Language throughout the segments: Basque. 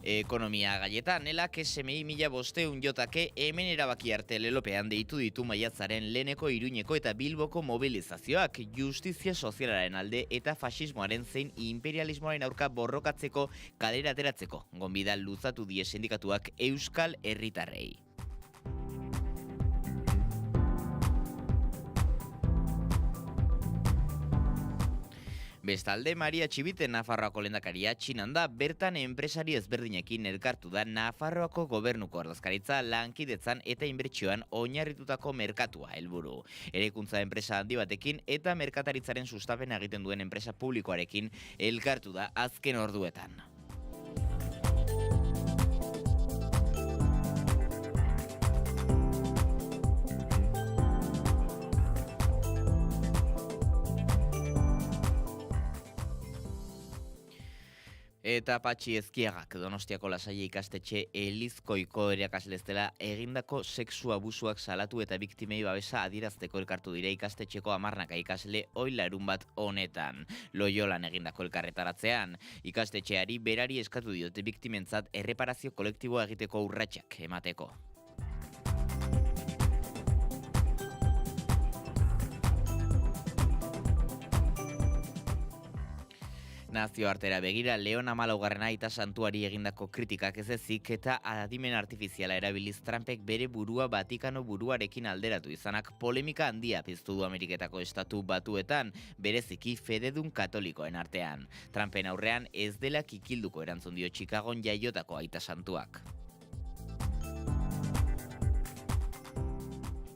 Ekonomia gaietan, elak SMI 1500 jotake hemen erabaki arte lelopean deitu ditu maiatzaren leheneko, Iruñeko eta Bilboko mobilizazioak justizia sozialaren alde eta fasismoaren zein imperialismoaren aurka borrokatzeko kalera ateratzeko. Gonbida luzatu die sindikatuak Euskal Herritarrei. Bestalde, Maria Txibite Nafarroako lehendakaria Txinan da, bertan enpresari ezberdinekin elkartu da Nafarroako gobernuko ordezkaritza lankidetzan eta inbertsioan oinarritutako merkatua helburu. Eraikuntza enpresa handi batekin eta merkataritzaren sustapena egiten duen enpresa publikoarekin elkartu da azken orduetan. Eta Patxi Ezkiagak Donostiako Lasaia ikastetxe Elizkoiko irakasle dela egindako sexu abusuak salatu eta biktimei babesa adierazteko elkartu dira ikastetxeko 10 ikasle larun bat honetan. Loiolan egindako elkarretaratzean, ikastetxeari berari eskatu diote biktimentzat erreparazio kolektiboa egiteko urratsak emateko. Nazioartera begira, Leon Amalaugarrena aita santuari egindako kritikak ez ezik eta adimen artifiziala erabiliz Trumpek bere burua Vatikano buruarekin alderatu izanak polemika handia piztu du Ameriketako estatu batuetan, bereziki fededun katolikoen artean. Trumpen aurrean ez dela kikilduko erantzun dio Chicagon jaiotako aita santuak.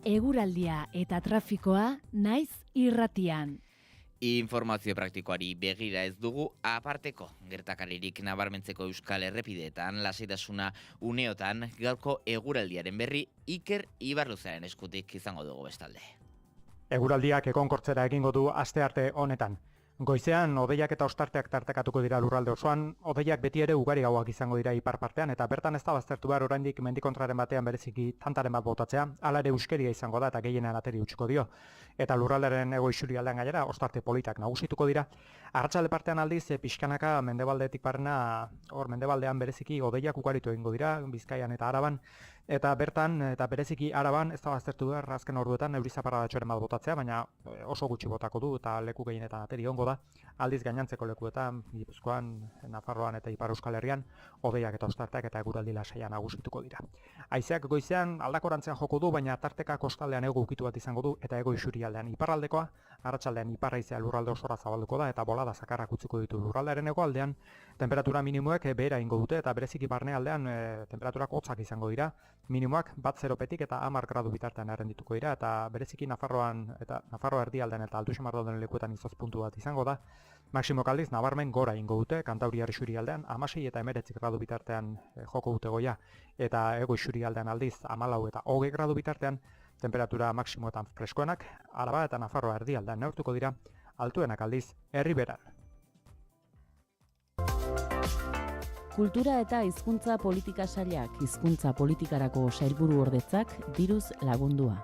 Eguraldia eta trafikoa naiz irratian. Informazio praktikoari begira ez dugu aparteko gertakaririk nabarmentzeko Euskal Errepideetan lasaitasuna uneotan gaurko eguraldiaren berri Iker Ibarluzaren eskutik izango dugu bestalde. Eguraldiak egonkortzera egingo du astearte honetan. Goizean, hodeiak eta ostarteak tartekatuko dira lurralde osoan, hodeiak beti ere ugari gauak izango dira ipar partean, eta bertan ez da baztertu behar oraindik mendikontraren batean bereziki tantaren bat botatzea, hala ere euskeria izango da eta gehienean ateri utziko dio. Eta lurralderen hego isurialdean gainera, ostarte politak nagusituko dira. Arratsalde partean aldiz, pixkanaka mendebaldetik barrena, mendebaldean bereziki hodeiak ugaritu egingo dira, Bizkaian eta Araban, eta bertan, eta bereziki Araban, ez da baztertu behar azken orduetan euri zaparradatxoren bat botatzea, baina oso gutxi botako du eta leku gehienetan ateri ongo da. Aldiz gainantzeko lekuetan, Gipuzkoan, Nafarroan eta Ipar Euskal Herrian, hodeiak eta ostarteak eta eguraldi lasaia nagusituko dira. Haizeak goizean aldakorantzean joko du, baina tarteka kostaldean hego ukitu bat izango du eta hego isurialdean iparraldekoa, arratsaldean ipar haizea lurralde osora zabalduko da eta bolada zakarrak utziko ditu lurraldearen hegoaldean, temperatura minimoek behera ingo dute eta bereziki barnealdean temperaturak hotzak izango dira, minimoak 0 eta 10 gradu bitartean errendituko dira eta bereziki Nafarroan eta Nafarroa erdialdean eta Altu Xamar dauden lekuetan izotz puntu bat izango da. Maximok aldiz nabarmen gora ingo dute, Kantauriar isurialdean 16 eta 19 gradu bitartean joko dute goia eta hego isurialdean aldiz 14 eta 20 gradu bitartean temperatura maksimoetan freskoenak, Araba eta Nafarroa erdialdean neurtuko dira, altuenak aldiz Erriberan. Kultura eta hizkuntza politika sailak hizkuntza politikarako sailburu ordetzak diruz lagundua.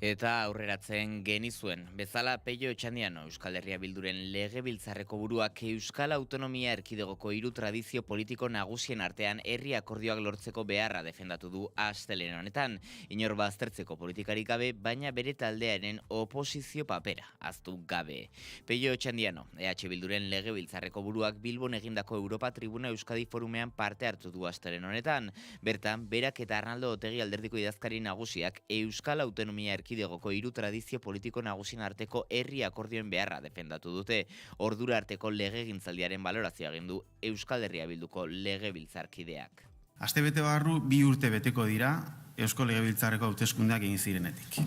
Eta aurreratzen genizuen, bezala Peio Etxandiano Euskal Herria Bilduren legebiltzarreko buruak Euskal Autonomia Erkidegoko 3 tradizio politiko nagusien artean herri akordioak lortzeko beharra defendatu du astelehen honetan. Inor baztertzeko politikarik gabe, baina bere taldearen oposizio papera ahaztu gabe. Peio Etxandiano, EH Bilduren legebiltzarreko buruak Bilbon egindako Europa Tribuna Euskadi Forumean parte hartu du astelehen honetan. Bertan, berak eta Arnaldo Otegi alderdiko idazkari nagusiak Euskal Autonomia Erkidegoko 3 tradizio politiko nagusien arteko herri akordioen beharra defendatu dute. Ordura arteko legegintzaldiaren balorazioa egin du Euskal Herria Bilduko legebiltzarkideak. Astebete barru 2 urte beteko dira Eusko Legebiltzarreko hauteskundeak egin zirenetik.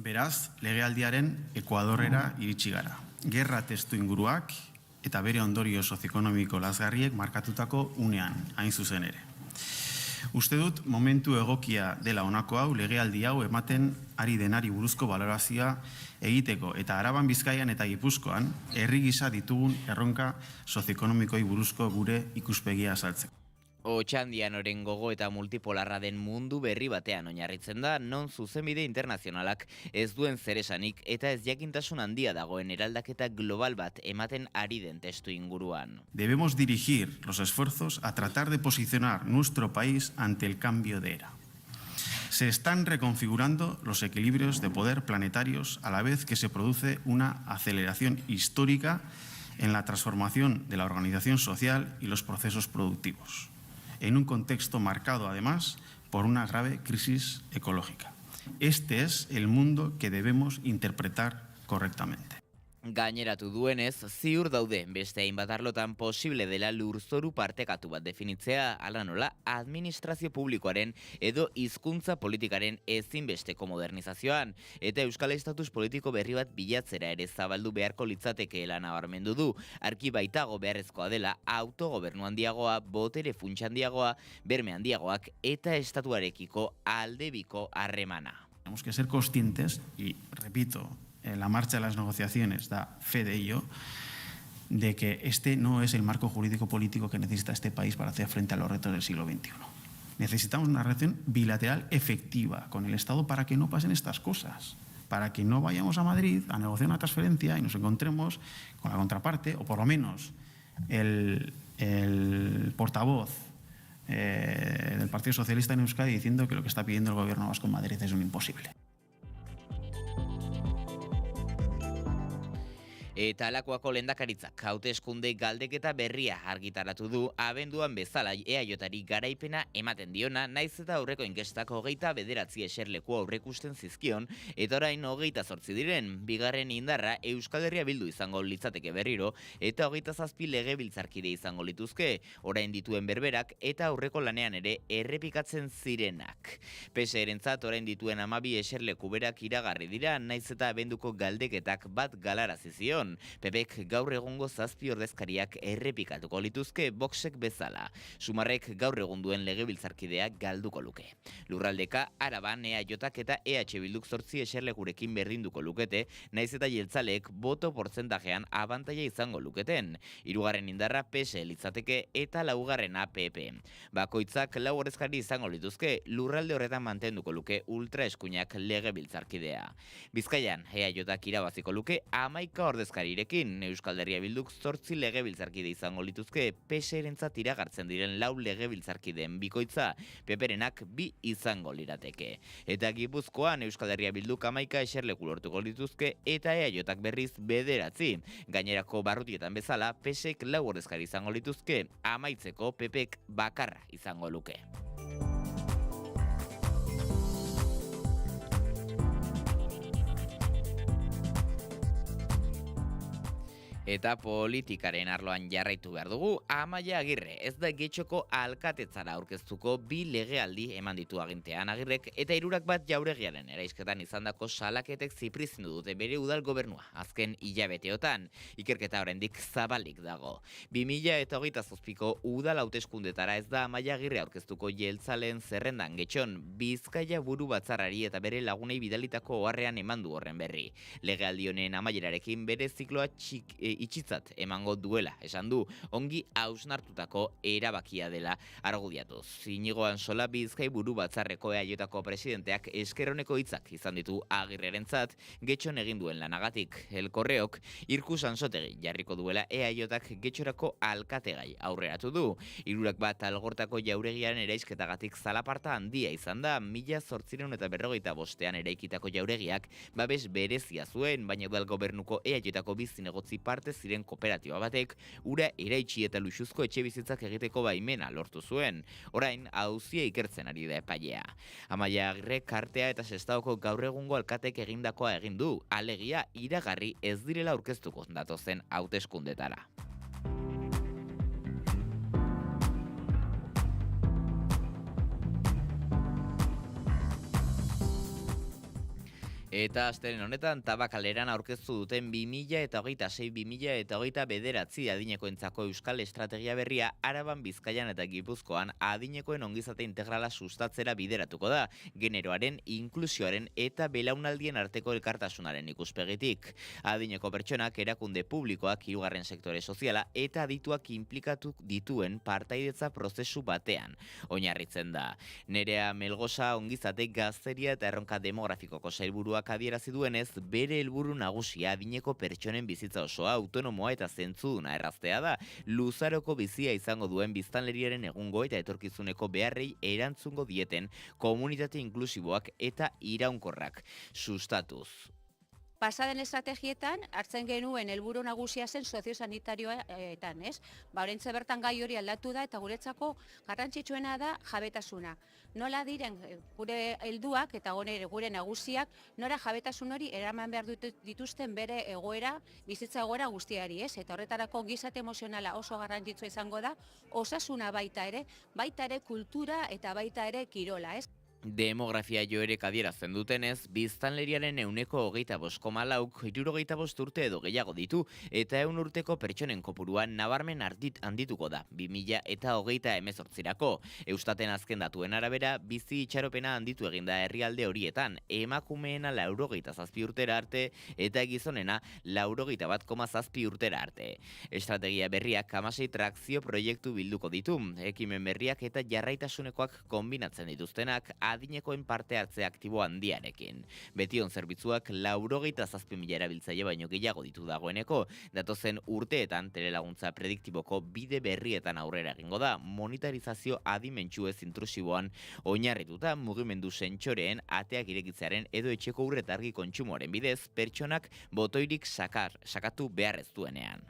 Beraz, legealdiaren Ekuadorrera iritsi gara. Gerra testu inguruak eta bere ondorio sozioekonomiko lazgarriek markatutako unean, hain zuzen ere. Uste dut momentu egokia dela honako hau, legealdi hau ematen ari denari buruzko balorazioa egiteko eta Araban, Bizkaian eta Gipuzkoan herri gisa ditugun erronka sozioekonomikoi buruzko gure ikuspegia azaltzeko. Otxandianoren gogo eta multipolarra den mundu berri batean oinarritzen da, non zuzenbide internazionalak ez duen zeresanik eta ez jakintasun handia dagoen eraldaketa global bat ematen ari den testu inguruan. Debemos dirigir los esfuerzos a tratar de posicionar nuestro país ante el cambio de era. Se están reconfigurando los equilibrios de poder planetarios a la vez que se produce una aceleración histórica en la transformación de la organización social y los procesos productivos, en un contexto marcado además por una grave crisis ecológica. Este es el mundo que debemos interpretar correctamente. Gaineratu duenez, ziur daude beste hainbat arlotan posible dela lurzoru partekatu bat definitzea, hala nola administrazio publikoaren edo hizkuntza politikaren ezinbesteko modernizazioan, eta euskal estatus politiko berri bat bilatzera ere zabaldu beharko litzatekeela nabarmendu du, argi baitago beharrezkoa dela autogobernu handiagoa, botere funtsa handiagoa, berme handiagoak eta estatuarekiko aldebiko harremana. Tenemos que ser conscientes, y repito, la marcha de las negociaciones da fe de ello, de que este no es el marco jurídico político que necesita este país para hacer frente a los retos del siglo XXI. Necesitamos una relación bilateral efectiva con el Estado para que no pasen estas cosas, para que no vayamos a Madrid a negociar una transferencia y nos encontremos con la contraparte, o por lo menos el portavoz del Partido Socialista en Euskadi diciendo que lo que está pidiendo el gobierno vasco en Madrid es un imposible. Eta Alakoako lehendakaritzak hauteskunde galdeketa berria argitaratu du, abenduan bezala EAJari garaipena ematen diona, naiz eta aurreko inkestak 29 eserleku aurrekusten zizkion, eta orain 28 diren, bigarren indarra Euskal Herria Bildu izango litzateke berriro, eta 27 legebiltzarkide izango lituzke, orain dituen berberak eta aurreko lanean ere errepikatzen zirenak. PSE-rentzat orain dituen 12 eserleku berak iragarri dira, naiz eta abenduko galdeketak bat galarazi zion. PPek gaur egungo 7 ordezkariak errepikatuko lituzke Voxek bezala. Sumarrek gaur egun duen legebiltzarkideak galduko luke. Lurraldeka, Araban, EAJak eta EH Bilduk 8 eserlekurekin berdinduko lukete, naiz eta jeltzaleek boto portzentajean abantaila izango luketen. Hirugarren indarra PSE litzateke eta laugarrena PP. Bakoitzak 4 ordezkari izango lituzke, lurralde horretan mantenduko luke ultraeskuinak legebiltzarkidea. Bizkaian, EAJak irabaziko luke 11 ordezkarirekin, Euskal Herria Bilduk 8 legebiltzarkide izango lituzke, PSE-rentzat iragartzen diren 4 legebiltzarkideen bikoitza, PP-renak 2 izango lirateke. Eta Gipuzkoan Euskal Herria Bilduk 11 eserleku lortuko lituzke eta EAJak berriz 9. Gainerako barrutietan bezala, PSek 4 ordezkari izango lituzke, amaitzeko PPek bakarra izango luke. Eta politikaren arloan jarraitu behar dugu, Amaia Agirre ez da Getxoko alkatetzara aurkeztuko 2 legealdi eman ditu agintean Agirrek, eta 3 bat jauregiaren eraisketan izandako salaketek ziprizindu dute bere udal gobernua azken hilabeteotan. Ikerketa oraindik zabalik dago. 2028ko udal hauteskundetara ez da Amaia Agirre aurkeztuko jeltzaleen zerrendan Getxon, Bizkaia buru batzarrari eta bere lagunei bidalitako oharrean eman du horren berri. Legealdi honen amaierarekin bere zikloa itxitzat emango duela, esan du, ongi hausnartutako erabakia dela argudiatuz. Inigo Ansola Bizkai buru batzarreko EAJko presidenteak eskerroneko hitzak izan ditu Agirrerentzat, Getxon egin duen lanagatik. El Correok Irku Sansotegi jarriko duela EAJak Getxorako alkategai aurreratu du. 3 bat algortako jauregiaren eraisketagatik zalaparta handia izan da, 1855ean eraikitako jauregiak babes berezia zuen, baina udal gobernuko EAJko bizinegotzi parte ziren kooperatiba batek ura eraitsi eta luxuzko etxebizitzak egiteko baimena lortu zuen. Orain, auzia ikertzen ari da epailea. Amaia Agirre Kartea eta Sestaoko gaur egungo alkatek egindakoa egin du, alegia iragarri ez direla aurkeztuko datozen hauteskundetara. Eta astelen honetan Tabakaleran aurkeztu duten 2026-2029 adinekoentzako Euskal Estrategia berria Araban, Bizkaian eta Gipuzkoan adinekoen ongizate integrala sustatzera bideratuko da, generoaren, inklusioaren eta belaunaldien arteko elkartasunaren ikuspegitik. Adineko pertsonak, erakunde publikoak, hirugarren sektore soziala eta adituak inplikatu dituen partaidetza prozesu batean oinarritzen da. Nerea Melgosa ongizate, gazteria eta erronka demografikoko sailburuak adierazi duenez, bere helburu nagusia adineko pertsonen bizitza osoa autonomoa eta zentzuduna erraztea da, luzaroko bizia izango duen biztanleriaren egungo eta etorkizuneko beharrei erantzungo dieten komunitate inklusiboak eta iraunkorrak sustatuz. Pasaden estrategietan hartzen genuen helburu nagusia zen soziosanitarioetan, ez? Oraintxe bertan gai hori aldatu da eta guretzako garrantzitsuena da jabetasuna. Nola diren gure helduak eta gure nagusiak nora jabetasun hori eraman behar dituzten bere egoera, bizitza egoera guztiari, ez? Eta horretarako gizarte emozionala oso garrantzitsua izango da, osasuna baita ere kultura eta baita ere kirola, ez? Demografia joerek adierazten dutenez, biztanleriaren 25,4 65 urte edo gehiago ditu, eta 100 urteko pertsonen kopurua nabarmen handituko da, 2028-rako. Eustaten azken datuen arabera, bizi itxaropena handitu eginda herrialde horietan, emakumeena 97 urtera arte, eta gizonena 91,7 urtera arte. Estrategia berriak 16 trakzio proiektu bilduko ditu, ekimen berriak eta jarraitasunekoak kombinatzen dituztenak, adinekoen parte hartze aktibo handiarekin. Betion zerbitzuak 97.000 erabiltzaile baino gehiago ditu dagoeneko, datozen urteetan telelaguntza prediktiboko bide berrietan aurrera egingo da, monetarizazio adimentsuez intrusiboan oinarrituta mugimendu sentsoreen ateak irekitzearen edo etxeko urretargi kontsumoaren bidez, pertsonak botoirik sakatu behar ez duenean.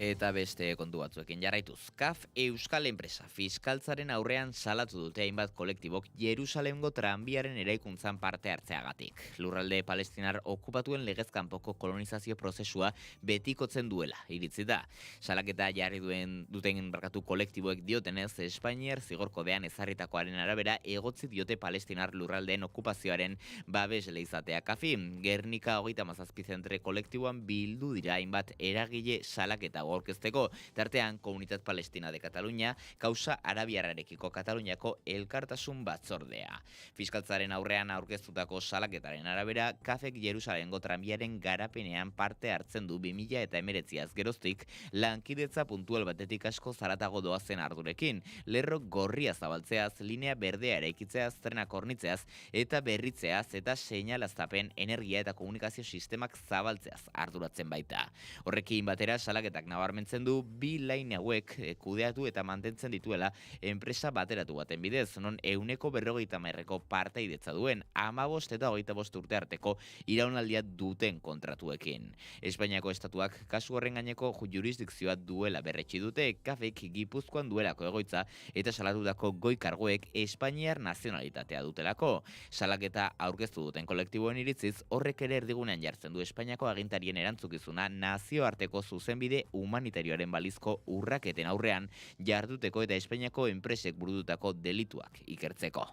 Eta beste kontu batzuekin jarraituz. CAF Euskal Enpresa fiskaltzaren aurrean salatu dute hainbat kolektibok Jerusalemgo tranbiaren eraikuntzan parte hartzeagatik. Lurralde palestinar okupatuen legez kanpoko kolonizazio prozesua betikotzen duela, iritzi da. Salaketa jarri duten kolektiboek diotenez, Espainiar zigorkodean ezarritakoaren arabera egotzi diote palestinar lurraldeen okupazioaren babesle izatea CAFi. Gernika 37 zentre kolektiboan bildu dira hainbat eragile salaketa aurkezteko, tartean Komunitat Palestina de Catalunya, kausa arabiarrarekiko Kataluniako elkartasun batzordea. Fiskaltzaren aurrean aurkeztutako salaketaren arabera, CAFek Jerusalemgo tranbiaren garapenean parte hartzen du 2019az geroztik, lankidetza puntual batetik asko zaratago doazen ardurekin, lerro gorria zabaltzeaz, linea berdea eraikitzeaz, trenak hornitzeaz, eta berritzeaz, eta seinalaztapen, energia eta komunikazio sistemak zabaltzeaz arduratzen baita. Horrekin batera, salaketak nabarmentzen du bi lain hauek kudeatu eta mantentzen dituela enpresa bateratu baten bidez, non 150%ko partaidetza duen 15 eta 25 urte arteko iraunaldia duten kontratuekin. Espainiako estatuak kasu horren gaineko jurisdikzioa duela berretsi dute, CAFek Gipuzkoan duelako egoitza eta salatutako goi karguek Espainiar nazionalitatea dutelako. Salaketa aurkeztu duten kolektiboen iritziz, horrek ere erdigunean jartzen du Espainiako agintarien erantzukizuna nazioarteko zuzenbide humanitarioaren balizko urraketen aurrean jarduteko eta Espainiako enpresek burututako delituak ikertzeko.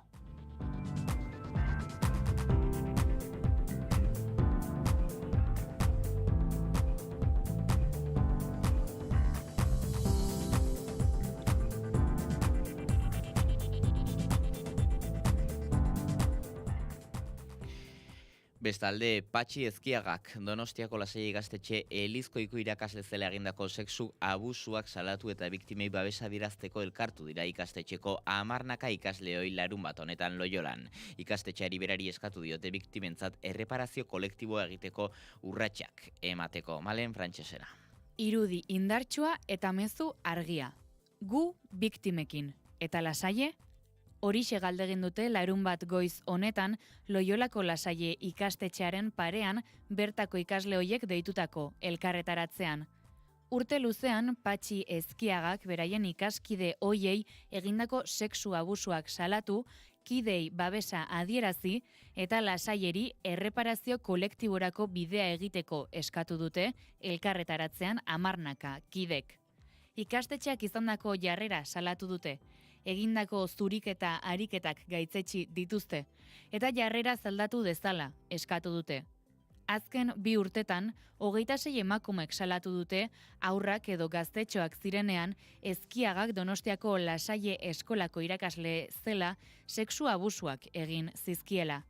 Bestalde, Patxi Ezkiagak Donostiako Lasai Gaztetxe Elizkoiko irakasle zela egindako sexu abusuak salatu eta biktimei babesa adierazteko elkartu dira ikastetxeko 10 ikasleoi larunbat honetan Loiolan. Ikastetxeari berari eskatu diote biktimentzat erreparazio kolektiboa egiteko urratsak emateko. Malen Frantsesera. Irudi indartsua eta mezu argia. Gu biktimekin. Eta Lasaie? Horixe galdegin dute larunbat goiz honetan Loiolako Lasaie ikastetxearen parean bertako ikasle hoiek deitutako elkarretaratzean. Urte luzean Patxi Ezkiagak beraien ikaskide hoiei egindako sexu abusuak salatu, kidei babesa adierazi eta Lasaieri erreparazio kolektiborako bidea egiteko eskatu dute elkarretaratzean 10 kidek. Ikastetxeak izandako jarrera salatu dute. Egindako zurik eta ariketak gaitzetsi dituzte, eta jarrera zaldatu dezala eskatu dute. Azken 2 urtetan, 26 emakumek salatu dute haurrak edo gaztetxoak zirenean Ezkiagak Donostiako Lasalle eskolako irakasle zela sexu abusuak egin zizkiela.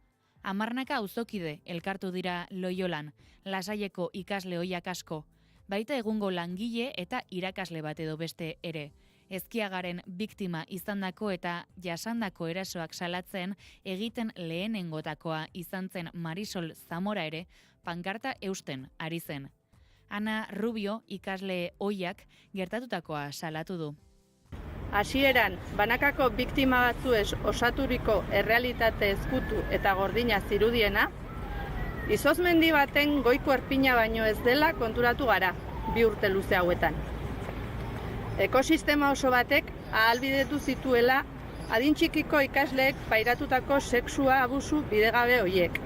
10 auzokide elkartu dira Loiolan, Lasaieko ikasle ohiak asko, baita egungo langile eta irakasle bat edo beste ere. Ezkiagaren biktima izandako eta jasandako erasoak salatzen egiten lehenengotakoa izan zen Marisol Zamora ere pankarta eusten ari zen. Ana Rubio ikasle ohiak gertatutakoa salatu du. Hasieran, banakako biktima batzuez osaturiko errealitate ezkutu eta gordina zirudiena, izozmendi baten goiko erpina baino ez dela konturatu gara 2 urte luze hauetan. Ekosistema oso batek ahalbidetu zituela adin txikiko ikasleek pairatutako sexua abusu bidegabe hoiek.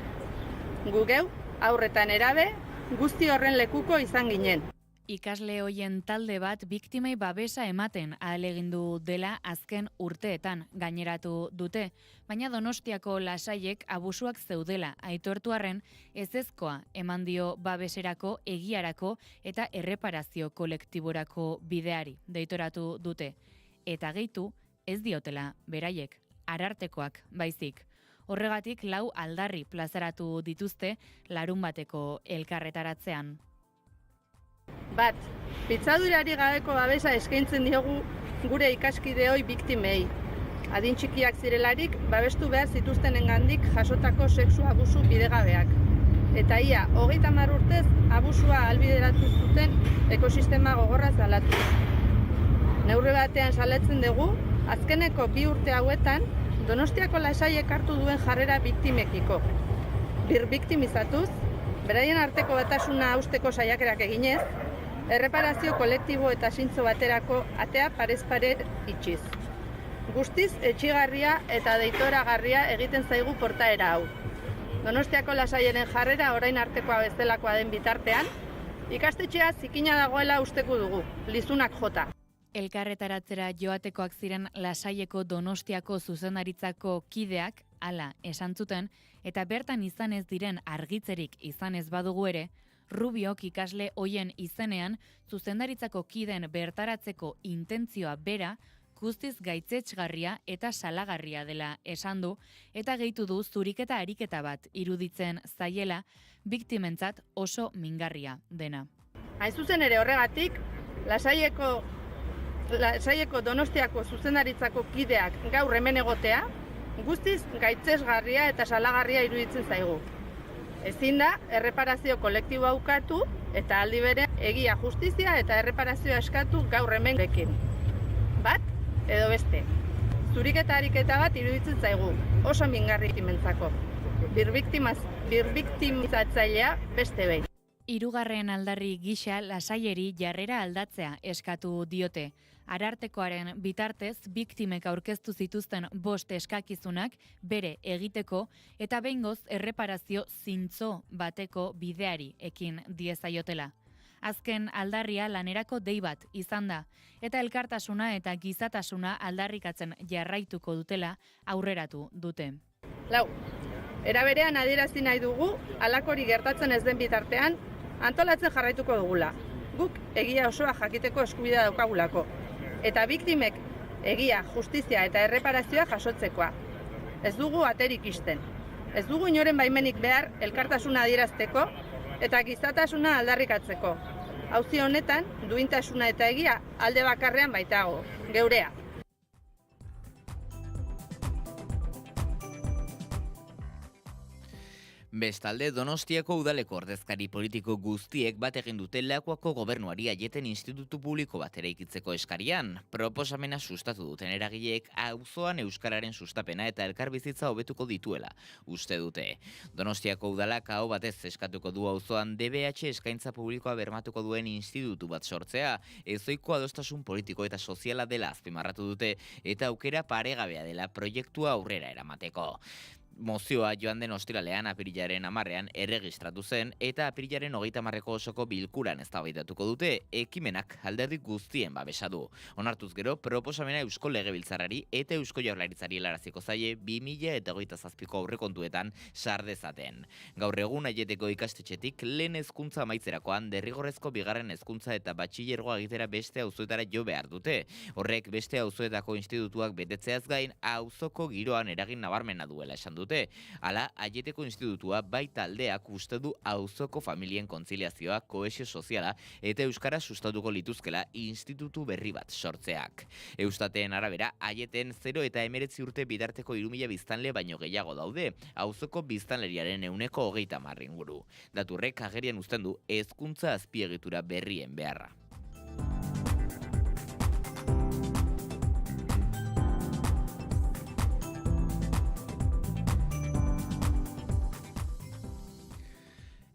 Gu geu, haurretan erabe, guzti horren lekuko izan ginen. Ikasle hoien talde bat biktimei babesa ematen ahalegindu dela azken urteetan gaineratu dute, baina Donostiako Lasaiek abusuak zeudela aitortu arren ezezkoa eman dio babeserako, egiarako eta erreparazio kolektiborako bideari deitoratu dute. Eta gehitu ez diotela beraiek, arartekoak baizik. Horregatik 4 aldarri plazaratu dituzte larunbateko elkarretaratzean. Bat, pitzadurari gabeko babesa eskaintzen diogu gure ikaskideoi biktimei. Adin txikiak zirelarik, babestu behar zituztenengandik jasotako sexu abusu bidegabeak. Eta ia, 30 urtez abusua ahalbideratu zuten ekosistema gogorra salatu. Neurri batean salatzen dugu, azkeneko 2 urte hauetan, Donostiako Lasaiek hartu duen jarrera biktimekiko. Birbiktimizatuz, beraien arteko batasuna hausteko saiakerak eginez, erreparazio kolektibo eta zintzo baterako atea parez pare itxiz. Guztiz etxigarria eta deitoragarria egiten zaigu portaera hau. Donostiako Lasaiaren jarrera orain artekoa bezalakoa den bitartean, ikastetxea zikina dagoela usteko dugu, lizunak jota. Elkarretaratzera joatekoak ziren Lasaieko Donostiako zuzendaritzako kideak hala esan zuten, eta bertan izan ez diren argitzerik izan ez badugu ere, Rubiok ikasle hoien izenean zuzendaritzako kideen bertaratzeko intentzioa bera guztiz gaitzetsgarria eta salagarria dela esan du, eta gehitu du zuriketa ariketa bat iruditzen zaiela biktimentzat oso mingarria dena. Hain zuzen ere horregatik, Lasaieko Donostiako zuzendaritzako kideak gaur hemen egotea, guztiz gaitzesgarria eta salagarria iruditzen zaigu. Ezin da, erreparazio kolektiboa ukatu eta aldi bere egia, justizia eta erreparazioa eskatu gaur hemen bekin. Bat edo beste. Zuriketa ariketa bat iruditzen zaigu, oso mingarri biktimentzako. Birbiktimizatzailea beste behin. 3. aldarri gisa Lasaieri jarrera aldatzea eskatu diote. Arartekoaren bitartez biktimek aurkeztu zituzten 5 eskakizunak bere egiteko eta behingoz erreparazio zintzo bateko bideari ekin diezaiotela. Azken aldarria lanerako dei bat izan da, eta elkartasuna eta gizatasuna aldarrikatzen jarraituko dutela aurreratu dute. 4. Era berean adierazi nahi dugu, halakori gertatzen ez den bitartean, antolatzen jarraituko dugula. Guk egia osoa jakiteko eskubidea daukagulako. Eta biktimek egia, justizia eta erreparazioa jasotzekoa. Ez dugu aterik isten. Ez dugu inoren baimenik behar elkartasuna adierazteko eta gizatasuna aldarrikatzeko. Auzi honetan, duintasuna eta egia alde bakarrean baitago, geurea. Bestalde, Donostiako udaleko ordezkari politiko guztiek bat egin dute Lakuako gobernuari aieten institutu publiko bat eraikitzeko eskarian. Proposamena sustatu duten eragileek auzoan euskararen sustapena eta elkarbizitza hobetuko dituela uste dute. Donostiako udalak aho batez eskatuko du auzoan DBH eskaintza publikoa bermatuko duen institutu bat sortzea, ezoiko adostasun politiko eta soziala dela azpimarratu dute eta aukera paregabea dela proiektua aurrera eramateko. Mozioa joan den ostiralean apirilaren 10ean erregistratu zen eta apirilaren 30 osoko bilkuran eztabaidatuko dute, ekimenak alderdi guztien babesa du. Onartuz gero, proposamena Eusko Legebiltzarrari eta Eusko Jaurlaritzari helaraziko zaie 2027ko aurrekontuetan sar dezaten. Gaur egun Aieteko ikastetxetik lehen hezkuntza amaitzerakoan derrigorrezko bigarren hezkuntza eta batxilergoa egitera beste auzoetara jo behar dute. Horrek beste auzoetako institutuak betetzeaz gain auzoko giroan eragin nabarmena duela esan dute. Hala, Aieteko institutua bai taldeak uste du auzoko familien kontziliazioa, kohesio soziala eta euskara sustatuko lituzkela institutu berri bat sortzeak. Eustaten arabera, Aieten 0 eta 19 urte bidarteko 3.000 biztanle baino gehiago daude, auzoko biztanleriaren 30% inguru. Daturrek agerian uzten du hezkuntza azpiegitura berrien beharra.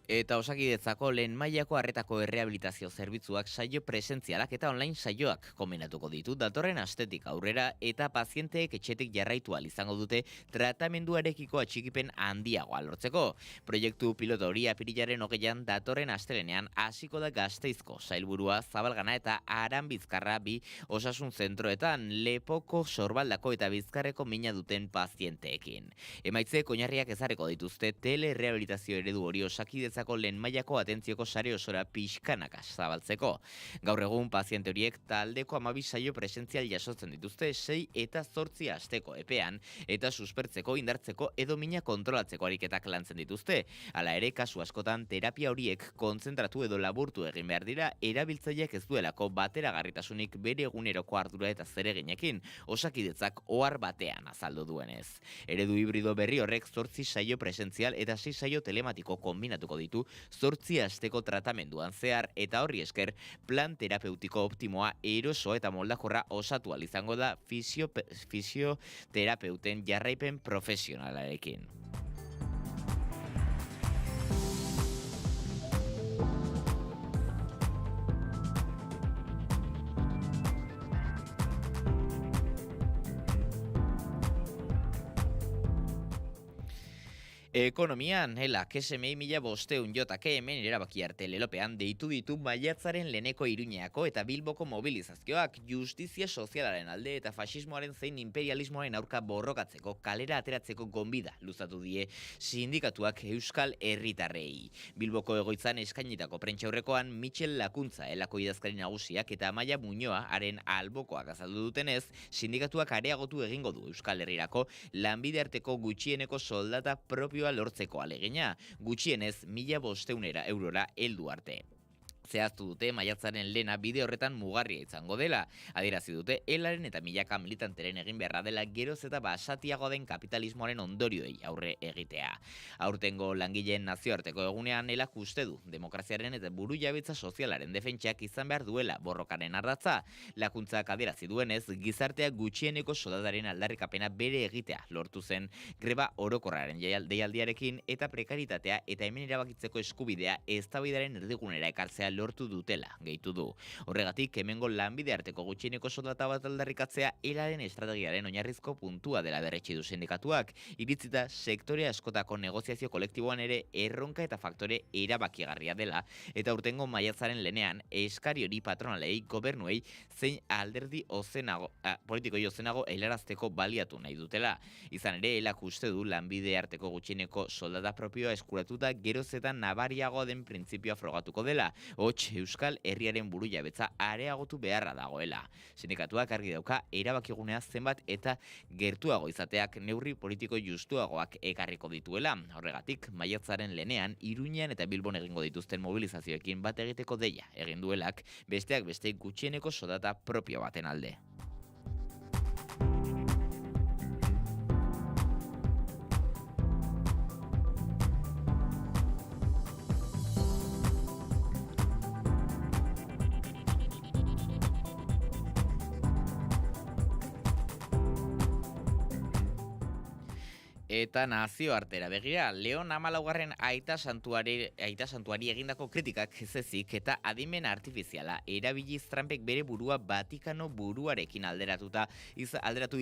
Eta Osakidetzako lehen mailako arretako errehabilitazio zerbitzuak saio presentzialak eta online saioak kombinatuko ditu datorren astetik aurrera eta pazienteek etxetik jarraitu ahal izango dute tratamenduarekiko atxikipen handiagoa lortzeko. Proiektu piloto hori apirilaren 20an datorren astelenean hasiko da Gasteizko sailburua Zabalgana eta Aran Bizkarra bi osasun zentroetan Lepoko, Sorbaldako eta Bizkarreko mina duten pazienteekin. Emaitzek oinarriak ezarriko dituzte telerehabilitazio eredu hori Osakidetzako lehen mailako atentzioko sare osora pixkanaka zabaltzeko. Gaur egun paziente horiek taldeko 12 saio presentzial jasotzen dituzte 6 eta 8 asteko epean eta suspertzeko, indartzeko edo mina kontrolatzeko ariketak lantzen dituzte. Hala ere, kasu askotan terapia horiek kontzentratu edo laburtu egin behar dira erabiltzaileak ez duelako bateragarritasunik bere eguneroko ardura eta zereginekin, Osakidetzak ohar batean azaldu duenez. Eredu hibrido berri horrek 8 saio presentzial eta 6 saio telematiko kombinatuko ditu 8 asteko tratamenduan zehar eta horri esker plan terapeutiko optimoa eroso eta moldakorra osatu ahal izango da fisioterapeuten jarraipen profesionalarekin. Ekonomian, KSMI 1500 jotake hemen erabaki arte lelopean deitu ditu maiatzaren leheneko Iruñeako eta Bilboko mobilizazioak justizia sozialaren alde eta fasismoaren zein imperialismoaren aurka borrokatzeko kalera ateratzeko gonbida luzatu die sindikatuak Euskal Herritarrei. Bilboko egoitzan eskainitako prentsaurrekoan Michel Lakuntza elako idazkari nagusiak eta Amaia Muñoa haren albokoak azaldu dutenez, sindikatuak areagotu egingo du Euskal Herrirako lanbide arteko gutxieneko soldata propio lortzeko alegina, gutxienez 1.500 eurora heldu arte. Zehaztu dute maiatzaren lehena bide horretan mugarria izango dela. Adierazi dute elaren eta milaka militanteren egin beharra dela geroz eta basatiago den kapitalismoaren ondorioei aurre egitea. Aurtengo langileen nazioarteko egunean elak uste du demokraziaren eta burujabetza sozialaren defentsiak izan behar duela borrokaren ardatza. Lakuntzak adierazi duenez, gizarteak gutxieneko soldataren aldarrikapena bere egitea lortu zen greba orokorraren deialdiarekin eta prekaritatea eta hemen erabakitzeko eskubidea eztabaidaren erdigunera ekartzea lortu dutela, gehitu du. Horregatik, hemengo lanbide arteko gutxieneko soldata bat aldarrikatzea elaren estrategiaren oinarrizko puntua dela berretsi du sindikatuak, iritzita sektore askotako negoziazio kolektiboan ere erronka eta faktore erabakigarria dela, eta urtengo maiatzaren lehenean eskari hori patronalei, gobernuei, zein alderdi politikoi ozenago helarazteko baliatu nahi dutela. Izan ere, elak uste du lanbide arteko gutxieneko soldata propioa eskuratuta geroz eta nabariagoa den printzipioa frogatuko dela, hots Euskal Herriaren burujabetza areagotu beharra dagoela. Sindikatuak argi dauka erabakigunea zenbat eta gertuago izateak neurri politiko justuagoak ekarriko dituela. Horregatik, maiatzaren lehenean Iruñean eta Bilbon egingo dituzten mobilizazioekin bat egiteko deia egin duelak, besteak beste gutxieneko soldata propio baten alde. Eta nazioartera begira, Leon XIV aita santuari egindako kritikak ezezik eta adimen artifiziala erabiliz Trumpek bere burua Vatikano buruarekin alderatu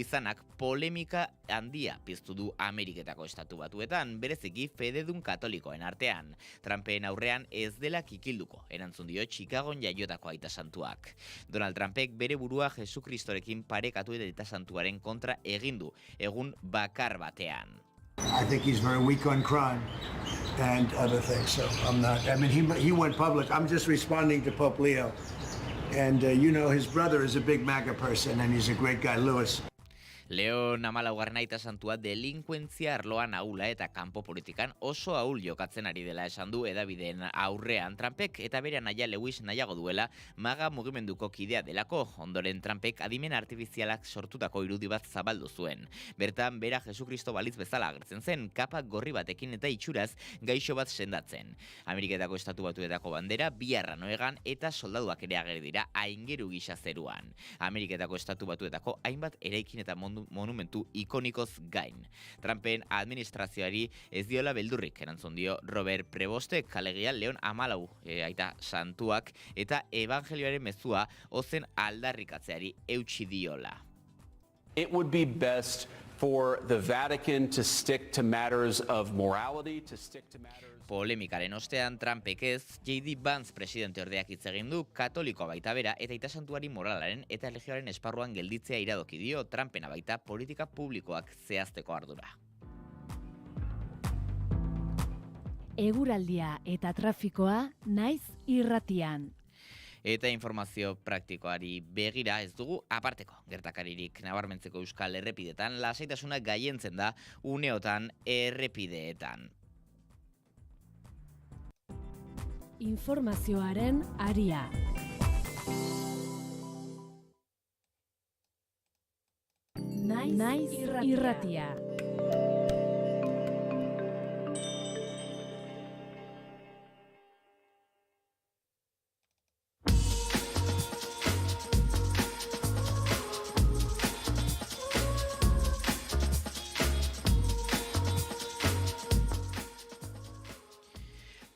izanak polemika handia piztu du Ameriketako Estatu Batuetan, bereziki fededun katolikoen artean. Trumpen aurrean ez dela kikilduko, erantzun dio Chicagon jaiotako aita santuak. Donald Trumpek bere burua Jesukristorekin parekatu eta aita santuaren kontra egindu, egun bakar batean. I think he's very weak on crime and other things, so I'm not. I mean, he went public. I'm just responding to Pope Leo. And his brother is a big MAGA person, and he's a great guy, Louis. Leon XIV aita santua delinkuentzia arloan ahula eta kanpo politikan oso ahul jokatzen ari dela esan du hedabideen aurrean Trumpek eta bere anaia Lewis nahiago duela MAGA mugimenduko kidea delako. Ondoren Trumpek adimen artifizialak sortutako irudi bat zabaldu zuen. Bertan bera Jesukristo balitz bezala agertzen zen, kapa gorri batekin eta itxuraz gaixo bat sendatzen. Ameriketako Estatu Batuetako bandera bi arranoegan eta soldaduak ere ageri dira aingeru gisa zeruan. Ameriketako Estatu Batuetako hainbat eraikin eta monumentu ikonikoz gain. Trumpen administrazioari ez diola beldurrik, erantzun dio Robert Prebostek, alegia Leon XIV aita santuak eta evangelioaren mezua ozen aldarrikatzeari eutsi diola. It would be best for the Vatican to stick to matters of morality, to stick to matters... Polemikaren ostean Trumpek ez, J.D. Vance presidente ordeak hitz egin du, katolikoa baita bera eta aita santuari moralaren eta erlijioaren esparruan gelditzea iradoki dio Trumpena baita politika publikoak zehazteko ardura. Eguraldia eta trafikoa naiz irratian. Eta informazio praktikoari begira ez dugu aparteko gertakaririk nabarmentzeko euskal errepidetan, lasaitasuna gaientzen da uneotan errepideetan. Informazioaren aria. Naiz irratia.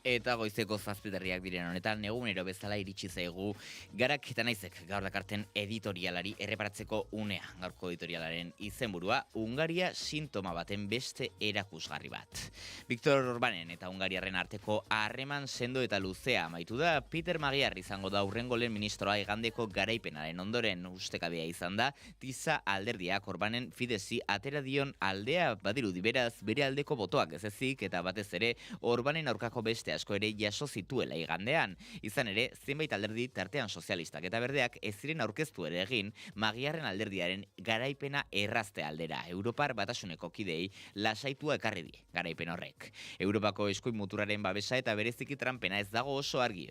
Eta goizeko zazpiterriak diren honetan, egunero bezala iritsi zaigu Garak eta Naizek gaur dakarten editorialari erreparatzeko unea. Gaurko editorialaren izenburua, Hungaria sintoma baten beste erakusgarri bat. Viktor Orbanen eta Hungariarren arteko harreman sendo eta luzea amaitu da. Peter Magyar izango da hurrengo lehen ministroa igandeko garaipenaren ondoren ustekabea izan da. Tiza alderdiak Orbanen Fidesi atera dion aldea badirudi, beraz bere aldeko botoak ez ezik eta batez ere Orbanen aurkako beste asko ere jaso zituela igandean. Izan ere, zenbait alderdi tartean sozialistak eta berdeak ez ziren aurkeztu ere egin Magyarren alderdiaren garaipena errazte aldera. Europar Batasuneko kidei lasaitua ekarri di garaipen horrek. Europako eskuin muturaren babesa eta bereziki Trumpena ez dago oso argi,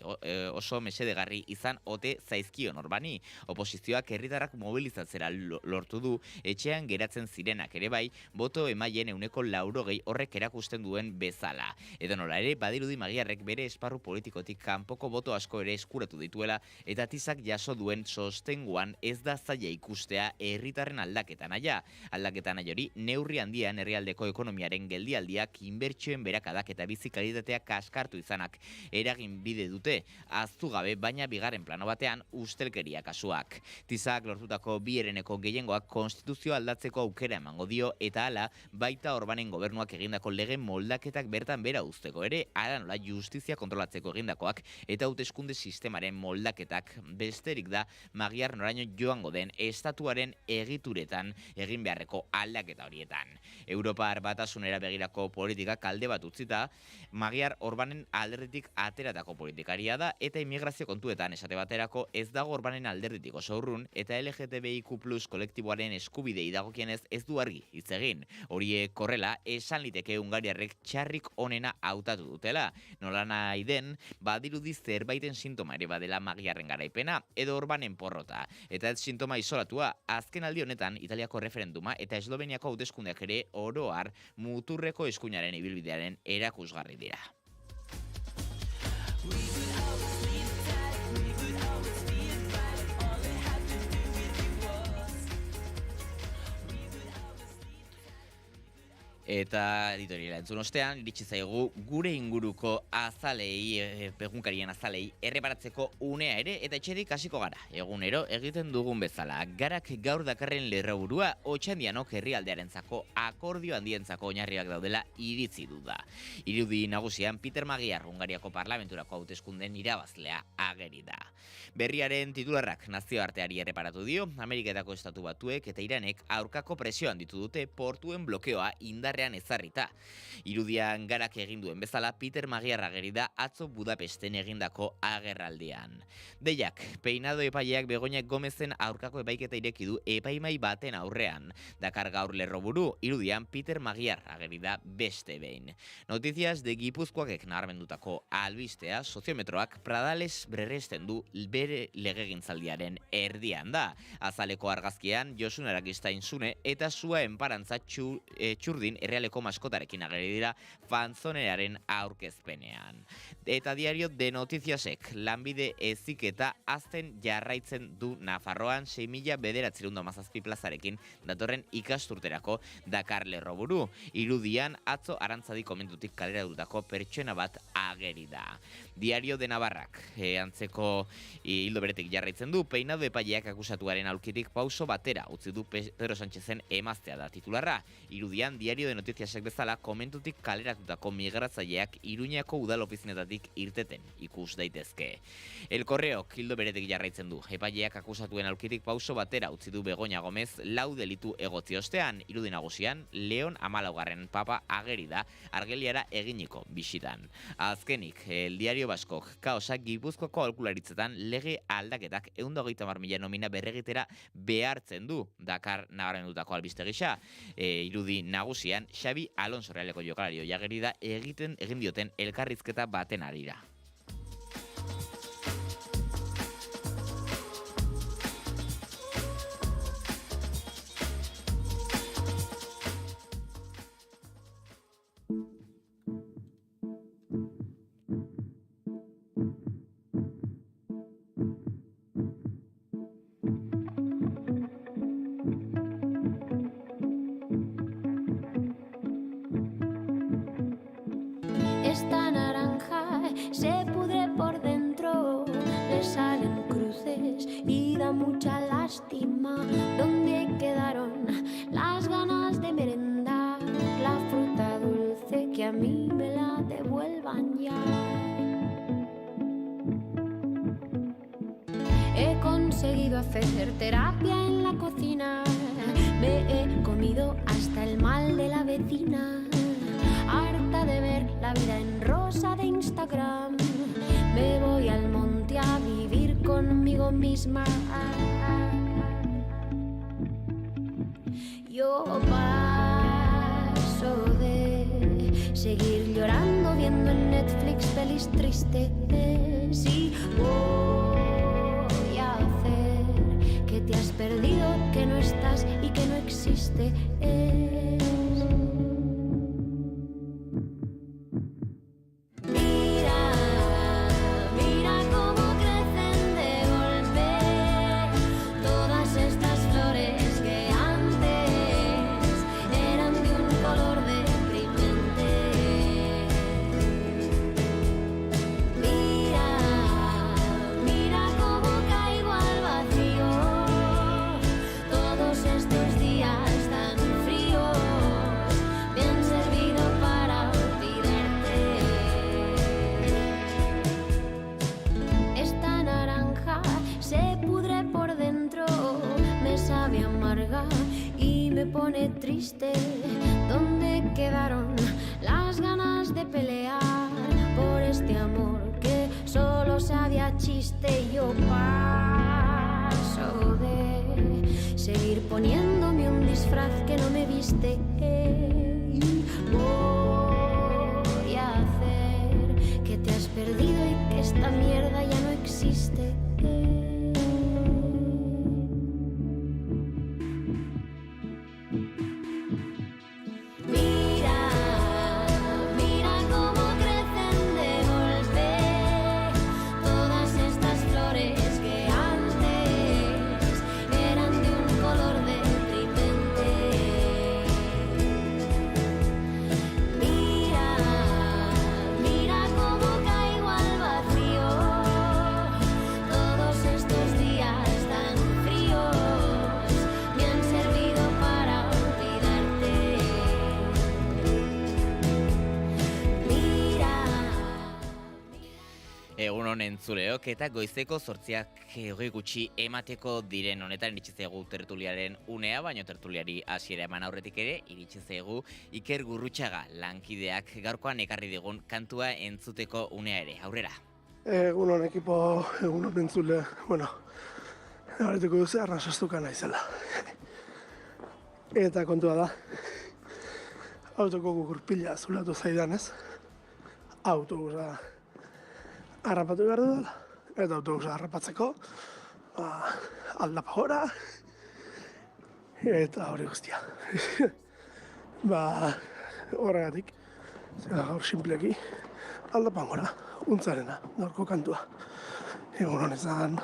oso mesedegarri izan ote zaizkion Orbani. Oposizioak herritarrak mobilizatzera lortu du, etxean geratzen zirenak ere bai, boto emailen 80% horrek erakusten duen bezala. Edonola ere, badirudi Magyarrek bere esparru politikotik kanpoko boto asko ere eskuratu dituela eta Tizak jaso duen sostenguan ez da zaila ikustea herritarren aldaketa naia. Aldaketa nahi hori neurri handian herrialdeko ekonomiaren geldialdiak, inbertsioen berakadak eta bizi kalitatea kaskartu izanak eragin bide dute, ahaztu gabe baina bigarren plano batean ustelkeria kasuak. Tizak lortutako bi hereneko gehiengoak konstituzio aldatzeko aukera emango dio eta hala baita Orbanen gobernuak egindako lege moldaketak bertan bera uzteko ere, hala nola justizia kontrolatzeko egindakoak eta hauteskunde sistemaren moldaketak besterik da Magyar noraino joango den estatuaren egituretan egin beharreko aldaketa horietan. Europar Batasunera begirako politikak alde bat utzita, Magyar Orbanen alderditik ateratako politikaria da eta immigrazio kontuetan esate baterako ez dago Orbanen alderditik oso urrun eta LGTBIQ+ kolektiboaren eskubidei dagokienez ez du argi hitz egin. Horiek korrela esan liteke Hungariarrek txarrik onena hautatu dutela. Nola nahi den, badirudi zerbaiten sintoma ere badela Magyarren garaipena edo Orbanen porrota. Eta ez sintoma isolatua, azken aldi honetan Italiako referenduma eta Esloveniako hauteskundeak ere oro har muturreko eskuinaren ibilbidearen erakusgarri dira. Eta editoriala entzun ostean, iritsi zaigu gure inguruko azalei, egunkarien azalei, erreparatzeko unea ere, eta etxerik hasiko gara. Egunero egiten dugun bezala. Garak gaur dakarren lerroburua, Otxandianok herrialdearentzako akordio handientzako oinarriak daudela iritzi du da. Irudi nagusian Peter Magyar, Hungariako parlamenturako hauteskunden irabazlea ageri da. Berriaren titularrak nazioarteari erreparatu dio, Ameriketako Estatu Batuek eta Iranek aurkako presioan ditu dute portuen blokeoa indarrean ezarrita. Irudian Garak egin duen bezala, Peter Magyar ageri da atzo Budapesten egindako agerraldian. Deiak, peinado epaileak Begoña Gomezen aurkako epaiketa ireki du epaimai baten aurrean. Dakar gaur lerroburu, irudian Peter Magyar ageri da beste behin. Noticias de Gipuzkoakek nabarmendutako albistea, soziometroak Pradales berresten du bere legegintzaldiaren erdian da. Azaleko argazkian Josun Aragistain Zune eta Sua Enparantza Txurdin errealeko maskotarekin ageri dira fanzonearen aurkezpenean. Eta diario de Noticiasek lanbide heziketa azten jarraitzen du Nafarroan 6.917 plazarekin datorren ikasturterako Dakar lerroburu. Irudian atzo Arantzadi komentutik kalera dutako pertsona bat ageri da. Diario de Navarrak antzeko hildo beretik jarraitzen du, peinado epaileak akusatuaren aulkitik pauso batera utzi du Pedro Sánchezen emaztea da titularra. Irudian Diario de Noticiasek bezala komentutik kaleratutako migratzaileak Iruñako udal ofizinetatik irteten ikus daitezke. El Correok hildo beretik jarraitzen du, epaileak akusatuen aulkitik pauso batera utzi du Begoña Gómez 4 delitu egotzi ostean. Irudi nagusian Leon 14. papa ageri da Argeliara eginiko bisitan. Azkenik, El Diario Baskok kaosak Gipuzkoako aholkularitzetan lege aldaketak 130.000 nomina berregitera behartzen du. Dakar nabarmendutako albiste gisa. Irudi nagusian Xabi Alonso Realeko jokalario jageri da egin dioten elkarrizketa baten arira. Esta naranja se pudre por dentro, le salen cruces y da mucha lástima. ¿Dónde quedaron las ganas de merendar la fruta dulce? Que a mí me la devuelvan ya. He conseguido hacer terapia en la cocina, me he comido hasta el mal de la vecina. Harta de ver la vida en rosa de Instagram, me voy al monte a vivir conmigo misma. Yo paso de seguir llorando viendo en Netflix pelis tristes y voy a hacer que te has perdido, que no estás y que no existes. Pone triste. ¿Dónde quedaron las ganas de pelear por este amor que solo sabía chiste? Yo paso de seguir poniéndome un disfraz que no me viste. Voy a hacer que te has perdido y que esta mierda ya no existe. Egun honen zuleok eta goizeko 8:20 gutxi emateko diren honetan iritsi zaigu tertuliaren unea, baino tertuliari hasiera eman aurretik ere iritsi zaigu Iker Gurrutxaga lankideak gaurkoan ekarri digun kantua entzuteko unea ere. Aurrera. Egun hon ekipo, egun hon entzule, horretiko duze arrasastuka naizela. Eta kontua da, autoko gurpila zulatu zaidan ez, autobusa harrapatu behar dudala, eta autobusa harrapatzeko, aldapa gora, eta hori guztia. Horregatik, zera gaur simpleki, aldapan gora, untzarena, gaurko kantua. Egun honezan.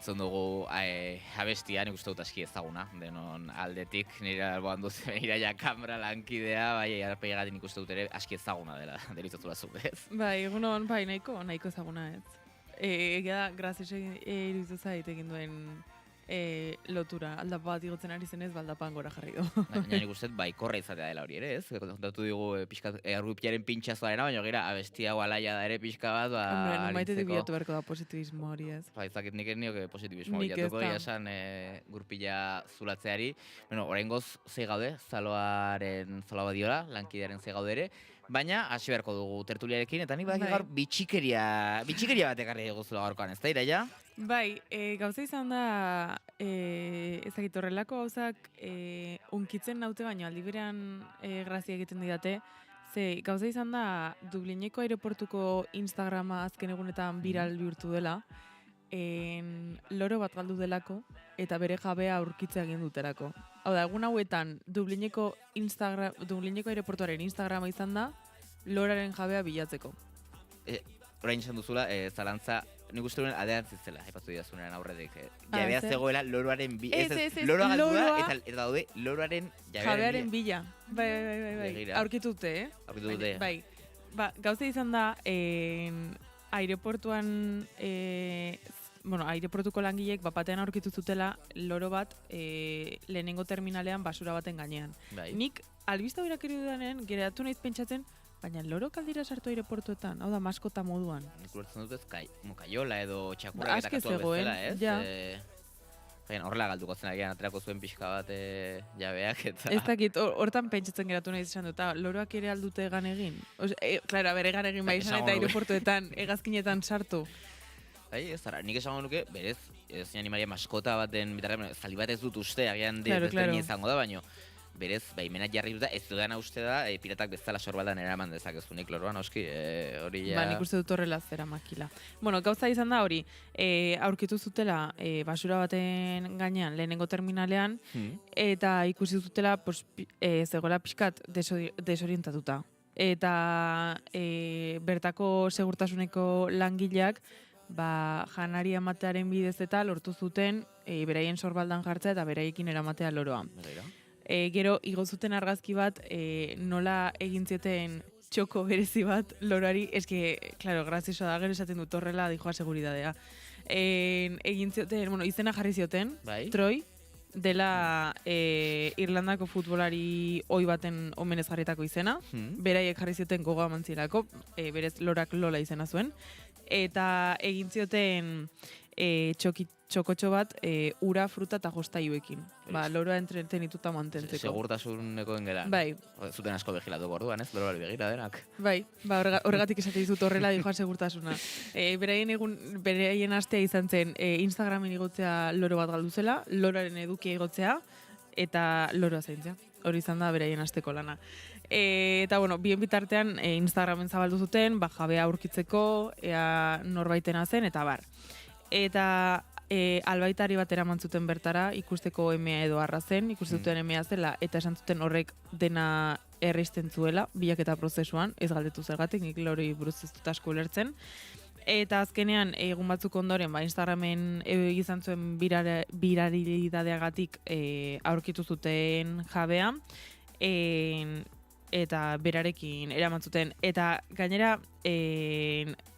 Entzun dugu abestia, nik uste dut aski ezaguna, denon aldetik, nire alboan duzen iraia kamera lankidea, bai, arpeigatik nik uste dut ere aski ezaguna dela, deritzatula zu, ez? Bai, egunon, bai, nahiko ezaguna ez. Egia da, grazis iruditu zait egin duen lotura, aldapa bat igotzen ari zenez, aldapan gora jarri du. Baina nik uste bai, korra izatea dela hori ere, ez? Kontatu digu arrupiaren pintxazoarena, baina gira, abestia gualaia da ere pixka bat, Hombre, maitetik bilatu beharko da positibismo hori ez. Ezakit nik nioke positibismo bilatuko, esan gurpila zulatzeari. Bueno, oraingoz zei gaude, Zaloa Badiola, lankidearen zei gaude ere, baina hasi beharko dugu tertuliarekin, eta nik badaki gaur bitxikeria bat ekarri guztula gaurkoan, ez da, Iraia? Bai, gauza izan da, ezagit horrelako gauzak unkitzen naute, baina aldi berean grazia egiten didate, ze gauza izan da Dublineko aireportuko Instagrama azken egunetan viral bihurtu dela, loro bat galdu delako eta bere jabea aurkitzea egin duterako. Hau da, egun hauetan Dublineko aireportuaren Instagrama izan da loraren jabea bilatzeko. Orain izan duzula, zalantza nik uste duen adeantziz zela, aipatu didazunean aurretik. Jabea zegoela loroaren loroa galdua, eta daude loroaren jabearen bila. Bai. Aurkitu dute, Aurkitu dute. Bai. Gauza izan da, aireportuan, aireportuko langileek batean aurkitu zutela loro bat lehenengo terminalean basura baten gainean. Bai. Nik albista irakurri dudanean geratu naiz pentsatzen, baina loro kaldira sartu aireportuetan, hau da maskota moduan. Nik ulertzen dut ez mokaiola edo txakurrak eta katuak bezala, ez? Ja. Horrela galduko zen agian, aterako zuen pixka bat jabeak eta... Ez dakit, hortan pentsatzen geratu nahi izan dut, loroak ere aldute egan egin. Claro, egan egin bai izan eta aireportuetan, hegazkinetan sartu. Bai, ez zara, nik esango nuke, berez, animalia maskota baten bitarra, zaldi bat ez dut uste, agian desberdin izango da, baino, berez, menat jarri duta, ez dudana uste da, piratak bezala sorbaldan eraman dezakezunik loroan, oski, hori ja... Nik uste dut horrela zera makila. Gauza izan da hori, aurkitu zutela basura baten gainean lehenengo terminalean, eta ikusi zutela zegoela pixkat desorientatuta. Eta bertako segurtasuneko langileak, janari amatearen bidez eta lortu zuten beraien sorbaldan jartzea eta beraiekin eramatea loroa. Gero, igo zuten argazki bat, nola egin zioten txoko berezi bat lorari, claro, graziosa da, gero esaten dut horrela dijoa seguridadea. Egin zioten, izena jarri zioten, Troy, dela Irlandako futbolari ohi baten omenez jarritako izena, beraiek jarri zioten gogoa mantzirako, berez lorak Lola izena zuen, eta egin zioten txokotxo bat ura, fruta eta jostaiuekin. Loroa entretenituta mantentzeko. Segurtasunekoen gela. Bai. Zuten asko begilatu gorduan, ez? Loroari begira denak. Bai, horregatik esate dizut horrela dijoa segurtasuna. Beraien astea izan zen Instagramen igotzea loro bat galdu zela, loraren edukia igotzea, eta loroa zaintzea. Hori izan da beraien asteko lana. Eta, bien bitartean Instagramen zabaldu zuten, jabea aurkitzeko, norbaitena zen, eta bar. Eta albaitari bat eraman zuten bertara, ikusteko emea edo arra zen, ikustuten emea zela, eta esan zuten horrek dena erreisten zuela, bilaketa prozesuan, ez galdetu zergatik, nik lori buruz ez dut asko ulertzen. Eta azkenean, egun batzuk ondoren, Instagramen izan zuen biralidadeagatik aurkitu zuten jabea, eta berarekin eraman zuten. Eta gainera,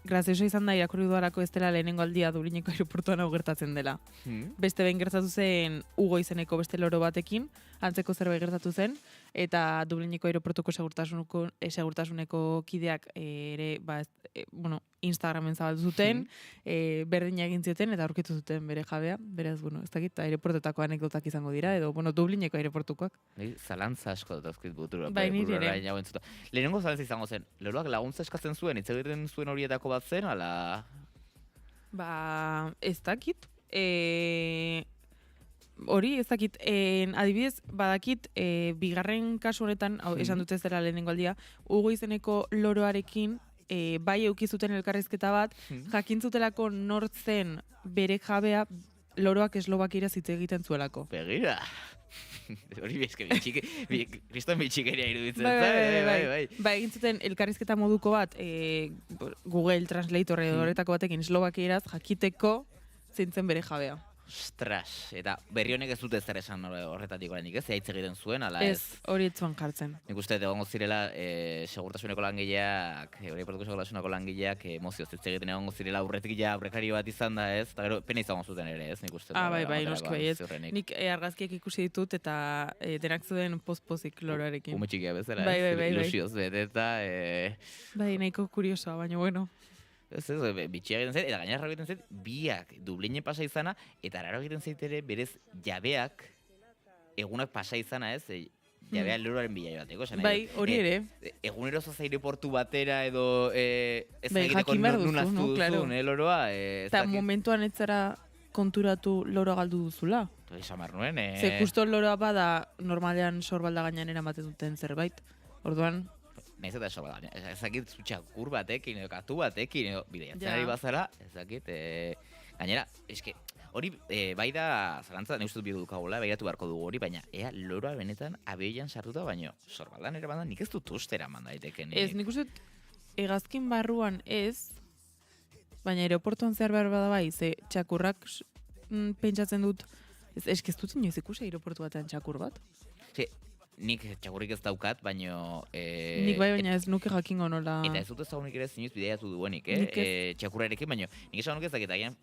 grazioso izan da irakurri duarako ez dela lehenengo aldia Dublineko aireportuan hau gertatzen dela. Beste behin gertatu zen Hugo izeneko beste loro batekin, antzeko zerbait gertatu zen, eta Dublineko aireportuko segurtasuneko kideak ere, Instagramen zabaldu zuten, berdina egin zioten eta aurkitu zuten bere jabea, beraz, ez dakit, aireportetako anekdotak izango dira, edo, Dublineko aireportukoak. Zalantza asko dut buturura. Bai, nire ere. Lehenengo zalantza izango zen, loroak laguntza eskatzen zuen, hitz egiten zuen horietako bat zen, ala... Ez dakit. Hori, ez dakit, adibidez, badakit, bigarren kasu honetan, esan dut ez dela lehenengo aldia, Hugo izeneko loroarekin, bai eukizuten elkarrizketa bat, jakintzutelako nortzen bere jabea loroak Eslovakiera hitz egiten zuelako. Begira! Hori bezke, kriston bitxikeria iruditzen. Bai, egin zuten elkarrizketa moduko bat, Google Translator horretako batekin Eslovakieraz jakiteko zintzen bere jabea. Ostras, eta berri honek ez dute zer esan horretatik oraindik, ez? Hitz egiten zuen, ala ez? Ez, hori ez zuen jartzen. Nik uste egongo zirela segurtasuneko langileak, aireportuko segurtasuneko langileak emozioz hitz egiten egongo zirela aurretik ja aurrekari bat izan da, ez? Eta gero pena izango zuten ere, ez? Nik uste. Bai, noski bai, ez. Nik argazkiak ikusi ditut eta denak zuen pozik loroarekin. Ume txikia bezala, ez? Bai. Ilusioz beteta. Bai, nahiko kuriosoa, baina bueno. Ez, bitxia egiten zait, eta gainera egiten zait, biak Dublinen pasa izana, eta araro egiten zait ere, berez, jabeak, egunak pasa izana, ez, jabea loroaren bila joateko. Bai, hori ere. Egunero zoaz aireportu batera, edo, ez egiteko nun aztu duzun, loroa. Eta momentuan ez zara konturatu loroa galdu duzula. Esamar nuen, Ze justo loroa bada, normalean sorbalda gainean eramaten duten zerbait. Orduan, nahiz eta esan, ezakit zutxakur batekin, edo katu batekin, edo bideiatzen ari bazara, ezakit, gainera, eske, hori, bai da, zalantza, nahi ustut bidukagula, behiratu beharko dugu hori, baina, ea, loroa benetan abioian sartuta, baino, sorbaldan ere banda, nik ez dut ustera manda daiteken. Ez, nik uste, hegazkin barruan ez, baina aeroportuan zehar behar bada bai, ze txakurrak pentsatzen dut, ez ez dut inoiz ikusi aeroportu batean txakur bat. Nik txakurrik ez daukat, baino... Nik bai, baina ez nuke jakingo nola... Eta ez dut ezagunik ere zinez bideiatu duenik, txakurrarekin, baino nik ezagunik ez dakit, agian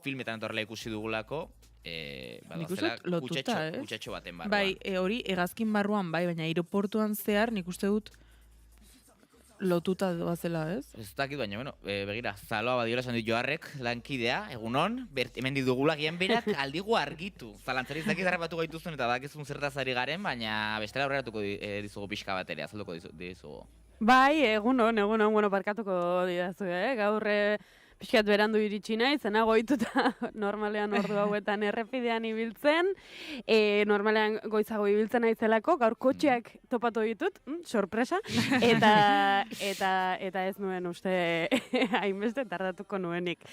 filmetan etorrela ikusi dugulako, nik uste lotuta, ez? Kutsatxo baten barruan. Bai, hori hegazkin barruan, bai, baina aeroportuan zehar nik uste dut lotuta doazela, ez? Ez dakit, baina, bueno, begira, Zaloa Badiola esan dit Joarrek, lankidea, egunon, hemen ditugula gian berak aldigu argitu. Zalantzari ez dakit harrapatu gaituzun eta bakizun zertaz ari garen, baina bestela aurreratuko dizugu pixka bat ere, azalduko dizugu. Bai, egunon, bueno, barkatuko didazu, gaur pixkat berandu iritsi nahi, zena goituta normalean ordu hauetan errepidean ibiltzen, normalean goizago ibiltzen naizelako, gaur kotxeak topatu ditut, sorpresa, eta ez nuen uste hainbeste tardatuko nuenik.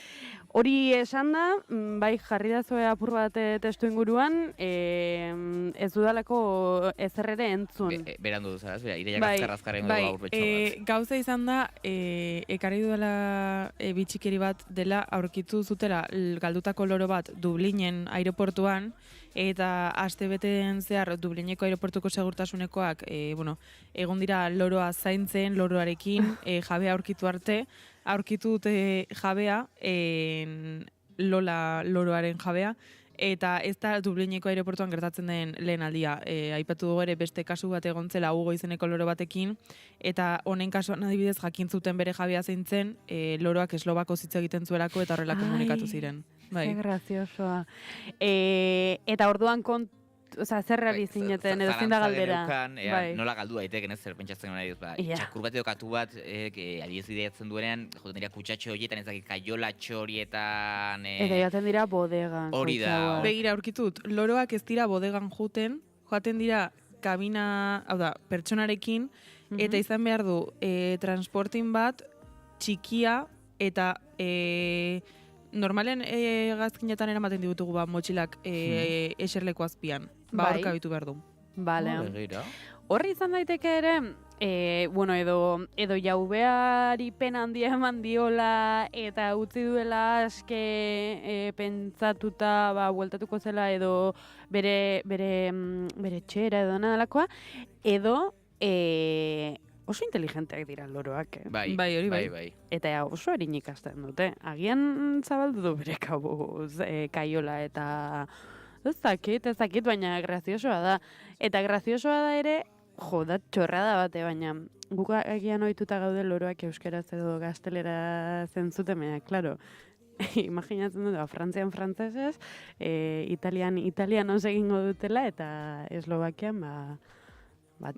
Hori esan da, bai jarri dazue apur bat testu inguruan, ez dudalako ezer ere entzun. Berandu duzara, ideiak azkarrazkaren gaur betxo bat. Gauza izan da, ekarri duela bitxikeri bat dela aurkitu zutela galdutako loro bat Dublinen aireportuan, eta astebeten zehar Dublineko aireportuko segurtasunekoak egon dira loroa zaintzen, loroarekin jabea aurkitu arte, aurkitu dute jabea, loroaren jabea, eta ez da Dublineko aireportuan gertatzen den lehen aldia. Aipatu dugu ere beste kasu bat egon zela Hugo izeneko loro batekin, eta honen kasuan adibidez jakin zuten bere jabea zeintzen, loroak eslovako hitz egiten zuelako eta horrela komunikatu ziren. Bai. Ze graziosoa. Eta orduan zer ari zineten, edo zein da galdera. Nola galdu daiteken ez zer pentsatzen nahi dut. Txakur bat edo katu bat, adibidez ideiatzen duenean, joten dira kutsatxo horietan, ez dakit kaiola txorietan... Eta joaten dira bodegan. Hori da. Begira aurkitut, loroak ez dira bodegan joaten dira kabina, hau da, pertsonarekin, eta izan behar du transportin bat, txikia, eta... Normalen gazkinetan eramaten digutugu motxilak eserleko azpian. Hor kabitu behar du. Bale. Horri izan daiteke ere, edo jaubeari pena handia eman diola eta utzi duela aske pentsatuta bueltatuko zela edo bere txera edo nadalakoa, edo oso inteligenteak dira loroak, Bai, hori bai. Eta oso erin ikasten dute. Agian zabaldu du bere kabuz kaiola eta ez dakit, baina graziosoa da. Eta graziosoa da ere, da txorrada bate, baina guk agian ohituta gaude loroak euskaraz edo gaztelera zentzuten, baina, klaro, imaginatzen dut, Frantzian frantzesez, italianos egingo dutela, eta Eslovakian,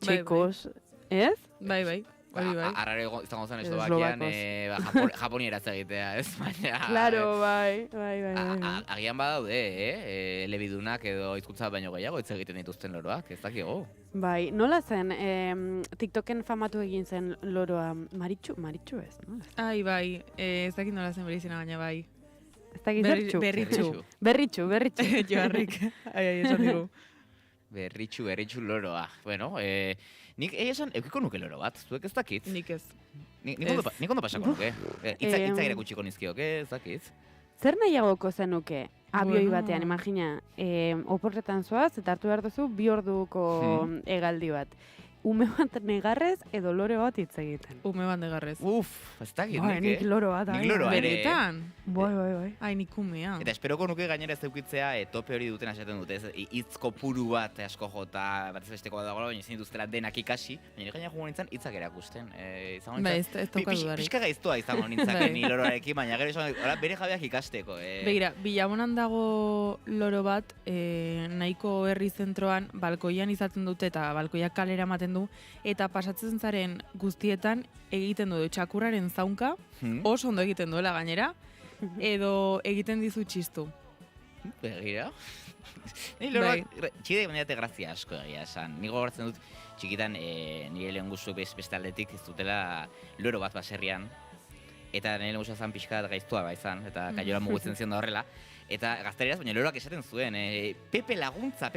txekos, ez? Bai. Hori bai. Arraro izango zen Eslovakian japonieraz egitea, ez? Claro, bai. Agian badaude, elebidunak edo hizkuntza baino gehiago hitz egiten dituzten loroak, ez dakigu. Bai, nola zen, TikToken famatu egin zen loroa, Maritxu ez, no? Ai, bai, ez dakit nola zen bere izena baina bai. Ez dakit zertxu? Berritxu. Joarrik, esan digu. Berritxu loroa. Bueno, nik esan eukiko nuke loro bat, zuek ez dakit? Nik ez. Nik ondo pasako nuke. Itzak erakutsiko nizkioke, ez dakit? Zer nahiagoko zenuke? Abioi batean, imagina, oporretan zoaz, eta hartu behar duzu 2 orduko hegaldi bat. Ume bat negarrez edo lore bat hitz egiten. Ume bat negarrez. Ez dakit, nik loro bat. Nik loro ere. Benetan? Bai. Ai, nik umea. Eta esperoko nuke gainera ez eukitzea tope hori duten esaten dute, hitzko puru bat asko jota, batez besteko bat dagoela, baina ezin dituztela denak ikasi, baina gaina joan nintzen hitzak erakusten. Ez dauka dudarik. Pixka gaiztoa izango nintzen ni loroarekin, baina gero bere jabeak ikasteko. Begira, Bilabonan dago loro bat, nahiko herri zentroan, balkoian izaten dute eta balkoiak kalera ematen du, eta pasatzen zaren guztietan egiten du txakurraren zaunka, oso ondo egiten duela gainera, edo egiten dizu txistu. Begira. Txide egon grazia asko egia esan. Nigo goratzen dut txikitan nire lehen guztuak beste aldetik ez dutela loro bat baserrian, eta nire lehen guztuak zan pixka gaiztua izan, eta kaiola mugutzen zion da horrela. Eta gazteleraz, baina loroak esaten zuen, Pepe laguntza,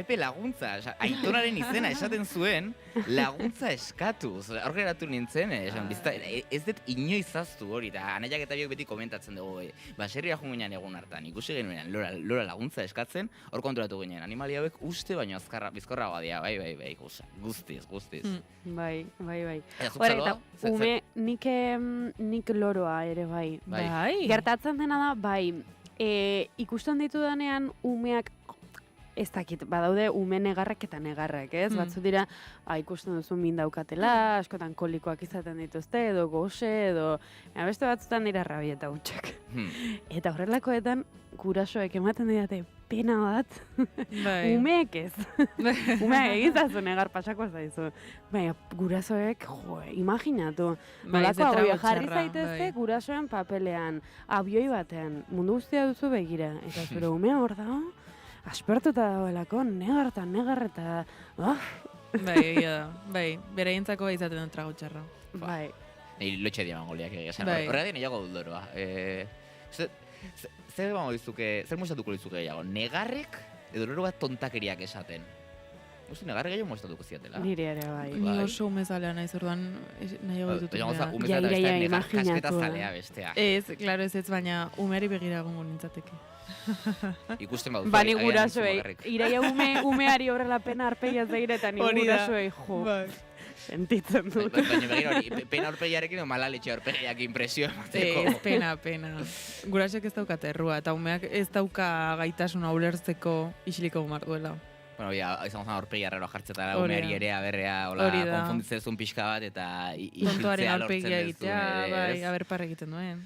oza, Aitonaren izena esaten zuen, laguntza eskatu. Hor geratu nintzen, esan, ez dut inoiz aztu hori, eta anaiak eta biok beti komentatzen dugu, baserria junginan egun hartan, ikusi genuenan, lora laguntza eskatzen, hor konturatu ginen, animali hauek uste baino bizkorragoa dira, bai, guztiz. Bai. Eta Nik loroa ere bai. Gertatzen dena da, bai, ikusten ditudanean umeak, ez dakit, badaude ume negarrak eta negarrak, ez? Batzu dira, ikusten duzu min daukatela, askotan kolikoak izaten dituzte, edo goxe, edo... Beste batzutan dira rabieta hutsak. Eta horrelakoetan, gurasoek ematen didate pena bat, umeek ez. Umeak egizazu negar pasako zaizu. Baina, gurasoek, imaginatu. Nolako agoia jarri zaitezte gurasoen papelean, abioi batean, mundu guztia duzu begira. Eta zure umea hor dago, aspertuta dagoelako, negar eta... Bai, beraientzako izaten dut trago txarra. Bai. Nei lotxe diamangoliak egesan. Horregatik nahiago dut doroa. Zer mostatuko lizuke gehiago? Negarrek edo loro bat tontakeriak esaten? Uste, negarrek gehiago mostatuko ziatela. Nire ere bai. Ni oso umezalea naiz orduan nahiago ditut. Umezalea bestea, negar kasketa zalea bestea. Ez, klaro ez, baina umeari begira egongo nintzateke. Ikusten baduzu. Bani gurasoei, iraia umeari horrela pena arpegia zeire eta ni gurasoei, jo. Sentitzen dut. Baina begira hori, pena horpegiarekin o malaletxe horpegiak impresio emateko. Ez, pena. Gurasek ez daukate errua, eta umeak ez dauka gaitasuna ulertzeko isiliko gomar duela. Bueno, izan gozan horpegi arrero jartzetara umeari ere aberrea, hola, konfunditzen pixka bat, eta tontoaren horpegia egitea, bai, aberpar egiten duen.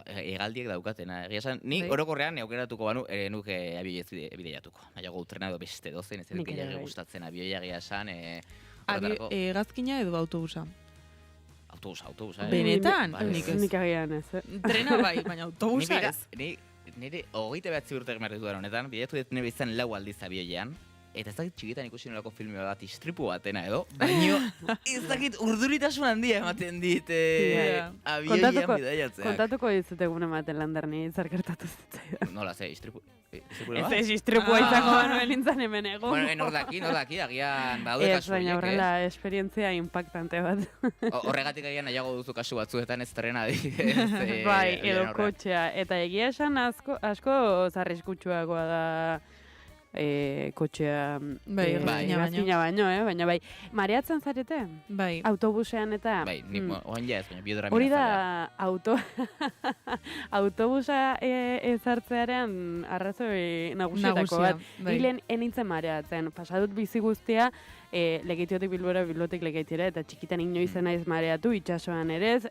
Egaldiek daukatena. Ni orokorrean aukeratuko banu, nuke abioiez bideiatuko. Nahiago utrena edo beste dozen, ez dut gustatzen abioia egia esan. Gazkina edo autobusa? Autobusa. Benetan? Nik agian ez. Trena bai, baina autobusa ez. Nire 29 urte gemarritu dara honetan, bideiatu dut nire izan 4 aldiz abioian. Eta ez dakit txikitan ikusi nolako filme bat istripu batena edo, baina ez dakit urduritasun handia ematen dit abioian bidaiatzeak. Kontatuko dizute egun ematen landarni zarkertatu zitzaidan. Nola, istripu ez istripua izango banuen nintzen hemen ego. Bueno, nordaki, agian baude kasu. Baina horrela esperientzia impactante bat. Horregatik agian nahiago duzu kasu batzuetan ez trena di. Bai, edo kotxea. Eta egia esan asko zarriskutsuagoa da kotxea gazkina baino, baina bai. Mareatzen zarete? Bai. Autobusean eta... Bai, nik oan ja ez, baina biodora hori da, autobusa ezartzearen arrazoi nagusietako bat. Hilen enintzen mareatzen. Pasadut bizi guztia, Lekeitiotik Bilbora, Bilbotik Lekeitiera, eta txikitan inoizen naiz mareatu, itxasoan ere ez,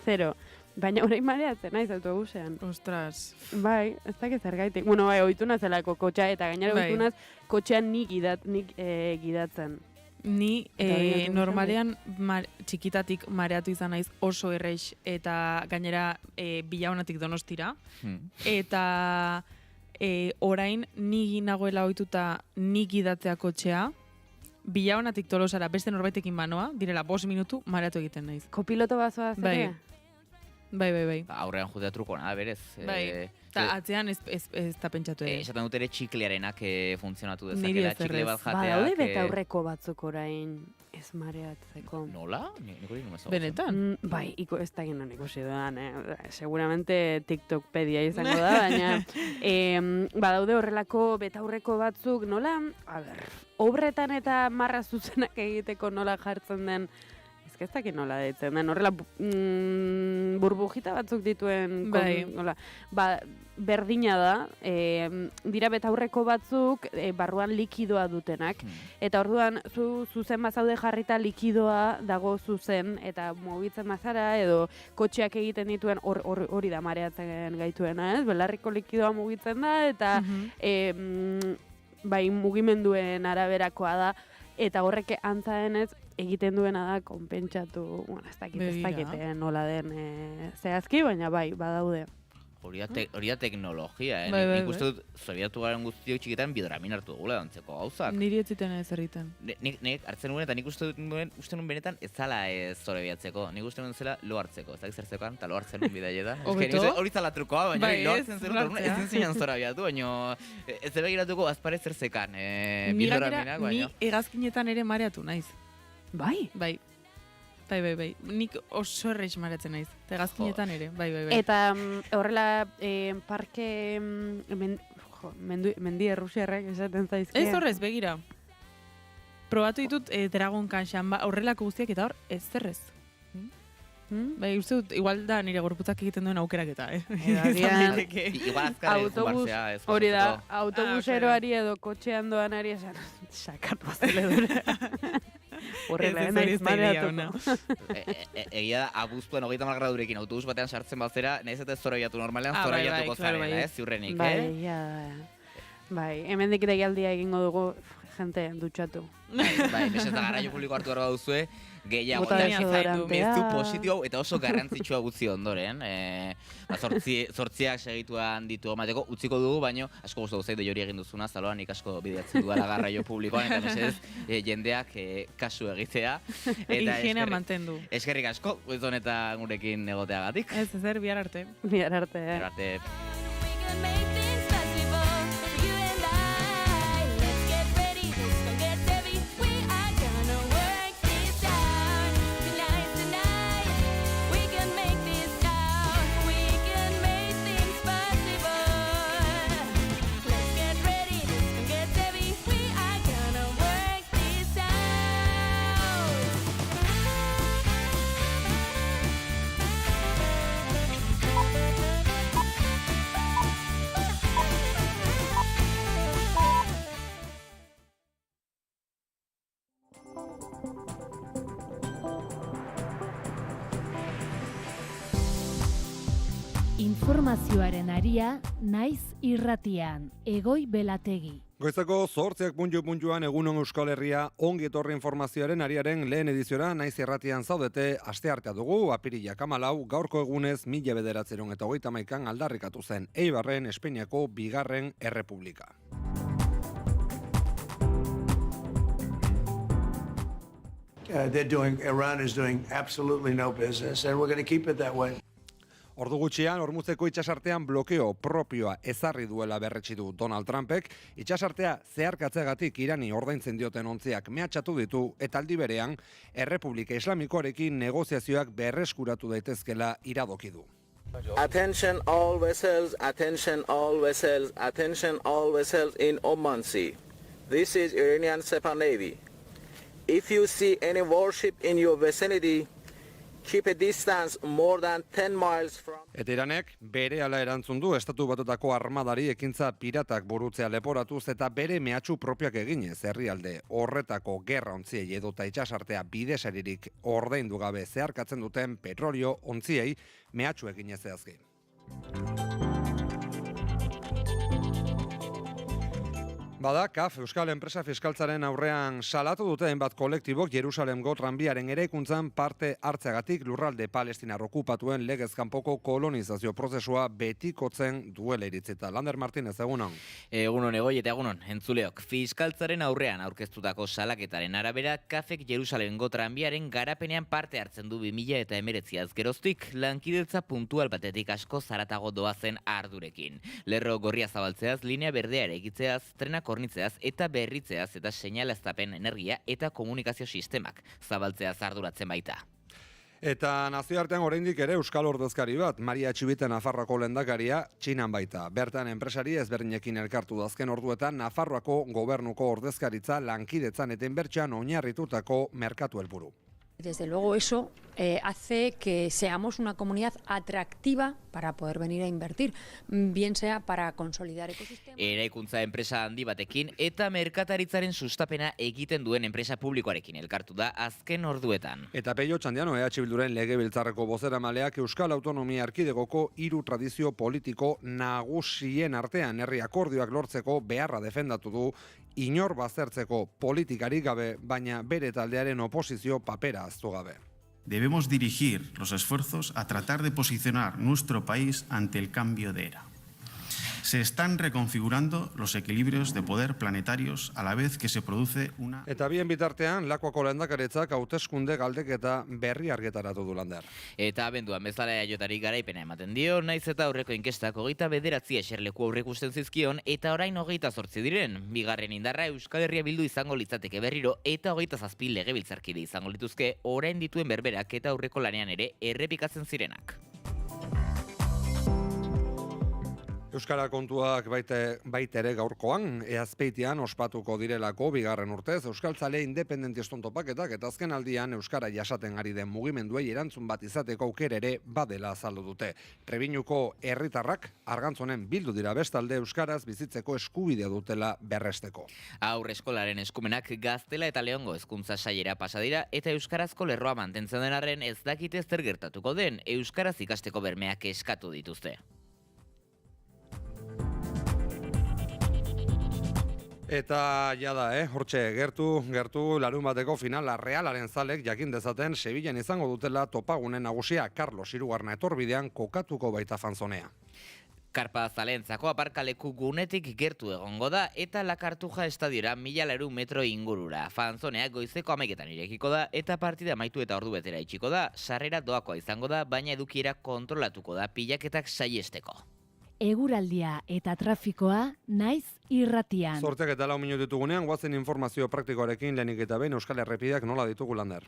zero. Baina orain mareatzen naiz autobusean. Ostras. Bai, ez dakit zergaitik. Bueno, bai, ohitu nazelako kotxea, eta gainera ohitu naz kotxean nik gidatzen. Ni normalean txikitatik mareatu izan naiz oso erreix, eta gainera Bilaunatik Donostira. Eta orain ni nagoela ohituta nik gidatzea kotxea, Bilaunatik Tolosara beste norbaitekin banoa, direla 5 minutu mareatu egiten naiz. Kopiloto bazoa zere? Bai. Aurrean jutea truko nada, berez. Bai, eta atzean ez da pentsatu ere. Esaten dut ere txiklearenak funtzionatu dezakela, txikle bat jateak. Badaude betaurreko batzuk orain ez mareatzeko. Nola? Nik hori numezo. Benetan? Bai, ez da ginen ikusi dudan, seguramente TikTokpedia izango da, baina badaude horrelako betaurreko batzuk, nola? A ber, obretan eta marra zuzenak egiteko nola jartzen den, ez dakit nola deitzen den, horrela burbujita batzuk dituen, berdina da, dira betaurreko batzuk barruan likidoa dutenak, eta orduan zuzen bazaude jarrita likidoa dago zuzen, eta mugitzen bazara, edo kotxeak egiten dituen hori da mareatzen gaituena, ez? Belarriko likidoa mugitzen da, eta bai mugimenduen araberakoa da, eta horrek antza denez, egiten duena da konpentsatu, ez dakit nola den zehazki, baina bai, badaude. Hori da teknologia, Nik uste dut, zoriatu garen guztiok txikitan bidoramin hartu dugula dantzeko gauzak. Niri ez ziten ez erriten. Nik hartzen nuen, eta nik uste nuen benetan ez zala zore bihatzeko. Nik uste nuen zela lo hartzeko, ez da zertzekoan, eta lo hartzen nuen bidaietan. Hori zala trukoa, baina lo hartzen zer dut, ez zinzinan zora biatu, baina ez zebe giratuko azpare zertzekan bidoraminak, baina. Ni hegazkinetan ere mareatu naiz. Bai? Bai. Nik oso erreiz mareatzen naiz. Hegazkinetan ere, bai. Eta horrela parke mendi errusiarrak esaten zaizkia. Ez horrez, begira. Probatu ditut Dragon Kanxan, horrelako guztiak eta hor ez zerrez. Bai, uste dut, igual da nire gorputzak egiten duen aukeraketa, Igual azkarra jubarzea ez. Hori da, autobuseroari edo kotxean doanari esan, sakatu azeledura. Horrela, naiz mareatuko. Egia da, abuztuen 30 gradurekin autobus batean sartzen bazera, nahiz eta ez zora biatu normalean, zora biatuko zarela, ziurrenik, Bai, hemendik deialdia egingo dugu, jente, dutxatu. Bai, mesez da garraio publiko hartu behar baduzue, gehiago mezu positibo eta oso garrantzitsua gutzi ondoren. Zortziak segituan ditu emateko, utziko dugu, baino asko guztu guzti jori egin duzuna, zaloan nik asko bideatzen duela garraio publikoan, eta mesez jendeak kasu egitea. Higienea mantendu. Eskerrik asko, ez honetan gurekin egoteagatik. Ez, bihar arte. Bihar arte. Bihar arte. Informazioaren aria, naiz irratian, Egoi Belategi. Goizako 8:00 egunon Euskal Herria, ongi etorri informazioaren ariaren lehen ediziora naiz irratian zaudete, asteartea dugu, apirilak 14, gaurko egunez 1931 aldarrikatu zen Eibarren Espainiako bigarren errepublika. Iran is doing absolutely no business, and we're going to keep it that way. Ordu gutxian, Hormuzeko itsasartean blokeo propioa ezarri duela berretsi du Donald Trumpek, itsasartea zeharkatzeagatik Irani ordaintzen dioten ontziak mehatxatu ditu eta aldi berean Errepublika Islamikoarekin negoziazioak berreskuratu daitezkela iradoki du. Attention all vessels, attention all vessels, attention all vessels in Oman Sea. This is Iranian Sepah Navy. If you see any warship in your vicinity, keep a distance more than 10 miles from... Eta Iranek berehala erantzun du Estatu Batuetako armadari ekintza piratak burutzea leporatuz eta bere mehatxu propioak eginez herrialde horretako gerra ontziei edota itsasartea bidesaririk ordaindu gabe zeharkatzen duten petrolio ontziei mehatxu eginez zehazki. Bada, KAF, Euskal Enpresa Fiskaltzaren aurrean salatu dute hainbat kolektibok Jerusalemgo tranbiaren eraikuntzan parte hartzeagatik lurralde palestinar okupatuen legez kanpoko kolonizazio prozesua betikotzen duela iritzita. Lander Martínez, egunon. Egunon, Egoi, eta egunon, entzuleok. Fiskaltzaren aurrean aurkeztutako salaketaren arabera, KAFek Jerusalemgo tranbiaren garapenean parte hartzen du 2019 geroztik, lankidetza puntual batetik asko zaratago doazen ardurekin. Lerro gorria zabaltzeaz, linea berdea eraikitzeaz, trenak hornitzeaz eta berritzeaz eta seinaleztapen energia eta komunikazio sistemak zabaltzeaz arduratzen baita. Eta nazioartean oraindik ere Euskal ordezkari bat, Maria Txibite Nafarroako lehendakaria, Txinan baita. Bertan enpresari ezberdinekin elkartu dazken orduetan Nafarroako gobernuko ordezkaritza lankidetzan eta inbertsean oinarritutako merkatu helburu. Desde luego eso hace que seamos una comunidad atractiva para poder venir a invertir, bien sea para consolidar ecosistemas. Eraikuntza enpresa handi batekin eta merkataritzaren sustapena egiten duen enpresa publikoarekin elkartu da azken orduetan. Eta Peio Txandiano EH Bilduren legebiltzarreko bozeramaleak Euskal Autonomia Erkidegoko 3 tradizio politiko nagusien artean herri akordioak lortzeko beharra defendatu du inor baztertzeko politikarik gabe, baina bere taldearen oposizio papera ahaztu gabe. Debemos dirigir los esfuerzos a tratar de posicionar nuestro país ante el cambio de era. Se están reconfigurando los equilibrios de poder planetarios a la vez que se produce una... Eta bien bitartean, Lakuako lehendakaritzak hauteskunde galdeketa berri argitaratu du Lander. Eta abenduan bezala EAJari garaipena ematen dio, naiz eta aurreko inkestak 29 eserleku aurreikusten zizkion, eta orain 28 diren. Bigarren indarra Euskal Herria Bildu izango litzateke berriro, eta 27 legebiltzarkide izango lituzke, orain dituen berberak eta aurreko lanean ere errepikatzen zirenak. Euskara kontuak baita ere gaurkoan, Azpeitian ospatuko direlako bigarren urtez, Euskaltzale independentiston topaketak eta azken aldian Euskara jasaten ari den mugimenduei erantzun bat izateko aukera ere badela azaldu dute. Trebiñuko herritarrak Argantzonen bildu dira bestalde Euskaraz bizitzeko eskubidea dutela berresteko. Haur eskolaren eskumenak Gaztela eta Leongo hezkuntza sailera pasa dira eta euskarazko lerroa mantentzen den arren ez dakite zer gertatuko den, euskaraz ikasteko bermeak eskatu dituzte. Eta jada, hortxe, gertu larun bateko finala Realaren zalek jakin dezaten Sevillan izango dutela topagunen nagusia Carlos Hirugarna etorbidean kokatuko baita fanzonea. Karpa zalentzako aparkaleku gunetik gertu egongo da eta La Cartuja estadiora 1000 metro ingurura. Fanzonea goizeko 11etan irekiko da eta partida amaitu eta ordu betera itxiko da. Sarrera doakoa izango da, baina edukiera kontrolatuko da pilaketak saihesteko. Eguraldia eta trafikoa naiz irratian. Zorteak eta 4 minutu ditugunean, guazen informazio praktikoarekin lehenik eta behin Euskal Errepideak nola ditugu Lander.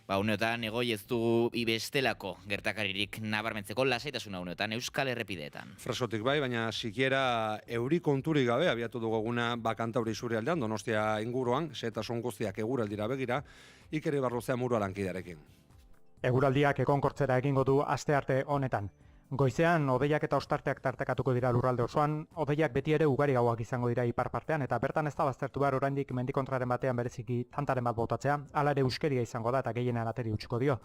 Uneotan egoi ez dugu ibestelako gertakaririk nabarmentzeko lasaitasuna uneotan Euskal Errepideetan. Fresotik bai, baina sikiera euri konturik gabe abiatu dugu eguna Bakantauri isurialdean, Donostia inguruan, xehetasun guztiak eguraldira begira, Ikeri Barruzea Murua lankidearekin. Eguraldiak egonkortzera egingo du astearte honetan. Goizean, hodeiak eta ostarteak tartekatuko dira lurralde osoan, hodeiak beti ere ugariagoak izango dira ipar partean, eta bertan ez da baztertu behar oraindik mendikontraren batean bereziki tantaren bat botatzea, hala ere euskeria izango da eta gehienean ateri utziko dio.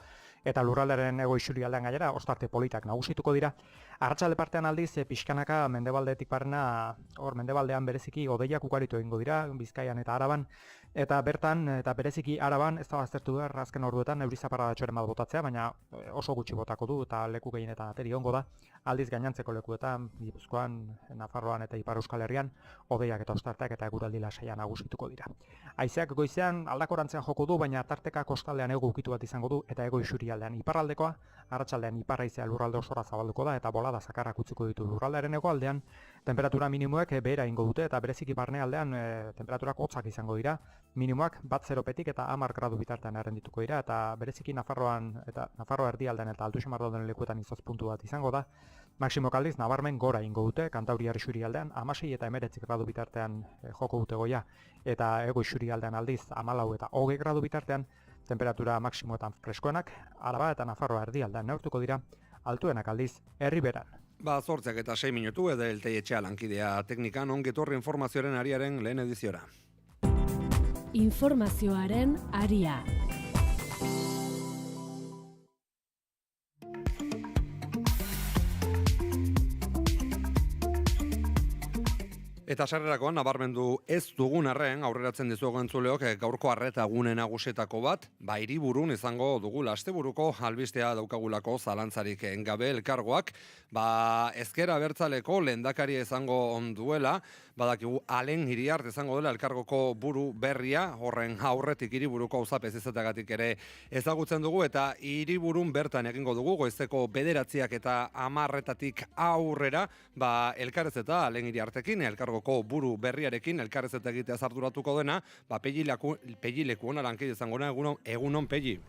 Eta lurralderen hego isurialdean gainera, ostarte politak nagusituko dira. Arratsalde partean aldiz, pixkanaka mendebaldetik barrena, mendebaldean bereziki hodeiak ugaritu egingo dira, Bizkaian eta Araban, eta bertan, eta bereziki Araban, ez da baztertu behar azken orduetan eurizaparradatxoren bat botatzea, baina oso gutxi botako du eta leku gehienetan ateri ongo da. Aldiz gainantzeko lekuetan, Gipuzkoan, Nafarroan eta Ipar Euskal Herrian, hodeiak eta ostarteak eta eguraldi lasaia nagusituko dira. Haizeak goizean aldakorantzean joko du, baina tarteka kostaldean hego ukitu bat izango du eta hego isurialdean iparraldekoa, arratsaldean iparraizea lurralde osora zabalduko da eta bolada zakarrak utziko ditu lurraldearen hegoaldean, temperatura minimoek behera ingo dute eta bereziki barnealdean temperaturak hotzak izango dira, minimoak 0 eta 10 gradu bitartean errendituko dira eta bereziki Nafarroan eta Nafarroa erdialdean eta Altu Xamar dauden lekuetan izotz puntu bat izango da. Maximok aldiz nabarmen gora ingo dute, Kantauriar isurialdean 16 eta 19 gradu bitartean joko dute goia, eta hego isurialdean aldiz 14 eta 20 gradu bitartean temperatura maksimoetan freskoenak, Araba eta Nafarroa erdialdean neurtuko dira, altuenak aldiz Erriberan. 8 eta 6 minutu edo Elteietxea lankidea teknikan ongetorri informazioaren ariaren lehen ediziora. Informazioaren aria. Eta sarrerakoan nabarmendu ez dugun arren aurreratzen dizuegu entzuleok gaurko arreta gune nagusietako bat, Hiriburun izango dugu asteburuko albistea daukagulako zalantzarik gabe elkargoak, ezker abertzaleko lehendakaria izango duela, badakigu Alen Iriart izango dela elkargoko buru berria, horren aurretik Hiriburuko auzapez izateagatik ere ezagutzen dugu, eta Hiriburun bertan egingo dugu goizeko 9 eta 10 aurrera, elkarrez eta Alen Iriartekin, elkargoko buru berriarekin, elkarrez eta egitea arduratuko dena, pegileku hona lankide izango dena, egunon pegi.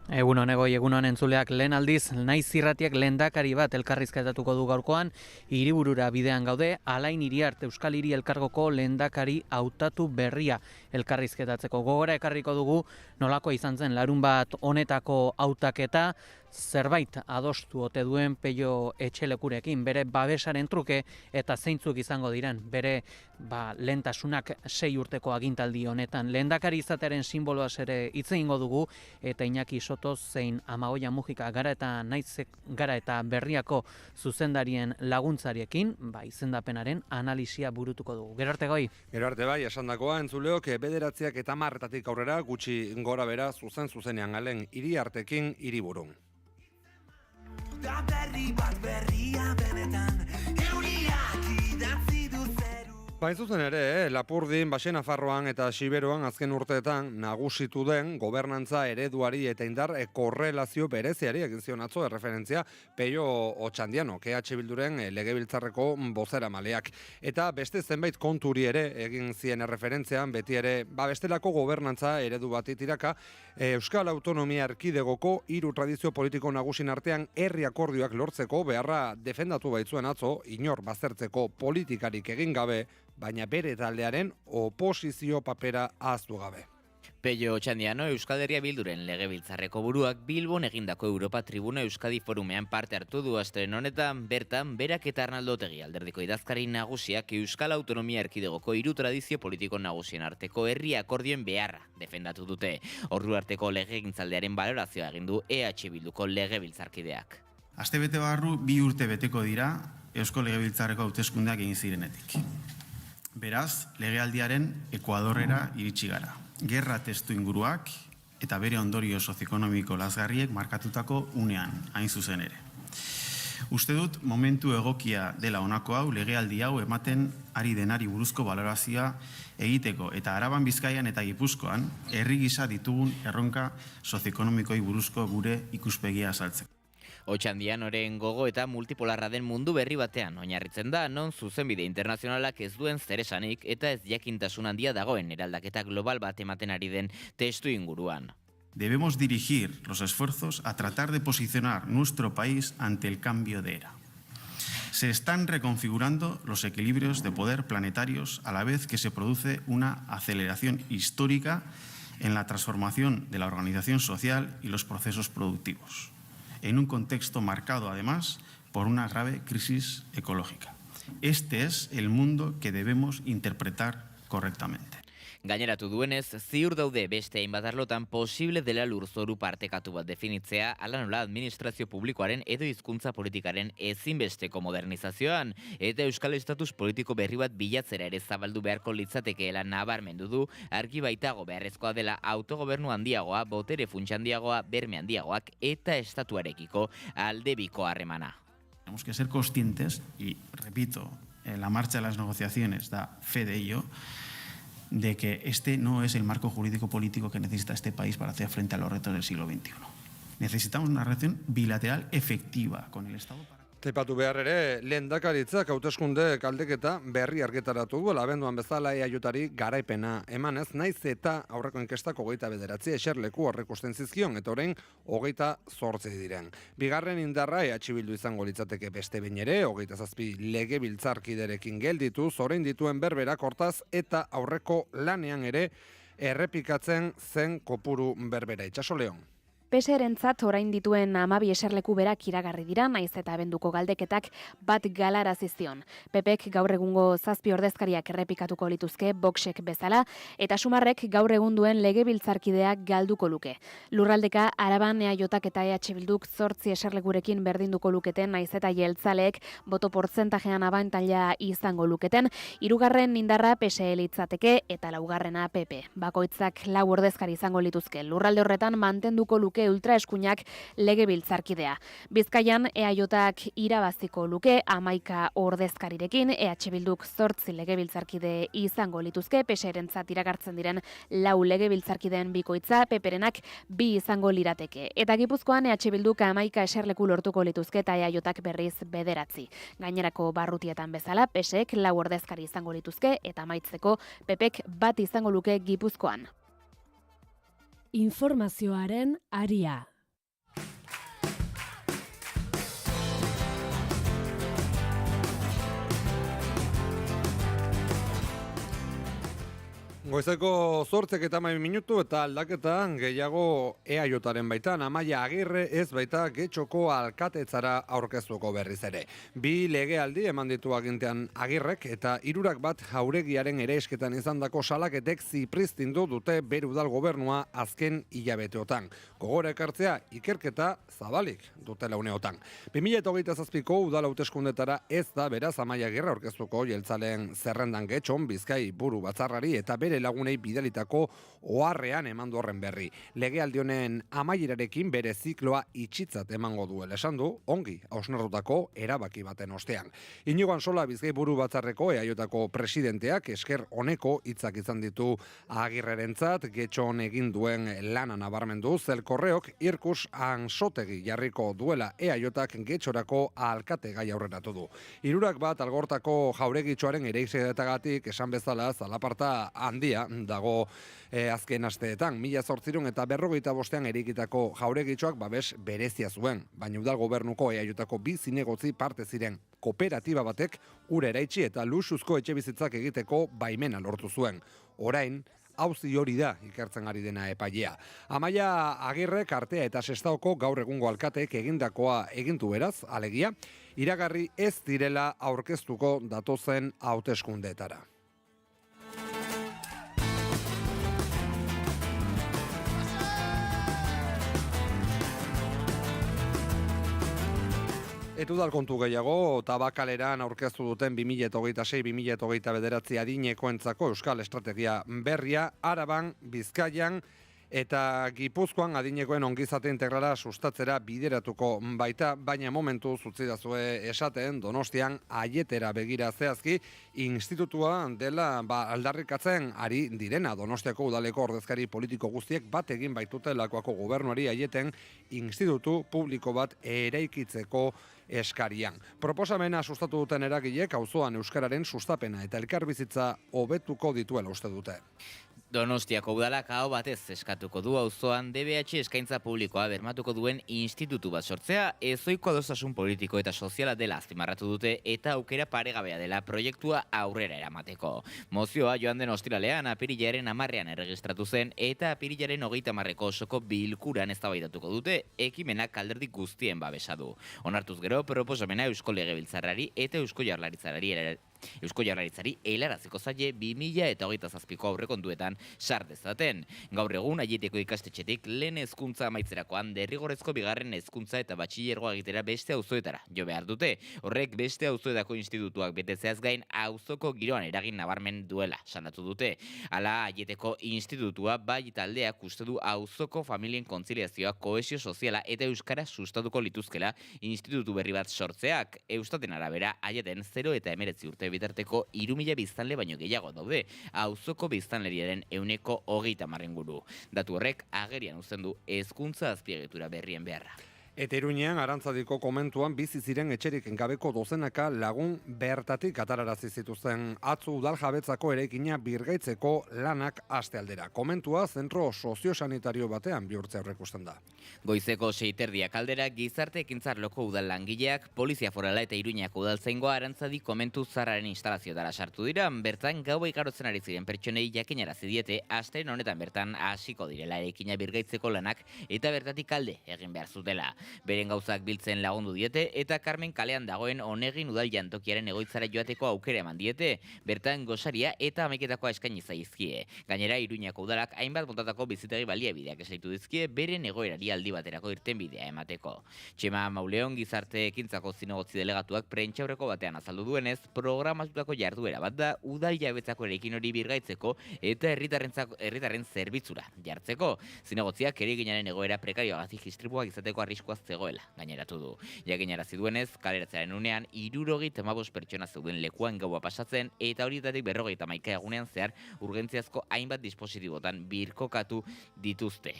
Egunon egoi, egunon entzuleak lehen aldiz, naiz irratiak lehendakari bat elkarrizketatuko du gaurkoan, Hiriburura bidean gaude, Alain Iriart Euskal Hiri elkargoko lehendakari hautatu berria elkarrizketatzeko. Gogora ekarriko dugu nolako izan zen larun bat honetako hautaketa, zerbait adostu ote duen Peio Etxelekurekin, bere babesaren truke eta zeintzuk izango diren, bere lehentasunak 6 urteko agintaldi honetan. Lehendakari izatearen simboloaz ere hitz egingo dugu, eta Iñaki Soto zein Amagoia Mujika gara eta Berriako zuzendarien laguntzariekin, izendapenaren analisia burutuko dugu. Gero arte goi? Gero arte bai, esandakoa entzuleok 9 eta 10 aurrera gutxi gora bera zuzenean galen Iriartekin Hiriburun. Da berri bat berria benetan, euriak idatzi du zeru. Hain zuzen ere, Lapurdin, Baxe Nafarroan eta Siberuan azken urteetan nagusitu den gobernantza ereduari eta indar korrelazio bereziari egin zion atzo erreferentzia Peio Otxandiano, EH Bilduren legebiltzarreko bozeramaleak. Eta beste zenbait konturi ere egin zien erreferentzian, beti ere, bestelako gobernantza eredu batit iraka, Euskal Autonomia Erkidegoko 3 tradizio politiko nagusin artean herri akordioak lortzeko beharra defendatu baitzuen atzo, inor baztertzeko politikarik egin gabe, baina bere taldearen oposizio papera ahaztu gabe. Peio Otxandiano Euskal Herria Bilduren legebiltzarreko buruak Bilbon egindako Europa Tribuna Euskadi Forumean parte hartu du astelehen honetan, bertan berak eta Arnaldo Otegi alderdiko idazkari nagusiak Euskal Autonomia Erkidegoko 3 tradizio politiko nagusien arteko herri akordioen beharra defendatu dute. Ordu arteko legegintzaldearen balorazioa egin du EH Bilduko legebiltzarkideak. Astebete barru 2 urte beteko dira Eusko Legebiltzarreko hauteskundeak egin zirenetik. Beraz, legealdiaren ekuadorrera iritsi gara. Gerra testu inguruak eta bere ondorio sozioekonomiko lazgarriek markatutako unean, hain zuzen ere. Uste dut, momentu egokia dela honako hau, legealdi hau ematen ari denari buruzko balorazioa egiteko eta Araban, Bizkaian eta Gipuzkoan herri gisa ditugun erronka sozioekonomikoi buruzko gure ikuspegia azaltzeko. Otxandianoren gogo eta multipolarra den mundu berri batean oinarritzen da, non zuzenbide internazionalak ez duen zeresanik eta ez jakintasun handia dagoen eraldaketa global bat ematen ari den testu inguruan. Debemos dirigir los esfuerzos a tratar de posicionar nuestro país ante el cambio de era. Se están reconfigurando los equilibrios de poder planetarios a la vez que se produce una aceleración histórica en la transformación de la organización social y los procesos productivos, en un contexto marcado además por una grave crisis ecológica. Este es el mundo que debemos interpretar correctamente. Gaineratu duenez, ziur daude beste hainbat arlotan posible dela lurzoru partekatu bat definitzea, hala nola administrazio publikoaren edo hizkuntza politikaren ezinbesteko modernizazioan, eta euskal estatus politiko berri bat bilatzera ere zabaldu beharko litzatekeela nabarmendu du, argi baitago beharrezkoa dela autogobernu handiagoa, botere funtsa handiagoa, berme handiagoak eta estatuarekiko aldebiko harremana. Tenemos que ser conscientes, y repito, la marcha de las negociaciones da fe de ello, de que este no es el marco jurídico político que necesita este país para hacer frente a los retos del siglo XXI. Necesitamos una relación bilateral efectiva con el Estado. Aipatu behar ere, lehendakaritzak hauteskunde kaldeketa berri argitaratu duela abenduan bezala EAJari garaipena emanez, naiz eta aurreko inkestak 29 eserleku aurreikusten zizkion, eta orain 28 diren. Bigarren indarra EH Bildu izango litzateke beste behin ere, 27 legebiltzarkiderekin geldituz, orain dituen berberak hortaz eta aurreko lanean ere errepikatzen zen kopuru berbera. Itxaso Leon. PSerentzat orain dituen 12 eserleku berak iragarri dira, naiz eta abenduko galdeketak bat galarazi zion. PPek gaur egungo 7 ordezkariak errepikatuko lituzke Voxek bezala, eta Sumarrek gaur egun duen legebiltzarkideak galduko luke. Lurraldeka Araban EAJak eta EH Bilduk 8 eserlekurekin berdinduko luketen, naiz eta jeltzaleek boto portzentajean abantaila izango luketen, 3. indarra PSE litzateke eta 4. PP. Bakoitzak 4 ordezkari izango lituzke. Lurralde horretan mantenduko luke ultraeskuinak legebiltzarkidea. Bizkaian EAJak irabaziko luke 11 ordezkarirekin, EH Bilduk 8 legebiltzarkide izango lituzke, PSerentzat iragartzen diren 4 legebiltzarkideen bikoitza, PPrenak 2 izango lirateke. Eta Gipuzkoan EH Bilduk 11 eserleku lortuko lituzke eta EAJak berriz 9. Gainerako barrutietan bezala, PSek 4 ordezkari izango lituzke eta amaitzeko PPek 1 izango luke Gipuzkoan. Informazioaren aria. Goizeko 8:10 minutu eta aldaketan gehiago EAJaren baitan. Amaia Agirre ez baita Getxoko alkatetzara aurkeztuko berriz ere. 2 legealdi eman ditu agintean Agirrek eta 3 bat jauregiaren ereisketan izandako salaketek zipristindu dute bere udal gobernua azken hilabeteotan. Gogora ekartzea ikerketa zabalik dutela uneotan. 2027ko udal hauteskundetara ez da beraz Amaia Agirre aurkeztuko jeltzaleen zerrendan Getxon Bizkai buru batzarrari eta bere lagunei bidalitako oharrean emandu horren berri. Legealdi honen amaierarekin bere zikloa itxitzat emango duela esan du, ongi hausnartutako erabaki baten ostean. Inigo Ansola Bizkai buru batzarreko EAJko presidenteak esker oneko hitzak izan ditu Agirrerentzat, Getxon egin duen lana nabarmendu, Zelkorreok Irkus Ansotegi jarriko duela EAJak Getxorako alkate gai aurreratu du. 3 bat Algortako jauregitxoaren ereiketagatik esan bezala zalaparta handia dago azken asteetan. 1845 eraikitako jauregitxoak babes berezia zuen, baina udal gobernuko EAJko 2 zinegotzi parte ziren kooperatiba batek ura eraitsi eta luxuzko etxebizitzak egiteko baimena lortu zuen. Orain, auzi hori da ikertzen ari dena epailea. Amaia Agirrek Artea eta Sestaoko gaur egungo alkateek egindakoa egindu beraz, alegia, iragarri ez direla aurkeztuko datozen hauteskundeetara. Etudal kontu gehiago, Tabakaleran aurkeztu duten 2026-2029 adinekoentzako Euskal Estrategia berria, Araban, Bizkaian eta Gipuzkoan adinekoen ongizate integrala sustatzera bideratuko baita, baina momentu zutzidazue esaten Donostian aietera begira zehazki institutua dela aldarrikatzen ari direna. Donostiako udaleko ordezkari politiko guztiek bat egin baitute Lakuako gobernuari aieten institutu publiko bat eraikitzeko eskarian. Proposamena sustatu duten eragilek auzoan euskararen sustapena eta elkarbizitza hobetuko dituela uste dute. Donostiako udalak aho batez eskatuko du auzoan DBH eskaintza publikoa bermatuko duen institutu bat sortzea, ezoiko adostasun politiko eta soziala dela azpimarratu dute eta aukera paregabea dela proiektua aurrera eramateko. Mozioa joan den ostiralean apirilaren 10ean erregistratu zen eta apirilaren 30 osoko bilkuran eztabaidatuko dute, ekimenak alderdi guztien babesa du. Onartuz gero proposamena Eusko Legebiltzarrari eta Eusko Jaurlaritzari helaraziko zaie 2027ko aurrekontuetan sar dezaten. Gaur egun aieteko ikastetxetik lehen hezkuntza amaitzerakoan derrigorrezko bigarren hezkuntza eta batxilergoa egitera beste auzoetara jo behar dute. Horrek beste auzoetako institutuak betetzeaz gain auzoko giroan eragin nabarmen duela salatu dute. Hala aieteko institutua bai taldeak uste du auzoko familien kontziliazioa, kohesio soziala eta euskara sustatuko lituzkela institutu berri bat sortzeak. Eustaten arabera aieten 0 eta 19 urte bitarteko 3.000 biztanle baino gehiago daude, auzoko biztanleriaren 30% inguru. Datu horrek agerian uzten du hezkuntza azpiegitura berrien beharra. Eta Iruñean Arantzadiko komentuan bizi ziren etxerik gabeko dozenaka lagun bertatik atararazi zituzten atzu udaljabetzako eraikina birgaitzeko lanak aste aldera. Komentua zentro soziosanitario batean bihurtzea aurreikusten da. Goizeko 6:30 aldera gizarte ekintzarloko udal langileak, Polizia Forala eta Iruñako udaltzaingoa Arantzadi komentu zarraren instalazioetara sartu dira, bertan gaua igarotzen ari ziren pertsonei jakinarazi diete asteren honetan bertan hasiko direla eraikina birgaitzeko lanak eta bertatik alde egin behar zutela. Beren gauzak biltzen lagundu diete eta Carmen kalean dagoen Onegin udal jantokiaren egoitzara joateko aukera eman diete, bertan gosaria eta amaiketakoa eskaini zaizkie. Gainera Iruñako udalak hainbat montatako bizitegi baliabideak esaitu dizkie beren egoerari aldi baterako irtenbidea emateko. Txema Mauleon gizarte ekintzako zinegotzi delegatuak prentxaurreko batean azaldu duenez, programatutako jarduera bat da udal jabetzako erekin hori birgaitzeko eta herritarren zerbitzura jartzeko. Zinegotziak eriginaren egoera prekarioagatik istripuak izateko arriskua zegoela gaineratu du. Jakinarazi duenez, kaleratzearen unean 75 pertsona zeuden lekuan gaua pasatzen eta horietatik 51 egunean zehar urgentziazko hainbat dispositibotan birkokatu dituzte.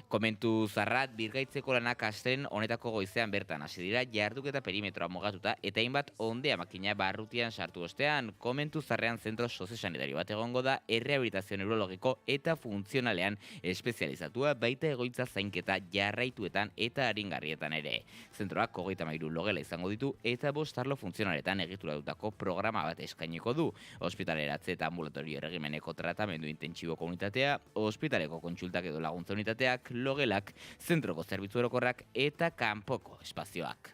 Komentu zarrat birgaitzeko lanak asteren honetako goizean bertan hasi dira jarduketa perimetroa mugatuta eta hainbat ondea makina barrutian sartu ostean. Komentu zarrean zentro soziosanitario bat egongo da errehabilitazio neurologiko eta funtzionalean espezializatua baita egoitza zainketa jarraituetan eta aringarri herrietan ere. Zentroak 33 logela izango ditu eta 5 arlo funtzionaletan egituratutako programa bat eskainiko du. Ospitaleratze eta ambulatorio erregimeneko tratamendu intentsiboko unitatea, ospitaleko kontsultak edo laguntza unitateak, logelak, zentroko zerbitzu orokorrak eta kanpoko espazioak.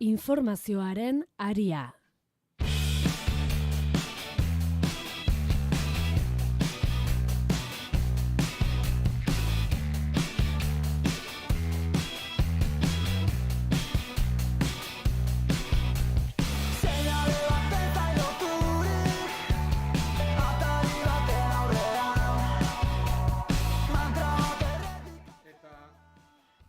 Informazioaren aria.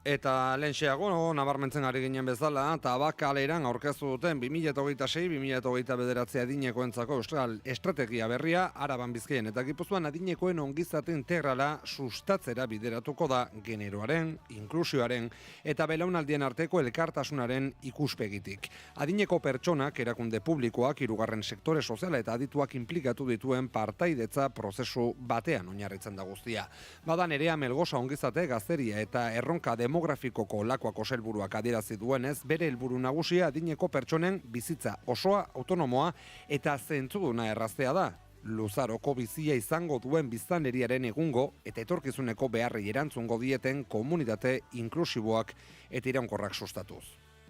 Eta lehentxeago, nabarmentzen ari ginen bezala, Tabakaleran aurkeztu duten 2026-2029 adinekoentzako euskal estrategia berria Araban, Bizkaian eta Gipuzkoan adinekoen ongizate integrala sustatzera bideratuko da generoaren, inklusioaren eta belaunaldien arteko elkartasunaren ikuspegitik. Adineko pertsonak, erakunde publikoak, hirugarren sektore soziala eta adituak inplikatu dituen partaidetza prozesu batean oinarritzen da guztia. Bada Nerea Melgosa ongizate, gazteria eta erronka demografikoko lakoako helburuak adierazi duenez, bere helburu nagusia adineko pertsonen bizitza osoa, autonomoa eta zentzuduna erraztea da. Luzaroko bizia izango duen biztanleriaren egungo eta etorkizuneko beharrei erantzungo dieten komunitate inklusiboak eta iraunkorrak sustatuz.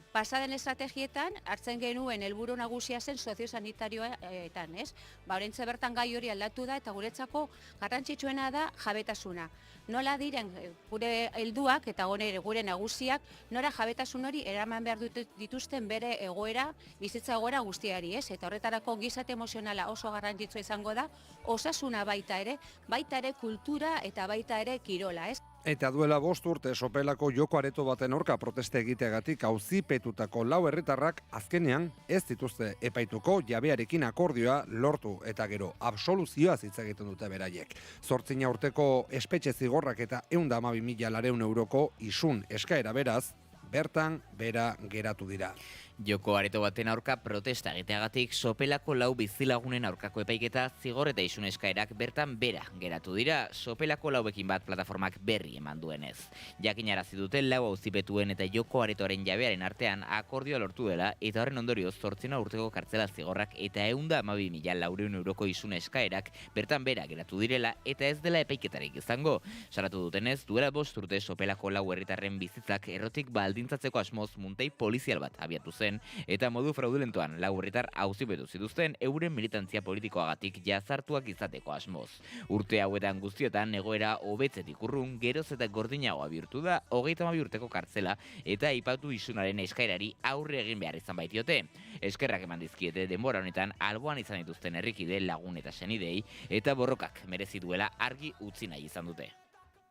Pasaden estrategietan hartzen genuen helburu nagusia zen soziosanitarioetan, ez? Oraintxe bertan gai hori aldatu da eta guretzako garrantzitsuena da jabetasuna. Nola diren gure helduak eta gure nagusiak nora jabetasun hori eraman behar dituzten bere egoera, bizitza egoera guztiari, ez? Eta horretarako ongizate emozionala oso garrantzitsua izango da, osasuna baita ere kultura eta baita ere kirola, ez? Eta duela 5 urte Sopelako joko areto baten aurka protesta egiteagatik auzipetutako 4 herritarrak azkenean ez dituzte epaituko, jabearekin akordioa lortu eta gero absoluzioa hitz egiten dute beraiek. 8 urteko espetxe zigorrak eta 112.400 euroko isun eskaera beraz, bertan bera geratu dira. Joko areto baten aurka protesta egiteagatik Sopelako 4 bizilagunen aurkako epaiketa zigor eta isun eskaerak bertan bera geratu dira. Sopelako 4ekin bat plataformak berri eman duenez. Jakinarazi dute 4 auzipetuen eta joko aretoaren jabearen artean akordioa lortu dela eta horren ondorioz 8 urteko kartzela zigorrak eta 112.400 euroko isun eskaerak bertan bera geratu direla eta ez dela epaiketarik izango. Salatu dutenez, duela 5 urte Sopelako 4 herritarren bizitzak errotik baldintzatzeko asmoz muntei polizial bat abiatu zen eta modu fraudulentoan 4 herritar auzipetu zituzten euren militantzia politikoagatik jazartuak izateko asmoz. Urte hauetan guztietan egoera hobetzetik urrun geroz eta gordinagoa bihurtu da 32 urteko kartzela eta aipatu isunaren eskaerari aurre egin behar izan baitiote. Eskerrak eman dizkiete denbora honetan alboan izan dituzten herrikide, lagun eta senidei eta borrokak merezi duela argi utzi nahi izan dute.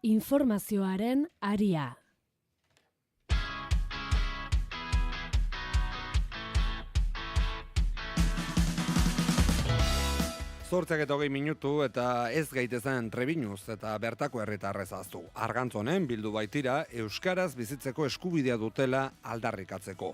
Informazioaren aria. Zortziak eta 20 minutu eta ez gaitezen Trebinuz eta bertako herritarrez ahaztu. Argantzonen bildu baitira euskaraz bizitzeko eskubidea dutela aldarrikatzeko.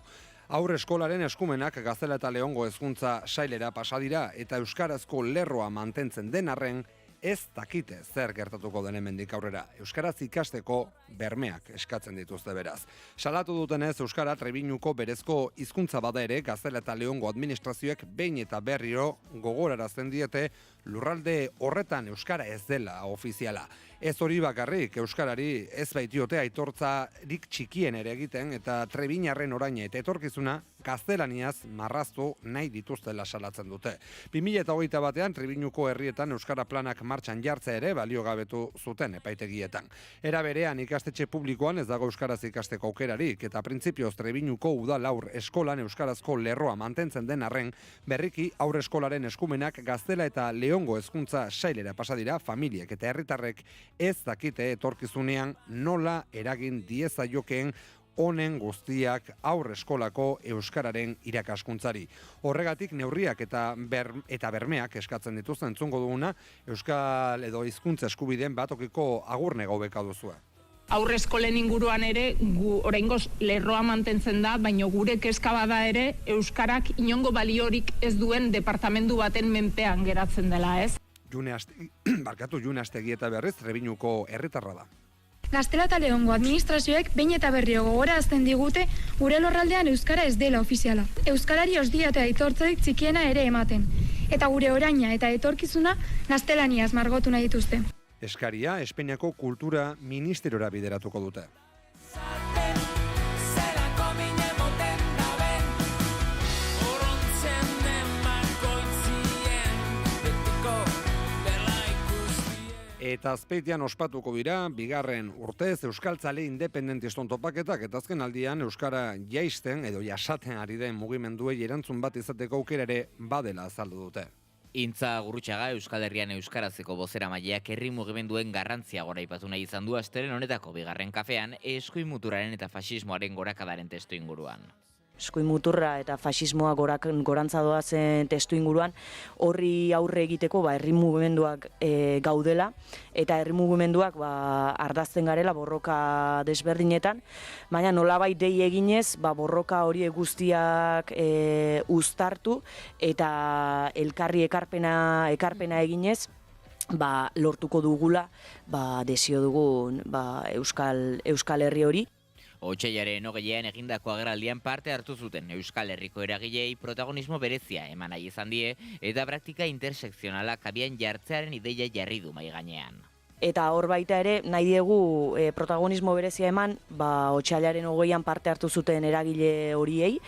Haur eskolaren eskumenak Gaztela eta Leongo hezkuntza sailera pasa dira eta euskarazko lerroa mantentzen den arren ez dakite zer gertatuko den hemendik aurrera. Euskaraz ikasteko bermeak eskatzen dituzte beraz. Salatu dutenez euskara Trebiñuko berezko hizkuntza bada ere Gaztela eta Leongo administrazioek behin eta berriro gogorarazten diete lurralde horretan euskara ez dela ofiziala. Ez hori bakarrik euskarari ez baitiote aitortzarik txikien ere egiten eta Trebiñarren oraina eta etorkizuna gaztelaniaz marraztu nahi dituztela salatzen dute. 2021 batean Trebiñuko herrietan euskara planak martxan jartzea ere baliogabetu zuten epaitegietan. Era berean ikastetxe publikoan ez dago euskaraz ikasteko aukerarik eta printzipioz Trebiñuko udal haur eskolan euskarazko lerroa mantentzen den arren berriki haur eskolaren eskumenak Gaztela eta Leongo hezkuntza sailera pasa dira familiek eta herritarrek ez dakite etorkizunean nola eragin diezaiokeen honen guztiak haur eskolako euskararen irakaskuntzari. Horregatik neurriak eta bermeak eskatzen dituzten entzungo duguna euskal edo hizkuntza eskubideen batokiko agurnego beka duzua. Haur eskolen inguruan ere oraingoz lerroa mantentzen da, baina gure kezka bada ere euskarak inongo baliorik ez duen departamentu baten menpean geratzen dela, ez? June Astegi eta berriz Trebiñuko herritarra da. Gaztela eta Leongo administrazioek behin eta berriro gogorazten digute gure lorraldean euskara ez dela ofiziala. Euskarari osdiate aitortzerik txikiena ere ematen. Eta gure oraina eta etorkizuna gaztelaniaz margotu nahi dituzte. Eskaria Espainiako Kultura Ministeriora bideratuko dute. Eta Azpeitian ospatuko dira, bigarren urtez Euskaltzale independentiston topaketak, eta azken aldian Euskara jaisten edo jasaten ari den mugimenduei erantzun bat izateko aukera ere badela azaldu dute. Intza Gurrutxaga Euskal Herrian euskarazeko bozeramaileak herri mugimenduen garrantzia goraipatu nahi izan du astelen honetako bigarren kafean eskuin muturraren eta faxismoaren gorakadaren testu inguruan. Eskuin muturra eta faxismoa gorantza doazen testu inguruan, horri aurre egiteko herri mugimenduak gaudela, eta herri mugimenduak ardazten garela borroka desberdinetan, baina nolabait dei eginez borroka hori guztiak uztartu eta elkarri ekarpena eginez, lortuko dugula desio dugun Euskal Herri hori. Otsailaren 20an egindako agerraldian parte hartu zuten Euskal Herriko eragilei protagonismo berezia eman nahi izan die eta praktika intersekzionalak abian jartzearen ideia jarri du mahai gainean. Eta hor baita ere nahi diegu protagonismo berezia eman, otsailaren 20an parte hartu zuten eragile horiei.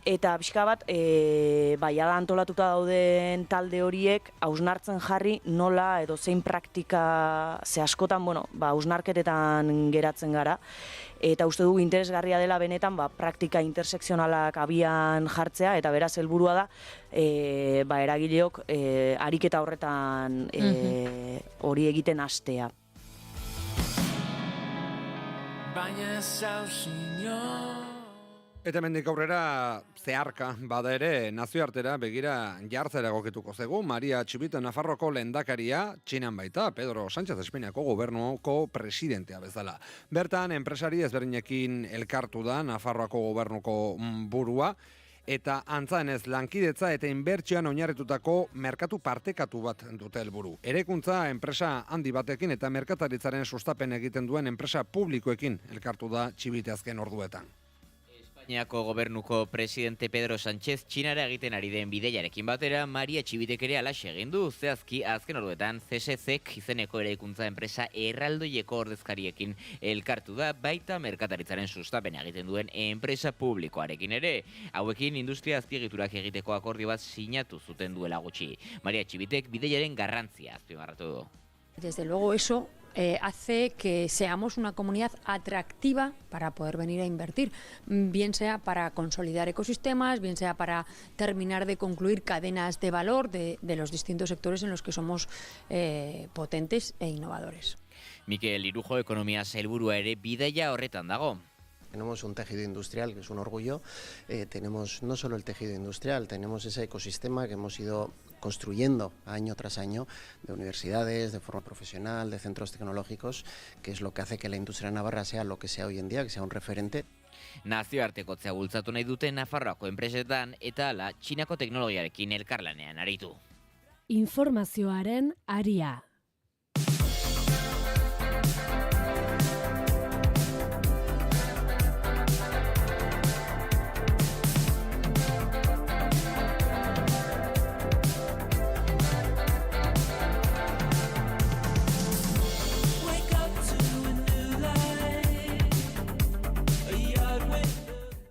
Eta pixka bat, jada antolatuta dauden talde horiek hausnartzen jarri nola edo zein praktika ze askotan, hausnarketetan geratzen gara. Eta uste dugu interesgarria dela benetan praktika intersekzionalak abian jartzea, eta beraz helburua da eragileok ariketa horretan hori egiten hastea. Baina Eta hemendik aurrera zeharka bada ere nazioartera begira jartzera egokituko zegu. Maria Txibite Nafarroko lehendakaria, Txinan baita, Pedro Sánchez Espainiako gobernuko presidentea bezala. Bertan, enpresari ezberdinekin elkartu da Nafarroako gobernuko burua, eta antza denez lankidetza eta inbertsioan oinarritutako merkatu partekatu bat dute helburu. Erekuntza enpresa handi batekin eta merkataritzaren sustapen egiten duen enpresa publikoekin elkartu da Txibite azken orduetan. Espainiako gobernuko presidente Pedro Sánchez Txinara egiten ari den bideiarekin batera, Maria Txibitek ere alaxe egin du, zehazki azken orduetan CSC izeneko eraikuntza enpresa erraldoieko ordezkariekin elkartu da, baita merkataritzaren sustapen egiten duen enpresa publikoarekin ere. Hauekin industria azpiegiturak egiteko akordio bat sinatu zuten duela gutxi. Maria Txibitek bideiaren garrantzia azpimarratu du. Desde luego eso hace que seamos una comunidad atractiva para poder venir a invertir, bien sea para consolidar ecosistemas, bien sea para terminar de concluir cadenas de valor de los distintos sectores en los que somos potentes e innovadores. Mikel Irujo, ekonomia sailburua ere bidaia horretan dago. Tenemos un tejido industrial que es un orgullo, tenemos no solo el tejido industrial, tenemos ese ecosistema que hemos ido construyendo año tras año de universidades, de forma profesional, de centros tecnológicos, que es lo que hace que la industria navarra sea lo que sea hoy en día, que sea un referente. Nazioartekotzea bultzatu nahi dute Nafarroako enpresetan eta hala Txinako teknologiarekin elkarlanean aritu. Informazioaren aria.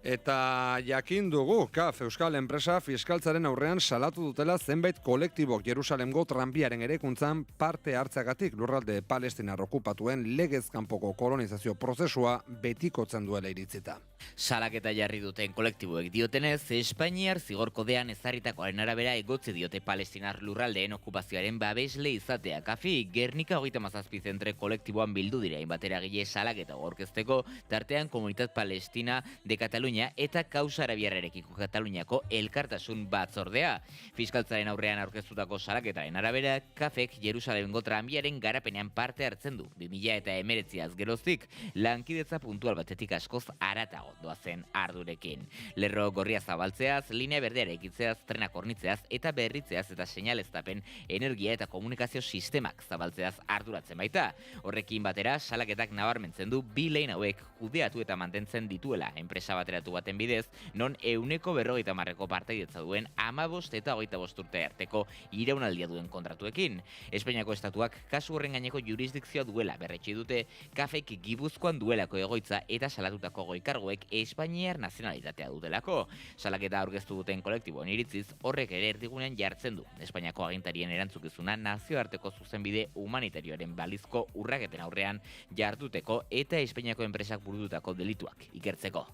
Eta jakin dugu, KAF Euskal Enpresa fiskaltzaren aurrean salatu dutela zenbait kolektibok Jerusalemgo tranbiaren erekuntzan parte hartzeagatik lurralde palestinar okupatuen legez kanpoko kolonizazio prozesua betikotzen duela iritzita. Salaketa jarri duten kolektiboek diotenez, Espainiar zigor kodean ezarritakoaren arabera egotzi diote palestinar lurraldeen okupazioaren babesle izatea. KAFi, Gernika 37 zentre kolektiboan bildu dira hainbat eragile salaketa aurkezteko, tartean Komunitat Palestina de Cataluña Katalunia eta kausa arabiarrarekiko Kataluniako elkartasun batzordea. Fiskaltzaren aurrean aurkeztutako salaketaren arabera, KAFek Jerusalemengo tranbiaren garapenean parte hartzen du. 2019az geroztik, lankidetza puntual batetik askoz aratago doazen ardurekin. Lerro gorria zabaltzeaz, linea berdea eraikitzeaz, trenak hornitzeaz eta berritzeaz eta seinaleztapen energia eta komunikazio sistemak zabaltzeaz arduratzen baita. Horrekin batera, salaketak nabarmentzen du bi lein hauek kudeatu eta mantentzen dituela enpresa bateratu baten bidez, non 150% partaidetza duen 15 eta 25 urte arteko iraunaldia duen kontratuekin. Espainiako estatuak kasu horren gaineko jurisdikzioa duela berretsi dute, KAFek Gipuzkoan duelako egoitza eta salatutako goikargoek Espainiar nazionalitatea dutelako. Salaketa aurkeztu duten kolektiboen iritziz, horrek ere erdigunean jartzen du Espainiako agintarien erantzukizuna nazioarteko zuzenbide humanitarioaren balizko urraketen aurrean jarduteko eta Espainiako enpresak burututako delituak ikertzeko.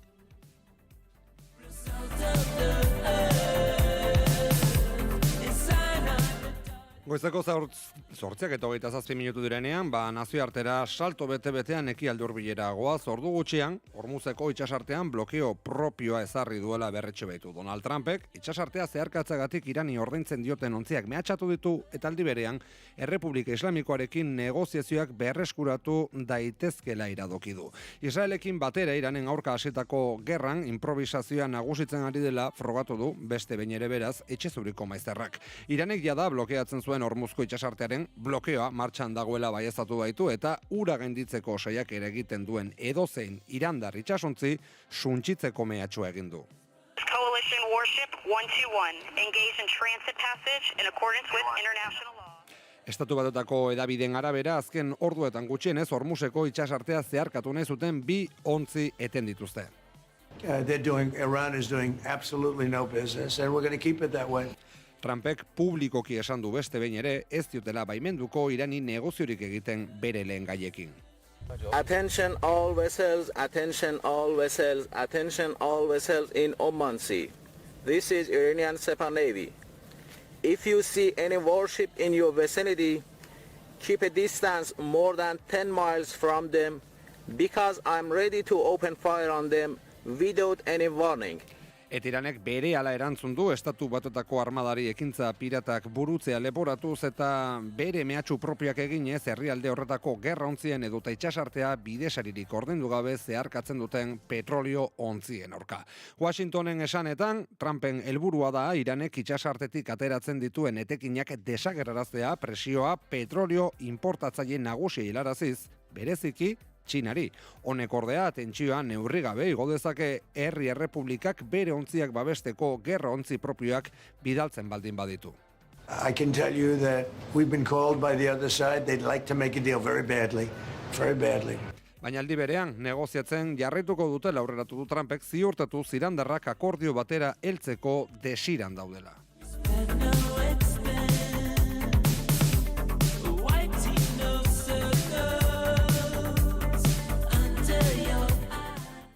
Goizeko zortziak eta 27 minutu direnean, nazioartera salto bete-betean ekialde hurbilera goaz, ordu gutxian, Hormuzeko itsasartean blokeo propioa ezarri duela berretxe baitu. Donald Trumpek itsasartea zeharkatzagatik Irani ordaintzen dioten ontziak mehatxatu ditu eta aldi berean Errepublika Islamikoarekin negoziazioak berreskuratu daitezkela iradoki du. Israelekin batera Iranen aurka hasitako gerran improvisazioa nagusitzen ari dela frogatu du beste behin ere beraz Etxezuriko maizterrak. Iranek jada blokeatzen zuen Hormuzko itsasartearen blokeoa martxan dagoela baieztatu baitu eta ura gainditzeko saiakera egiten duen edozein irandar itsasontzi suntsitzeko mehatxua egin du. Coalition warship 121 engaged in transit passage in accordance with international law. Estatu Batuetako hedabideen arabera azken orduetan gutxienez Hormuzeko itsasartea zeharkatu nahi zuten 2 ontzi eten dituzte. Iran is doing absolutely no business and we're going to keep it that way. Trumpek publikoki esan du beste behin ere ez diotela baimenduko Irani negoziorik egiten bere lehen gaiekin. Attention all vessels, attention all vessels, attention all vessels in Oman Sea. This is Iranian Sepah Navy. If you see any warship in your vicinity, keep a distance more than 10 miles from them because I'm ready to open fire on them without any warning. Eta Iranek berehala erantzun du Estatu Batuetako armadari ekintza piratak burutzea leporatuz eta bere mehatxu propioak eginez herrialde horretako gerra ontzien edota itsasartea bidesaririk ordaindu gabe zeharkatzen duten petrolio ontzien aurka. Washingtonen esanetan, Trumpen helburua da Iranek itsasartetik ateratzen dituen etekinak desagerraraztea presioa petrolio importatzaile nagusi hilaraziz, bereziki Txinari. Honek ordea, tentsioa neurri gabe igo dezake herri errepublikak bere ontziak babesteko gerra ontzi propioak bidaltzen baldin baditu. I can tell you that we've been called by the other side. They'd like to make a deal very badly. Baina aldi berean, negoziatzen jarraituko dutela aurreratu du Trumpek ziurtatu irandarrak akordio batera heltzeko desiran daudela.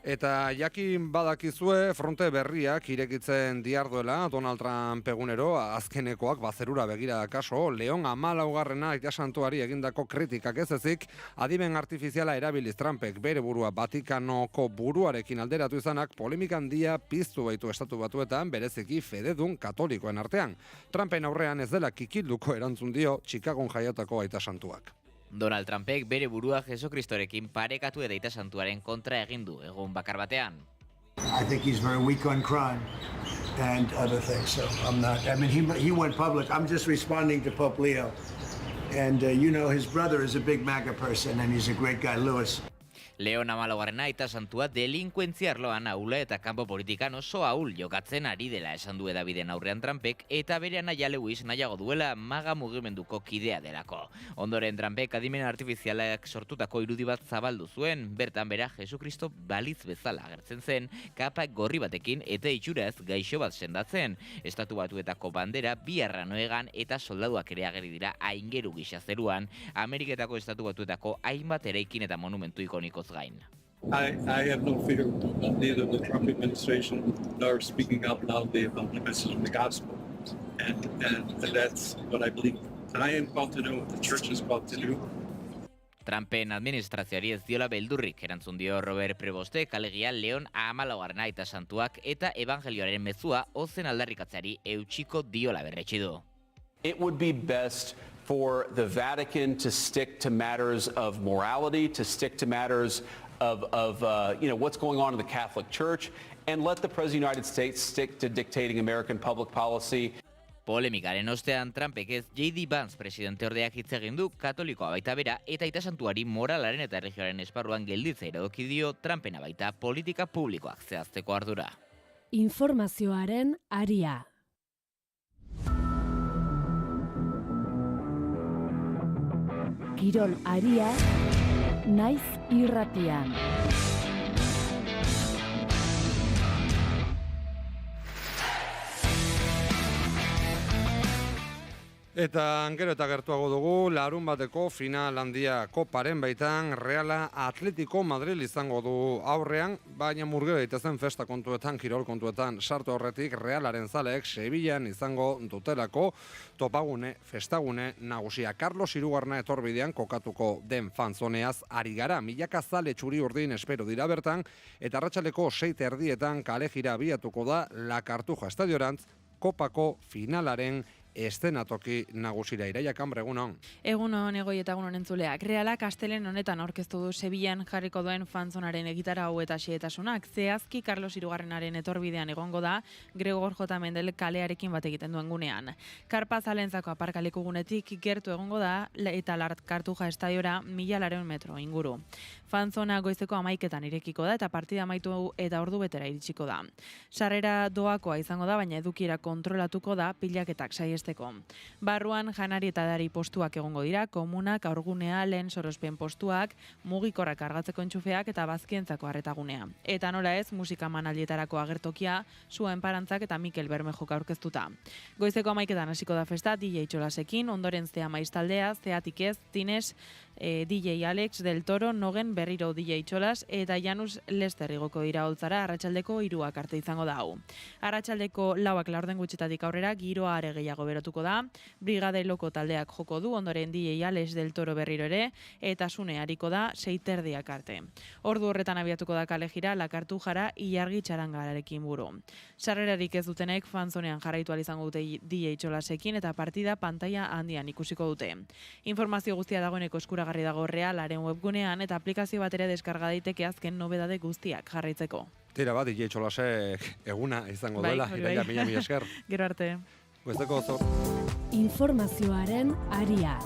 Eta jakin badakizue fronte berriak irekitzen diarduela Donald Trump egunero azkenekoak bazerura begira kaso Leon 14. itasantuari egindako kritikak ez ezik adimen artifiziala erabiliz Trumpek bere burua Vatikanoko buruarekin alderatu izanak polemika handia piztu baitu Estatu Batuetan bereziki fededun katolikoen artean. Trumpen aurrean ez dela kikilduko erantzun dio Chicagon jaiotako aitasantuak. Donald Trumpek bere burua Jesukristorekin parekatu eta aitasantuaren kontra egin du egun bakar batean. I think he's very weak on crime and other things, so I'm not. I mean, he went public. I'm just responding to Pope Leo. And his brother is a big MAGA person and he's a great guy, Louis. Leon 14. aitasantua delinkuentzia arloan ahula eta kanpo politikan oso ahul jokatzen ari dela esan du hedabideen aurrean Trumpek eta bere anaia Lewis nahiago duela MAGA mugimenduko kidea delako. Ondoren Trumpek adimen artifizialak sortutako irudi bat zabaldu zuen, bertan bera Jesukristo balitz bezala agertzen zen, kapa gorri batekin eta itxuraz gaixo bat sendatzen. Estatu Batuetako bandera bi arranoegan eta soldaduak ere ageri dira aingeru gisa zeruan, Ameriketako Estatu Batuetako hainbat eraikin eta monumentu ikoniko gain. I have no fear of neither the Trump administration nor speaking out loudly about the message of the gospel. And that's what I believe. And I am called to do what the church is called to do. Trumpen administrazioari ez diola beldurrik, erantzun dio Robert Prebostek, alegia Leon 14. Aita Santuak eta evangelioaren mezua ozen aldarrikatzeari eutsiko diola berretsi du. It would be best for the Vatican to stick to matters of morality, to stick to matters of what's going on in the Catholic Church, and let the President of the United States stick to dictating American public policy. Polemikaren ostean Trumpek ez J.D. Vance presidente ordeak hitz egin du katolikoa baita bera eta Aita Santuari moralaren eta erlijioaren esparruan gelditzea iradoki dio Trumpena baita politika publikoak zehazteko ardura. Informazioaren aria. Kirol aria, naiz irratian. Eta gero eta gertuago dugu, larun bateko final handia koparen baitan Reala Atletico Madrid izango du aurrean, baina murgera daitezen festa kontuetan, kirol kontuetan sartu horretik Realaren zaleek Sevillan izango dutelako topagune, festagune nagusia. Carlos Hirugarna etorbidean kokatuko den fantzoneaz ari gara. Milaka zale txuri urdin espero dira bertan, eta arratsaleko 6:30 kalejira abiatuko da La Cartuja estadiorantz kopako finalaren estenatoki nagusira. Iraia Kanbra, egunon. Egunon, Egoi eta egunon entzuleak. Realak astelehen honetan aurkeztu du Sevillan jarriko duen fantzonaren egitarau eta xehetasunak. Zehazki Carlos Hirugarrenaren etorbidean egongo da Gregor J. Mendel kalearekin bat egiten duen gunean. Karpa zalentzako aparkaleku gunetik gertu egongo da eta La Cartuja estadiora 1.200 metro inguru. Fantzona goizeko 11etan irekiko da eta partida amaitu eta ordu betera iritsiko da. Sarrera doakoa izango da, baina edukiera kontrolatuko da pilaketak saiesteko. Barruan janari eta edari postuak egongo dira, komunak, aurgunea, lehen sorospen postuak, mugikorrak argatzeko entxufeak eta bazkientzako arretagunea. Eta nola ez, musika manaldietarako agertokia, Sua Enparantzak eta Mikel Bermejok aurkeztuta. Goizeko 11etan hasiko da festa DJ Txolasekin, ondoren Zea Maistaldea, Zeatik ez, Tines, DJ Alex del Toro, Nogen berriro DJ Txolas eta Janus Lester igoko dira holtzara arratsaldeko 3 arte izango da hau. Arratsaldeko 4 laurden gutxetatik aurrera giroa are gehiago berotuko da. Brigade Loko taldeak joko du, ondoren DJ Alex del Toro berriro ere eta Sune hariko da 6:30 arte. Ordu horretan abiatuko da kalejira La Cartujara Ilargi Txarangararekin buru. Sarrerarik ez dutenek fanzonean jarraitu ahal izango dute DJ Txolasekin eta partida pantaila handian ikusiko dute. Informazio guztia dagoeneko eskuragarri dago Realaren webgunean eta aplikazio bat ere deskarga daiteke azken nobedade guztiak jarraitzeko. Tira bat, DJ Txolasek eguna izango duela, Iraia, mila esker. Gero arte. Goizeko oso. Informazioaren aria.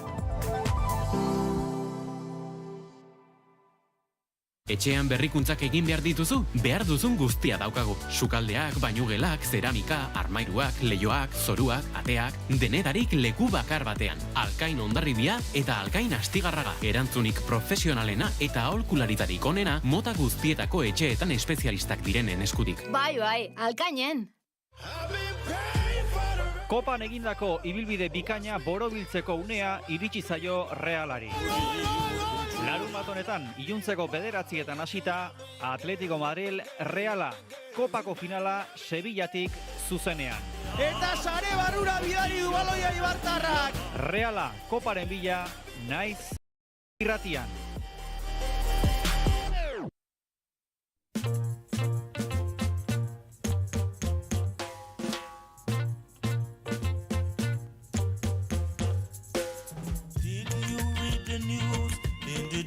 Etxean berrikuntzak egin behar dituzu? Behar duzun guztia daukagu. Sukaldeak, bainugelak, zeramika, armairuak, leihoak, zoruak, ateak, denetarik leku bakar batean. Alkain Hondarribia eta Alkain Astigarraga. Erantzunik profesionalena eta aholkularitarik onena mota guztietako etxeetan espezialistak direnen eskutik. Bai, Alkainen! Kopan egindako ibilbide bikaina borobiltzeko unea iritsi zaio Realari. Larun bat honetan, iluntzeko 9:00 hasita, Atletico Madrid Reala, kopako finala Sevillatik zuzenean. Eta sare barrura bidali du baloia ibartarrak! Reala, koparen bila, naiz irratian.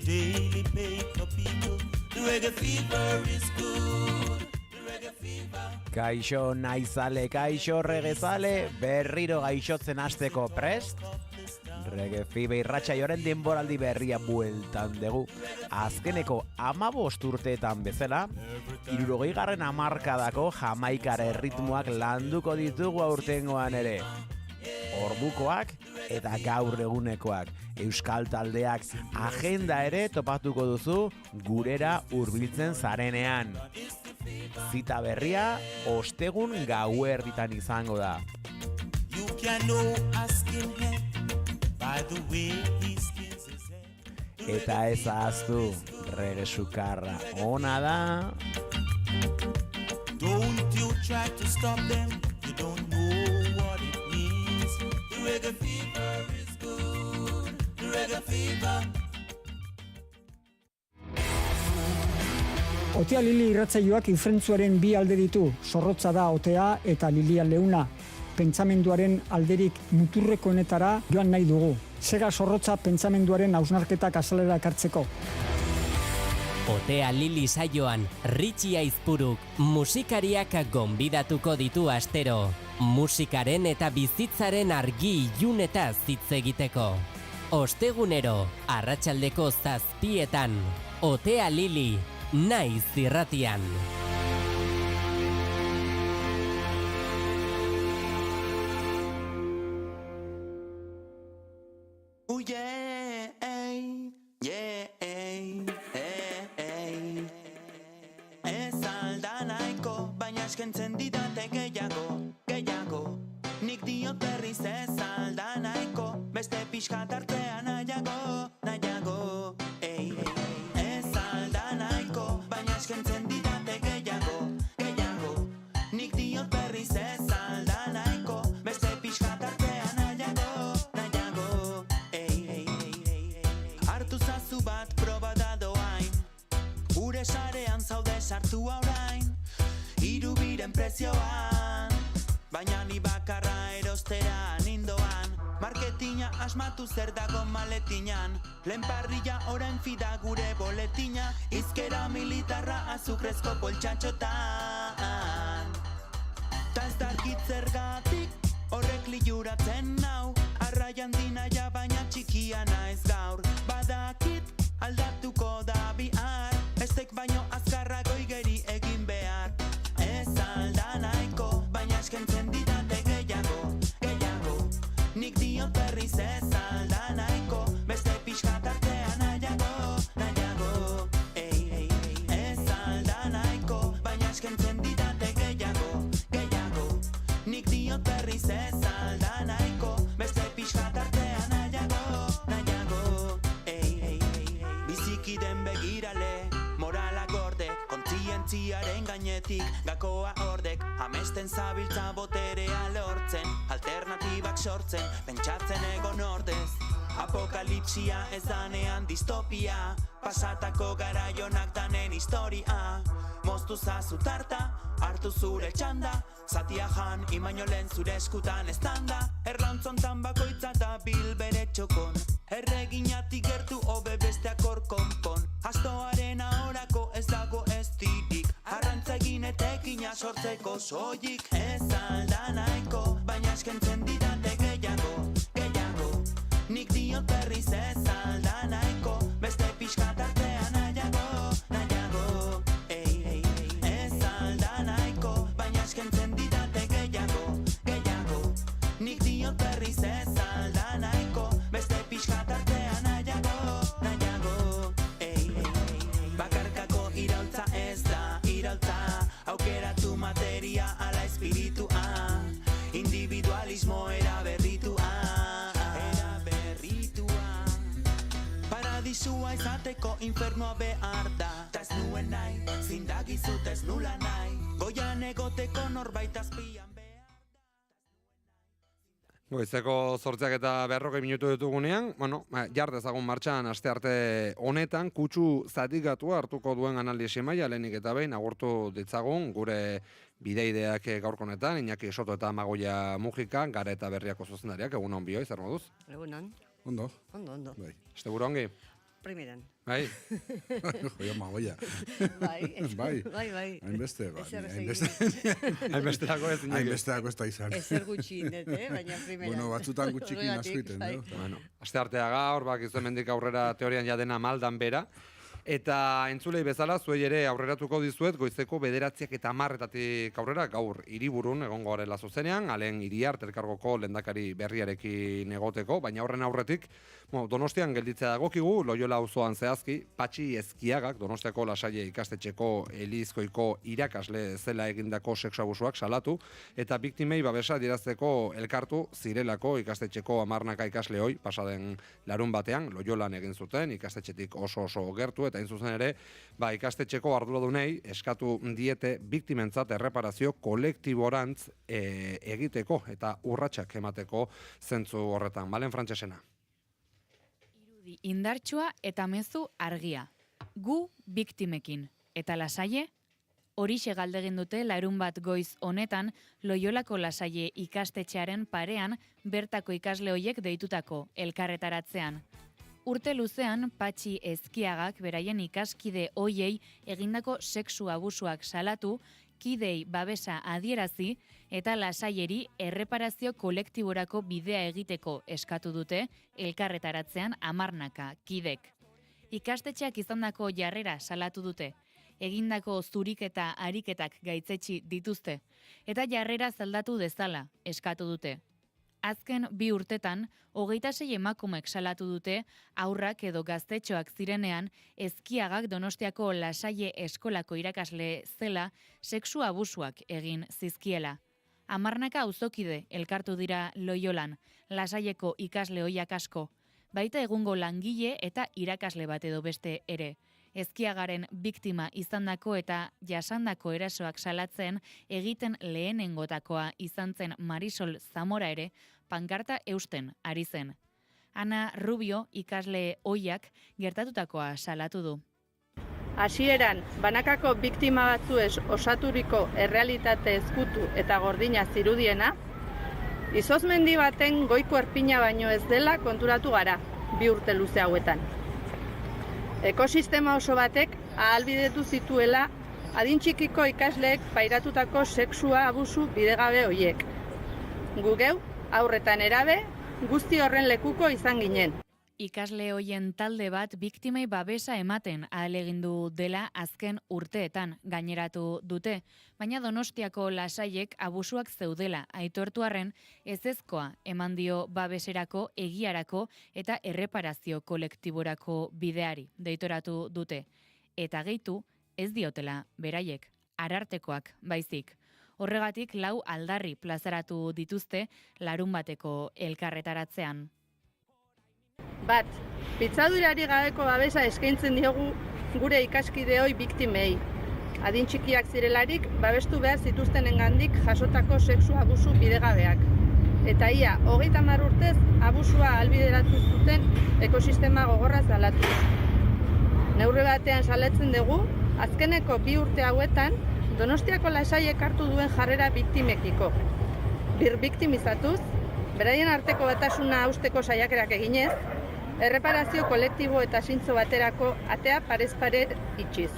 Daily paper people, the reggae fever is good. The reggae fever. Kaixo naizale, kaixo regezale, berriro gaixotzen hasteko prest. Reggae fever irratsaioaren denboraldi berria bueltan dugu. Azkeneko 15 urteetan bezala, 60. hamarkadako Jamaikara erritmoak landuko ditugu aurtengoan ere. Ordukoak eta gaur egunekoak. Euskal taldeak agenda ere topatuko duzu gurera hurbiltzen zarenean. Zita berria ostegun gauerditan izango da. Eta ez ahaztu, reggae sukarra ona da. Don't you try to stop them, you don't know what it means. The reggae fever is good, the reggae fever. Otea Lili irratsaioak ifrentzuaren bi alde ditu, zorrotza da Otea eta Lilia leuna. Pentsamenduaren alderik muturrekoenetara joan nahi dugu. Sega zorrotza pentsamenduaren hausnarketak azalera ekartzeko. Otea Lili saioan, Ritxi Aizpuruk musikariak gonbidatuko ditu astero. Musikaren eta bizitzaren argi ilunetaz hitz egiteko. Ostegunero, arratsaldeko 7:00, Otea Lili, Naiz irratian. Ez alda nahiko, baina eskentzen didate gehiago. Nik diot berriz ez alda nahiko, beste pixka tartea nahiago. Ez alda nahiko, baina eskentzen didate gehiago. Nik diot berriz ez alda nahiko, beste pixka tartea nahiago. Hartu zazu bat proba doain, gure sarean zaude sartua orain, hirubiren prezioan, baina ni bakarra erostera nindoan. Marketina asmatu zer dago maletinan, lehen parrilla orain fida gure boletina, izkera militarra azukrezko poltsatxotan. Ta ez dakit zergatik, horrek liuratzen nau, arraian dinaia baina txikia naiz gaur. Badakit aldatuko da bihar, estek baino azkarrago igeri egin behar. Ez alda nahiko, baina eskentzen didate gehiago. Nik diot berriz ez alda nahiko, beste pixka tartea nahiago. Ez alda nahiko, baina eskentzen didate gehiago. Nik diot berriz ez alda nahiko, beste pixka tartea nahiago. Bizikiden begirale, morala gorde, kontzientziaren gainetik gakoa ordek, amesten zabiltza boterea lortzen, alternatibak sortzen, pentsatzen egon ordez. Apokalipsia ez danean distopia, pasatako garaionak danen historia. Moztu zazu tarta, hartu zure txanda, zatia jan imaino lehen zure eskutan estanda. Erlantzontan bakoitza da bil bere txokon, erreginatik gertu hobe besteak hor konpon. Astoaren ahorako ez dago ez dirik, arrantza egin etekina sortzeko soilik. Ez alda nahiko, baina eskentzen didate gehiago. Nik diot berriz ez alda nahiko, beste pixka tartea nahiago. Ez alda nahiko, baina eskentzen didate gehiago. Nik diot berriz ez alda nahiko, beste pixka tartea nahiago. Bakarkako iraultza ez da iraultza, aukeratu materia ala espiritua, individualismo eraberritua. Paradisua izateko infernua behar da, ta ez nuen nahi, zindagizut ez nula nahi, goian egoteko norbait azpian behar. Goizeko 8:40 minutu ditugunean, jar dezagun martxan astearte honetan, kutsu zatigatua hartuko duen analisi maila lehenik eta behin agurtu ditzagun gure bideideak gaurko honetan, Iñaki Soto eta Magoia Mujika, Gara eta Berriako zuzendariak, egunon bioi, zer moduz? Egunon. Ondo. Ondo. Bai. Asteburu ongi? Primeran. Bai. Joia Magoia. Bai. Hainbeste, Hainbesterako ez Iñaki. Hainbesterako ez da izan. Ezer gutxi indete, baina primeran. Bueno, batzutan gutxikin askoiten, Bueno, asteartea gaur, bakizu hemendik aurrera teorian ja dena maldan bera. Eta entzulei bezala, zuei ere aurreratuko dizuet, goizeko 9:10 aurrera, gaur hiriburun egongo garela zuzenean, alen Iriart elkargoko lehendakari berriarekin egoteko, baina horren aurretik, Donostian gelditzea dagokigu, Loiola auzoan zehazki, Patxi Ezkiagak, Donostiako Lasaile ikastetxeko Elizkoiko irakasle zela egindako sexu abusuak salatu, eta biktimei babesa adierazteko elkartu zirelako ikastetxeko 10 ikasleoi, pasaden larun batean, Loiolan egin zuten, ikastetxetik oso gertu, eta zuzen ere, ikastetxeko arduradunei eskatu diete biktimentzat erreparazio kolektiborantz egiteko eta urratsak emateko zentzu horretan. Malen Frantsesena. Irudi indartsua eta mezu argia. Gu biktimekin. eta Lasaie? Horixe galdegin dute larunbat goiz honetan Loiolako Lasaie ikastetxearen parean bertako ikasle hoiek deitutako elkarretaratzean. Urte luzean Patxi Ezkiagak beraien ikaskide hoiei egindako sexu abusuak salatu, kidei babesa adierazi eta Lasaieri erreparazio kolektiborako bidea egiteko eskatu dute elkarretaratzean 10 kidek. Ikastetxeak izandako jarrera salatu dute, egindako zuriketa ariketak gaitzetsi dituzte, eta jarrera zaldatu dezala eskatu dute. Azken 2 urtetan, 26 emakumek salatu dute haurrak edo gaztetxoak zirenean Ezkiagak Donostiako Lasaie eskolako irakasle zela sexu abusuak egin zizkiela. 10 auzokide elkartu dira Loiolan, Lasaieko ikasle ohiak asko, baita egungo langile eta irakasle bat edo beste ere. Ezkiagaren biktima izandako eta jasandako erasoak salatzen egiten lehenengotakoa izan zen Marisol Zamora ere pankarta eusten ari zen. Ana Rubio ikasle ohiak gertatutakoa salatu du. Hasieran, banakako biktima batzuez osaturiko errealitate ezkutu eta gordina zirudiena, izozmendi baten goiko erpina baino ez dela konturatu gara 2 urte luze hauetan. Ekosistema oso batek ahalbidetu zituela adin txikiko ikasleek pairatutako sexua abusu bidegabe hoiek. Gu geu, haurretan erabe, guzti horren lekuko izan ginen. Ikasle hoien talde bat biktimei babesa ematen ahalegindu dela azken urteetan gaineratu dute, baina Donostiako Lasaiek abusuak zeudela aitortu arren ezezkoa eman dio babeserako, egiarako eta erreparazio kolektiborako bideari deitoratu dute. Eta gehitu ez diotela beraiek, Arartekoak baizik. Horregatik 4 aldarri plazaratu dituzte larunbateko elkarretaratzean. Bat, pitzadurari gabeko babesa eskaintzen diogu gure ikaskideoi biktimei. Adin txikiak zirelarik babestu behar zituztenengandik jasotako sexu abusu bidegabeak. Eta ia, 30 urtez abusua ahalbideratu zuten ekosistema gogorra salatu. Neurri batean salatzen dugu, azkeneko 2 urte hauetan Donostiako Lasaiek hartu duen jarrera biktimekiko. Birbiktimizatuz, beraien arteko batasuna hausteko saiakerak eginez, erreparazio kolektibo eta zintzo baterako atea parez pare itxiz.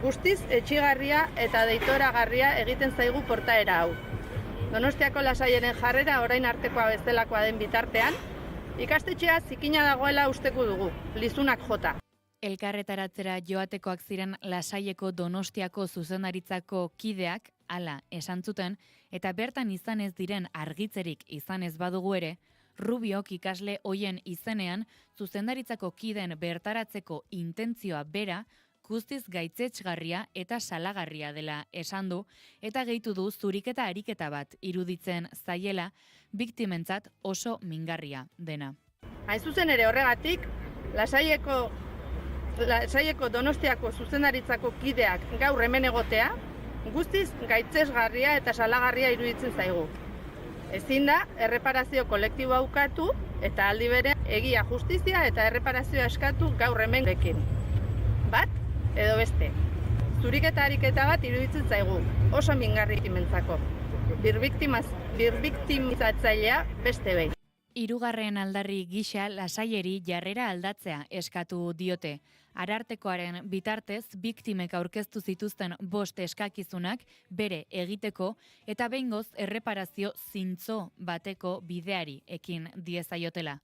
Guztiz etxigarria eta deitoragarria egiten zaigu portaera hau. Donostiako Lasaienen jarrera orain artekoa bezalakoa den bitartean, ikastetxea zikina dagoela usteko dugu, lizunak jota. Elkarretaratzera joatekoak ziren Lasaieko Donostiako zuzendaritzako kideak hala esan zuten, eta bertan izan ez diren argitzerik izan ez badugu ere, Rubiok ikasle hoien izenean zuzendaritzako kideen bertaratzeko intentzioa bera guztiz gaitzetsgarria eta salagarria dela esan du, eta gehitu du zuriketa ariketa bat iruditzen zaiela biktimentzat oso mingarria dena. Hain zuzen ere horregatik, Lasaieko Donostiako zuzendaritzako kideak gaur hemen egotea, guztiz gaitzesgarria eta salagarria iruditzen zaigu. Ezin da erreparazio kolektiboa ukatu eta aldi bere egia, justizia eta erreparazioa eskatu gaur hemen lekin. Bat edo beste. Zuriketa ariketa bat iruditzen zaigu, oso mingarri biktimentzako. Birbiktimizatzailea beste behin. 3. aldarri gisa Lasaieri jarrera aldatzea eskatu diote. Arartekoaren bitartez biktimek aurkeztu zituzten 5 eskakizunak bere egiteko eta behingoz erreparazio zintzo bateko bideari ekin diezaiotela.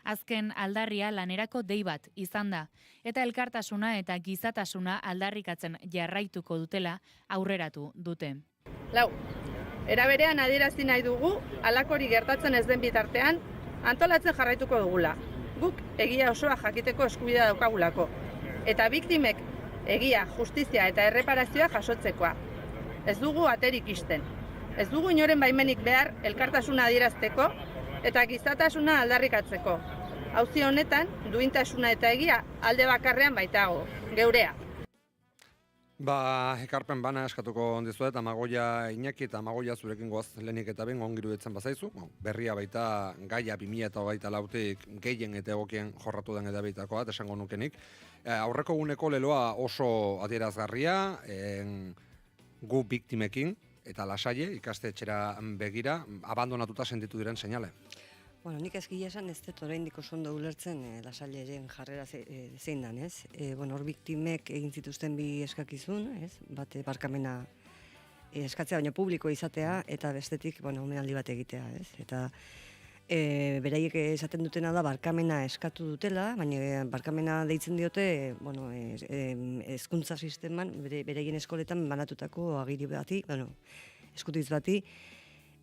Azken aldarria lanerako dei bat izan da, eta elkartasuna eta gizatasuna aldarrikatzen jarraituko dutela aurreratu dute. 4. Era berean adierazi nahi dugu, halakori gertatzen ez den bitartean, antolatzen jarraituko dugula. Guk egia osoa jakiteko eskubidea daukagulako. Eta biktimek egia, justizia eta erreparazioa jasotzekoa. Ez dugu aterik isten. Ez dugu inoren baimenik behar elkartasuna adierazteko eta gizatasuna aldarrikatzeko. Auzi honetan, duintasuna eta egia alde bakarrean baitago, geurea. Ekarpen bana eskatuko dizuet, Amagoia Iñaki eta Amagoia zurekin goaz lehenik eta ben ongiru ditzen bazaizu. Berria baita gaia 2024tik gehien eta egokien jorratu den edabeitakoa, esango nukenik. Aurreko guneko leloa oso adierazgarria, gu biktimekin eta lasaie ikastetxera begira, abandonatuta sentitu diren seinale. Bueno, nik ezkia esan ez dut oraindik oso ondo ulertzen lasaileren jarrera zein dan, ez? Hor biktimek egin zituzten bi eskakizun, ez? Bat barkamena eskatzea, baina publiko izatea, eta bestetik, omenaldi bat egitea, ez? Eta beraiek esaten dutena da barkamena eskatu dutela, baina barkamena deitzen diote, hezkuntza sisteman, beraien eskoletan banatutako agiri bati, eskutitz bati,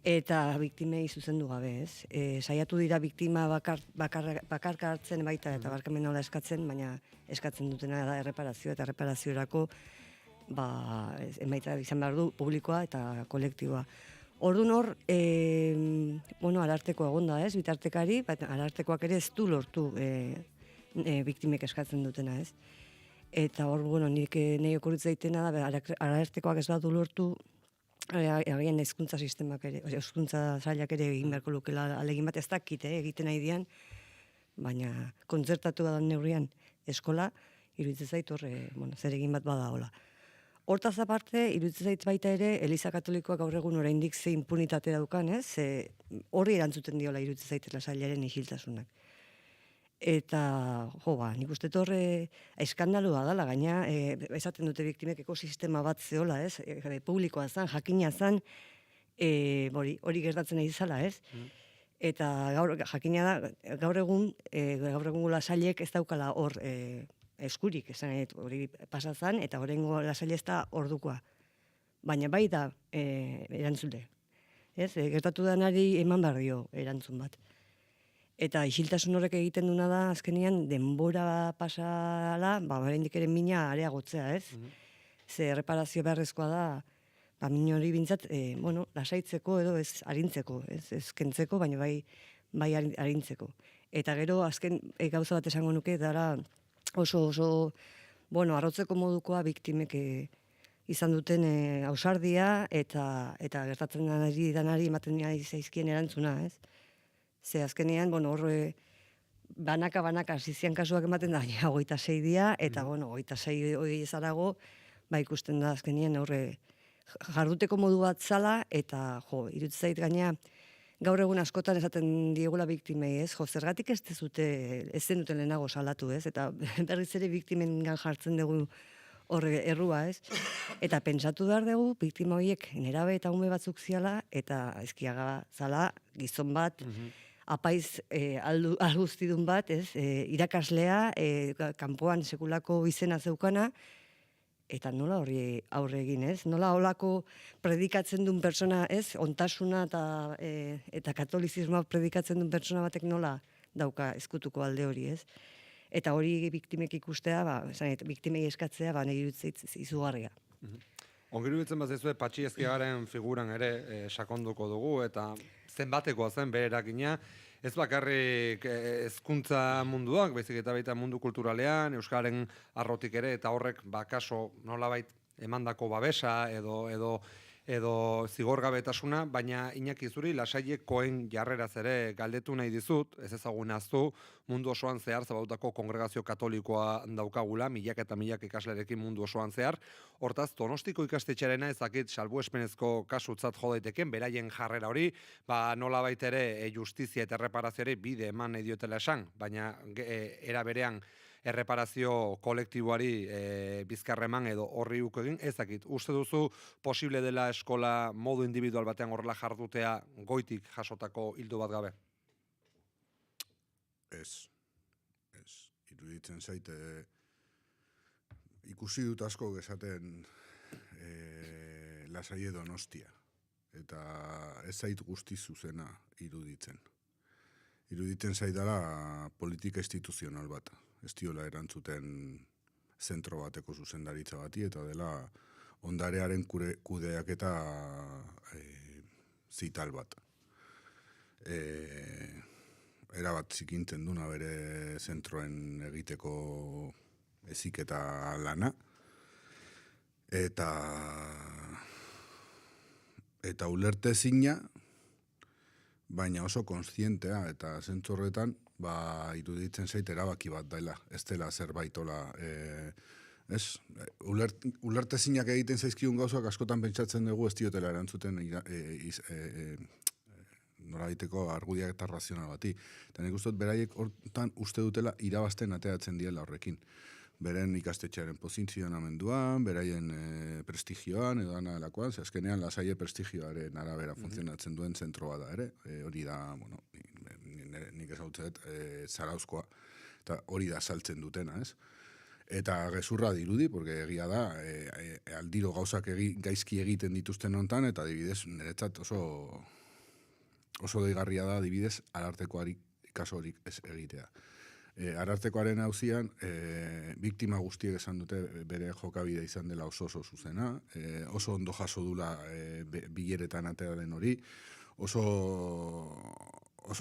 eta biktimei zuzendu gabe, ez? Saiatu dira biktima bakarka hartzen baita eta barkamena nola eskatzen, baina eskatzen dutena da erreparazioa, eta erreparaziorako emaitza izan behar du publikoa eta kolektiboa. Orduan hor, ararteko egonda, ez? Bitartekari, baina arartekoak ere ez du lortu biktimek eskatzen dutena, ez? Eta hor, nik nahi okurritza egitena da, arartekoak ez badu lortu, agian hezkuntza sistemak ere, hezkuntza sailak ere egin beharko lukela alegin bat ez dakit egiten nahi dian, baina kontzertatu da neurrian eskola, iruditzen zait hor, zer egin bat badagoela. Hortaz aparte, iruditzen zait baita ere, Eliza Katolikoak gaur egun oraindik ze impunitate daukan, ez? Horri erantzuten diola iruditzen zaitela sailaren isiltasunak. Eta, nik uste horre eskandalua dela, gaina, esaten dute biktimek ekosistema bat zeola, ez? Publikoa zan, jakina zan, hori gertatzen nahi zala, ez? Eta jakina da, gaur egun lasailek ez daukala hor eskurik, hori pasazan, eta horrengo lasaile ez da ordukoa. Baina bai da erantzule. Gertatu denari eman behar dio erantzun bat. Eta isiltasun horrek egiten duna da, azkenean, denbora pasala, oraindik ere mina areagotzea, ez? Ze erreparazio beharrezkoa da, min hori bintzat, lasaitzeko edo ez arintzeko, ez kentzeko, baina bai arintzeko. Eta gero, azken gauza bat esango nuke, dara oso, arrotzeko modukoa biktimek izan duten ausardia, eta gertatzen danari ematen zaizkien erantzuna, ez? Ze azkenean, horre banaka zizian kasuak ematen da, 26 dia, eta 26 hori ezarago, ikusten da azkenean horre jarduteko modu bat zala, eta iruditzen zait gaina, gaur egun askotan esaten diegula biktimei, ez? Zergatik ez zen duten lehenago salatu, ez? Eta berriz ere biktimengan jartzen dugu horre errua, ez? Eta pentsatu behar dugu, biktima horiek nerabe eta ume batzuk ziala, eta ezkiaga zala, gizon bat, apaiz alguztidun bat, irakaslea, kanpoan sekulako izena zeukana, eta nola hori aurre egin, ez? Nola holako predikatzen duen persona, ez? Ontasuna eta katolizismoa predikatzen duen persona batek nola dauka ezkutuko alde hori, ez? Eta hori biktimek ikustea, biktimei eskatzea, nahi iruditzen izugarria. Ongiru bitzen bat zizue, Patxi Ezkiagaren figuran ere sakonduko dugu, eta zenbatekoa zen bere erakina, ez bakarrik hezkuntza munduak, baizik eta baita mundu kulturalean, Euskararen arrotik ere, eta horrek kaso nolabait emandako babesa edo zigorgabetasuna, baina Iñaki zuri lasailekoen jarreraz ere galdetu nahi dizut, ez ezagun ahaztu, mundu osoan zehar zabautako kongregazio katolikoa daukagula, milak eta milak ikaslerekin mundu osoan zehar, hortaz Donostiko ikastetxearena ezakit salbuespenezko kasutzat jo daiteken, beraien jarrera hori, nolabait ere justizia eta erreparazioari bide eman nahi diotela esan, baina era berean erreparazio kolektiboari bizkarreman edo horri uko egin, ezakit, uste duzu posible dela eskola modu individual batean horrela jardutea goitik jasotako hildo bat gabe? Ez. Iruditzen zaite, ikusi dut asko esaten Lasaie Donostia, eta ez zait guzti zuzena iruditzen. Iruditzen zaidala politika instituzional bat. Ez diola erantzuten zentro bateko zuzendaritza bati, eta dela ondarearen kudeaketa zital bat. Erabat zikintzen duna bere zentroen egiteko heziketa lana, eta ulertezina, baina oso konstientea, eta zentzu horretan, iruditzen zait erabaki bat dela, ez dela zerbaitola, ulertezinak egiten zaizkigun gauzak askotan pentsatzen dugu ez diotela erantzuten noraiteko argudiak eta razional bati. Eta nik uste dut beraiek hortan uste dutela irabazten ateatzen diela horrekin. Beren ikastetxearen posizionamenduan, beraien prestigioan, edo analakoan, ze azkenean lasaie prestigioaren arabera funtzionatzen duen zentroa da ere. Hori da, bueno, nik ezautzet, zarauzkoa, eta hori da saltzen dutena, ez? Eta gezurra dirudi, porque egia da, aldiro gauzak gaizki egiten dituzten hontan, eta adibidez, niretzat oso deigarria da, adibidez, arartekoari kasorik ez egitea. Arartekoaren auzian, biktima guztiek esan dute bere jokabide izan dela oso zuzena, oso ondo jaso dula bileretan atea den hori, oso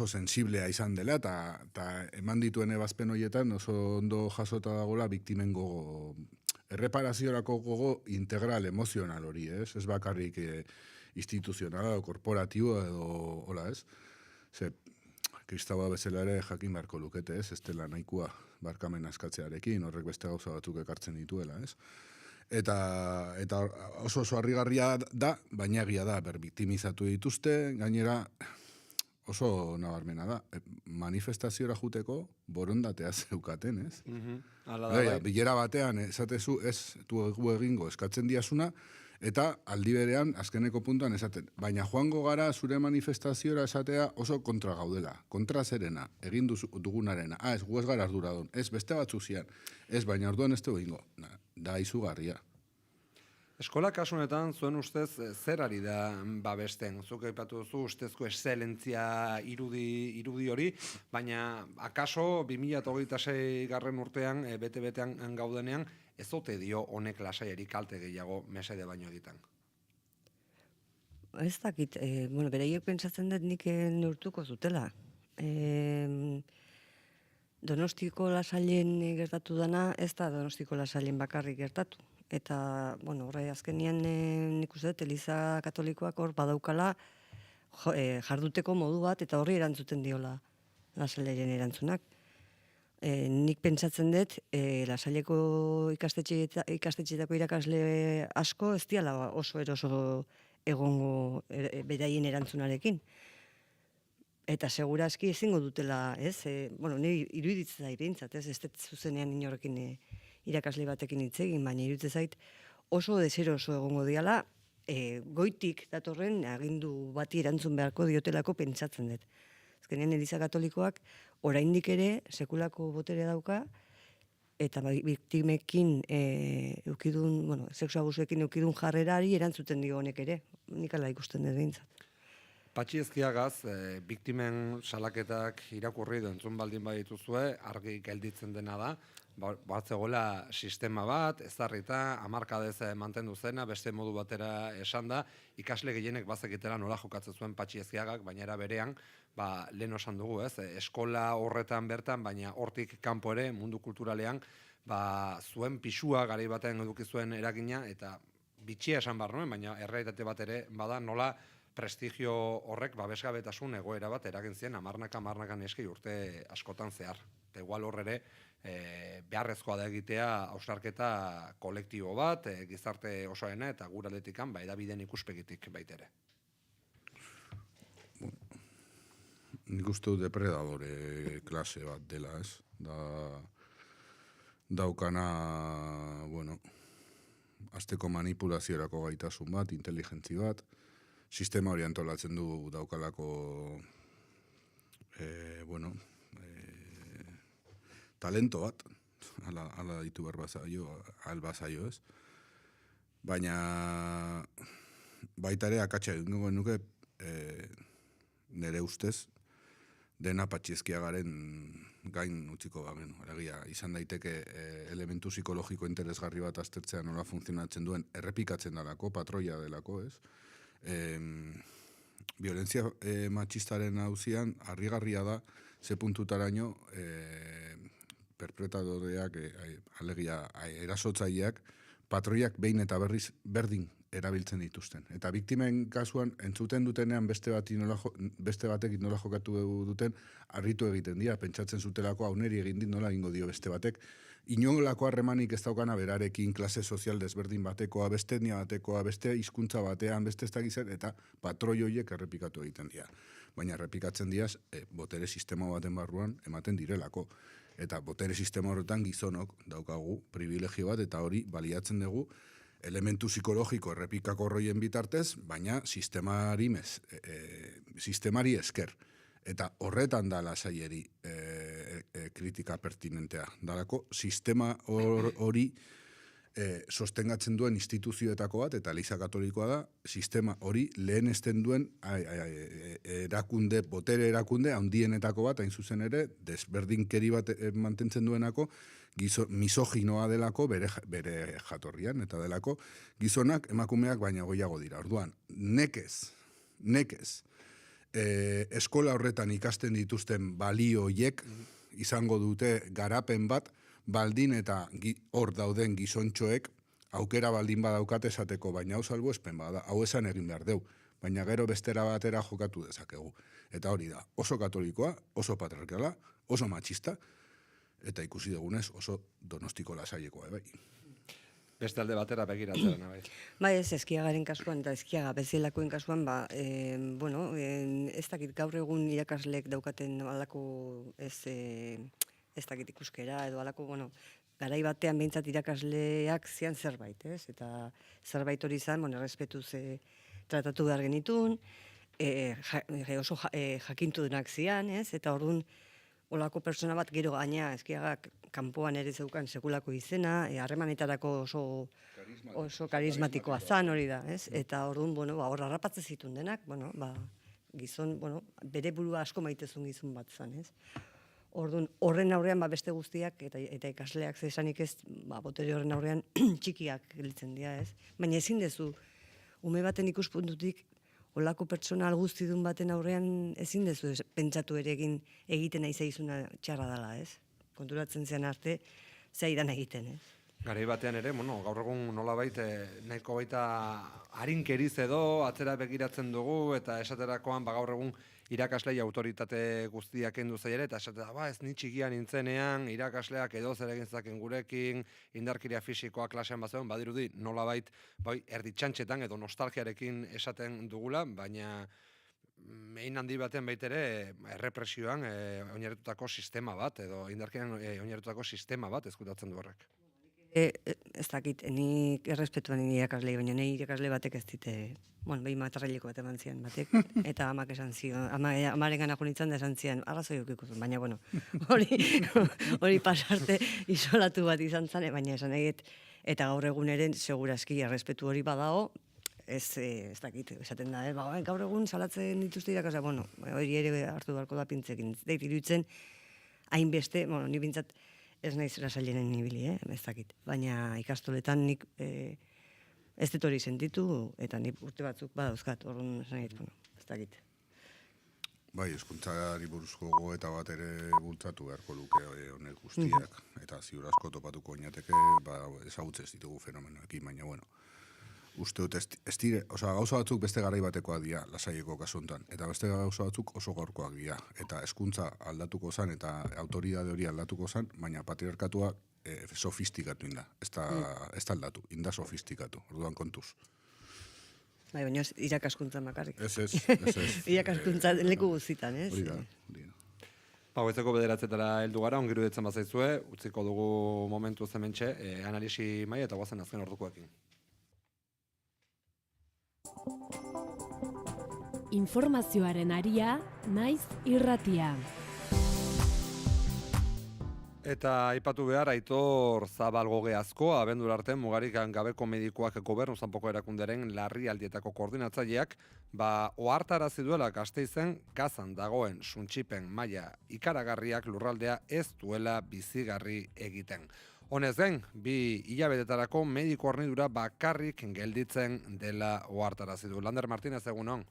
sensiblea izan dela, eta eman dituen ebazpen horietan oso ondo jasota dagoela biktimen gogo, erreparaziorako gogo integral, emozional hori, ez bakarrik instituzionala, korporatibo edo, hola, ez? Ze, kristaua bezala ere jakin beharko lukete, ez dela nahikoa barkamen askatzearekin, horrek beste gauza batzuk ekartzen dituela, ez? Eta oso harrigarria da, baina egia da, berbiktimizatu dituzte, gainera oso nabarmena da, manifestaziora juteko borondatea zeukaten, ez? Bilera batean, esatezu, ez du egingo eskatzen diasuna, eta aldi berean, azkeneko puntuan esaten. Baina joango gara zure manifestaziora esatea oso kontra gaudela. Kontra zerena, egin dugunarena. Ez, gu ez gara arduradun. Ez, beste batzuk zian. Ez, baina orduan ez du egingo. Da izugarria. Eskola kasunetan, zuen ustez, zer ari da babesten? Zuk aipatu duzu ustezko excelentzia irudi hori, baina akaso 2026 garren urtean, bete-betean gaudenean, ez ote dio honek lasaiari kalte gehiago mesede baino egiten? Ez dakit, beraiek pentsatzen dut nik neurtuko zutela. Donostiko lasailen gertatu dana, ez da Donostiko lasailen bakarrik gertatu. Eta, horre azkenian nik uste dut, Eliza Katolikoak hor badaukala jarduteko modu bat, eta horri erantzuten diola lasailen erantzunak. Nik pentsatzen dut, lasaileko ikastetxeetako irakasle asko ez diala oso eroso egongo beraien erantzunarekin. Eta segurazki ezingo dutela, ez? Nire iruditzen zait behintzat, ez dut zuzenean inorekin irakasle batekin hitz egin, baina iruditzen zait oso deseroso egongo diala, goitik datorren agindu bati erantzun beharko diotelako pentsatzen dut. Azkenean Eliza Katolikoak oraindik ere sekulako botere dauka, eta biktimekin eukidun, sexu abusuekin eukidun jarrerari erantzuten dio honek ere. Nik ala ikusten dut behintzat. Patxi Ezkiagaz, biktimen salaketak irakurri edo entzun baldin badituzue, argi gelditzen dena da, batzegoela sistema bat, ezarrita, hamarkadez mantendu zena, beste modu batera esan da, ikasle gehienek bazekitela nola jokatzen zuen Patxi Ezkiagak, baina era berean, lehen osan dugu, ez? Eskola horretan bertan, baina hortik kanpo ere, mundu kulturalean, zuen pisua garai batean eduki zuen eragina, eta bitxia esan behar nuen, baina errealitate bat ere, bada nola prestigio horrek babesgabetasun egoera bat eragin zien hamarnakan eski urte askotan zehar. Eta igual hor ere, beharrezkoa da egitea hausnarketa kolektibo bat, gizarte osoena eta gure aldetikan, edabideen ikuspegitik baitere. Nik uste dut depredadore klase bat dela, ez? Daukana, azteko manipulaziorako gaitasun bat, inteligentzi bat, sistema hori antolatzen du daukalako, talento bat, ala ditu albazaio, ez? Baina baita ere akatsa egingo nuke nire ustez dena Patxi Ezkiagaren gain utziko bagenu. Alegia, izan daiteke elementu psikologiko interesgarri bat aztertzea nola funtzionatzen duen errepikatzen dalako, patroia delako, ez? Violentzia matxistaren auzian harrigarria da ze puntutaraino perpetradoreak, alegia erasotzaileak patroiak behin eta berriz berdin erabiltzen dituzten. Eta biktimen kasuan, entzuten dutenean beste batek nola jokatu duten, harritu egiten dira, pentsatzen zutelako hauneri egin dit nola egingo dio beste batek. Inolako harremanik ez daukana berarekin, klase sozial desberdin batekoa, beste etnia batekoa, beste hizkuntza batean, beste ez dakizen, eta patroi horiek errepikatu egiten dira. Baina errepikatzen diaz, botere sistema baten barruan ematen direlako. Eta botere sistema horretan gizonok daukagu privilegio bat, eta hori baliatzen dugu elementu psikologiko errepikako roien bitartez, baina sistemari esker. Eta horretan da lasaieri kritika pertinentea. Dalako sistema hori sostengatzen duen instituzioetako bat, eta Eliza Katolikoa da, sistema hori lehenesten duen erakunde, botere erakunde, handienetako bat, hain zuzen ere, desberdinkeri bat mantentzen duenako, misoginoa delako bere jatorrian, eta delako gizonak emakumeak baina goiago dira. Orduan, nekez, eskola horretan ikasten dituzten balioiek izango dute garapen bat, baldin eta hor dauden gizontxoek aukera baldin badaukate esateko, baina hau salbuespen bada, hau esan egin behar deu, baina gero bestera batera jokatu dezakegu. Eta hori da, oso katolikoa, oso patriarkala, oso machista, eta ikusi dugunez oso donostiko lasaiekoa, bai. Beste alde batera begiratzen, bai. Bai, ez Eskiagaren kasuan eta Eskiaga bezalakoen kasuan, ez dakit gaur egun irakasleek daukaten alako ez dakit ikuskera edo alako, garai batean behintzat irakasleak zian zerbait, ez? Eta zerbait hori izan, errespetuz tratatu behar genitun, oso jakintudunak zian, ez? Eta orduan, olako pertsona bat gero gaina Eskiagak kanpoan ere zeukan sekulako izena, harremanetarako oso karismatikoa zan hori da, ez? Eta orduan, hor harrapatze zituen denak, gizon, bere burua asko maitezun gizon bat zan, ez? Orduan, horren aurrean beste guztiak eta ikasleak zesanik ez, botere horren aurrean txikiak gelitzen dira, ez? Baina ezin dezu, ume baten ikuspuntutik, olako pertsonal guztidun baten aurrean ezin dezu pentsatu ere egiten nahi zaizuna txarra dela, ez? Konturatzen zean arte, zaidan egiten, ez? Garai batean ere, gaur egun nolabait nahiko baita harinkeriz edo atzera begiratzen dugu eta esaterakoan gaur egun irakaslei autoritate guztiak kendu zaiere eta esatera, ez ni txikia nintzenean irakasleak edo zer egin zaken gurekin, indarkeria fisikoa klasean bazeon, badirudi nolabait erditxantxetan edo nostalgiarekin esaten dugula, baina mein handi baten baitere errepresioan oinarritutako sistema bat edo indarkean oinarritutako sistema bat ezkutatzen du horrek. Ez dakit, nik errespetuan irakaslei, baina nahi irakasle batek ez dite, behin matarraileko bat eman zian batek, eta amak esan zion, amaren gana junitzen da esan zian, arrazoi okikuzun, baina hori pasarte isolatu bat izan zane, baina esan egit, eta gaur egun ere, segurazki errespetu hori badago, ez dakit, esaten da, gaur egun salatzen dituzte irakasle, hori ere hartu beharko da pintzekin, ez dakit iruditzen, hainbeste, ni bintzat, ez naiz lasailenen nibili, ez dakit. Baina ikastoletan nik ez dut hori sentitu, eta nik urte batzuk badauzkat, orduan ez dakit. Bai, hezkuntzari buruzko gogoeta bat ere bultzatu beharko luke honek guztiak, eta ziur asko topatuko oinateke, ezagutzen ez ditugu fenomenoekin, baina uste dut ez dire, gauza batzuk beste garai batekoak dira lasaieko kasuntan, eta beste gauza batzuk oso gaurkoak dira, eta hezkuntza aldatuko zan, eta autoridade hori aldatuko zan, baina patriarkatua sofistikatu inda, ez da aldatu, inda sofistikatu, orduan kontuz. Bai, baina irakaskuntza makarrik. Ez. Irakaskuntza leku guztitan, ez? Hori da. Goizeko bederatzetara heldu gara, ongiru detzen bazaizue, utziko dugu momentu zementxe, analisi maila eta guazen azken ordukoekin. Informazioaren aria, naiz irratia. Eta aipatu behar, Aitor Zabalgoge asko, abendur arte mugarik gabeko medikoak gobernu zanpoko erakunderen larrialdietako koordinatzaileak, ohartarazi duela Gasteizen Gazan dagoen suntsipen maila ikaragarriak lurraldea ez duela bizigarri egiten. Honez gain, 2 hilabetetarako mediko hornidura bakarrik gelditzen dela ohartarazi du. Lander Martínez, egun on.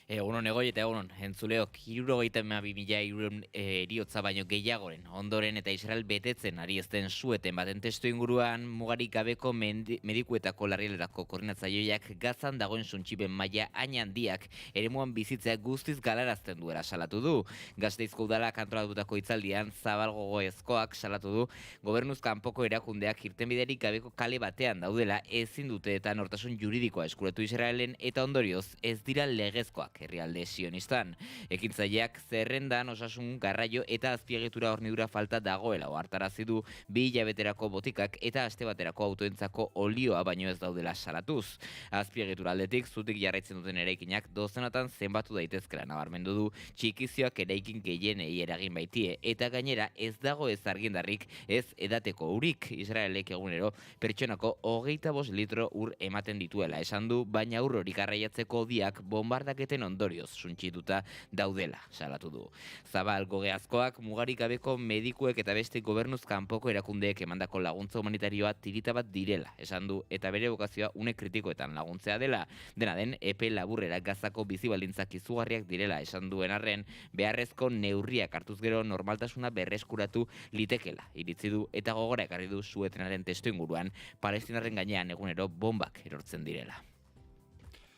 Egunon egoi eta egunon, entzuleok, 72.000 eriotza baino gehiagoren, ondoren eta Israel betetzen ari ezten sueten baten testu inguruan mugarik gabeko medikuetako larrieletako koordinatzaioiak Gazan dagoen suntsipen maila hain handiak eremuan bizitzea guztiz galarazten duela salatu du. Gasteizko udalak antolatutako hitzaldian zabalgogoezkoak salatu du gobernuz kanpoko erakundeak irtenbiderik gabeko kale batean daudela ezin dute eta nortasun juridikoa eskuratu Israelen eta ondorioz ez dira legezkoak herrialde sionistan. Ekintzaileak zerrendan osasun garraio eta azpiegitura hornidura falta dagoela ohartarazi du 2 hilabeterako botikak eta aste baterako autoentzako olioa baino ez daudela salatuz. Azpiegitura aldetik zutik jarraitzen duten eraikinak dozenatan zenbatu daitezkela nabarmendu du txikizioak eraikin gehienei eragin baitie eta gainera ez dago ez argindarrik ez edateko urik. Israelek egunero pertsonako 25 litro ur ematen dituela esan du, baina ur hori garraiatzeko odiak bombardaketen ondorioz suntsituta daudela salatu du. Zabalgogoezkoak mugarik gabeko medikuek eta beste gobernuz kanpoko erakundeek emandako laguntza humanitarioa tirita bat direla esan du eta bere bokazioa une kritikoetan laguntzea dela. Dena den epe laburrera Gazako bizi baldintzak izugarriak direla esan duen arren beharrezko neurriak hartuz gero normaltasuna berreskuratu litekela iritzi du eta gogora ekarri du suetenaren testu inguruan palestinarren gainean egunero bombak erortzen direla.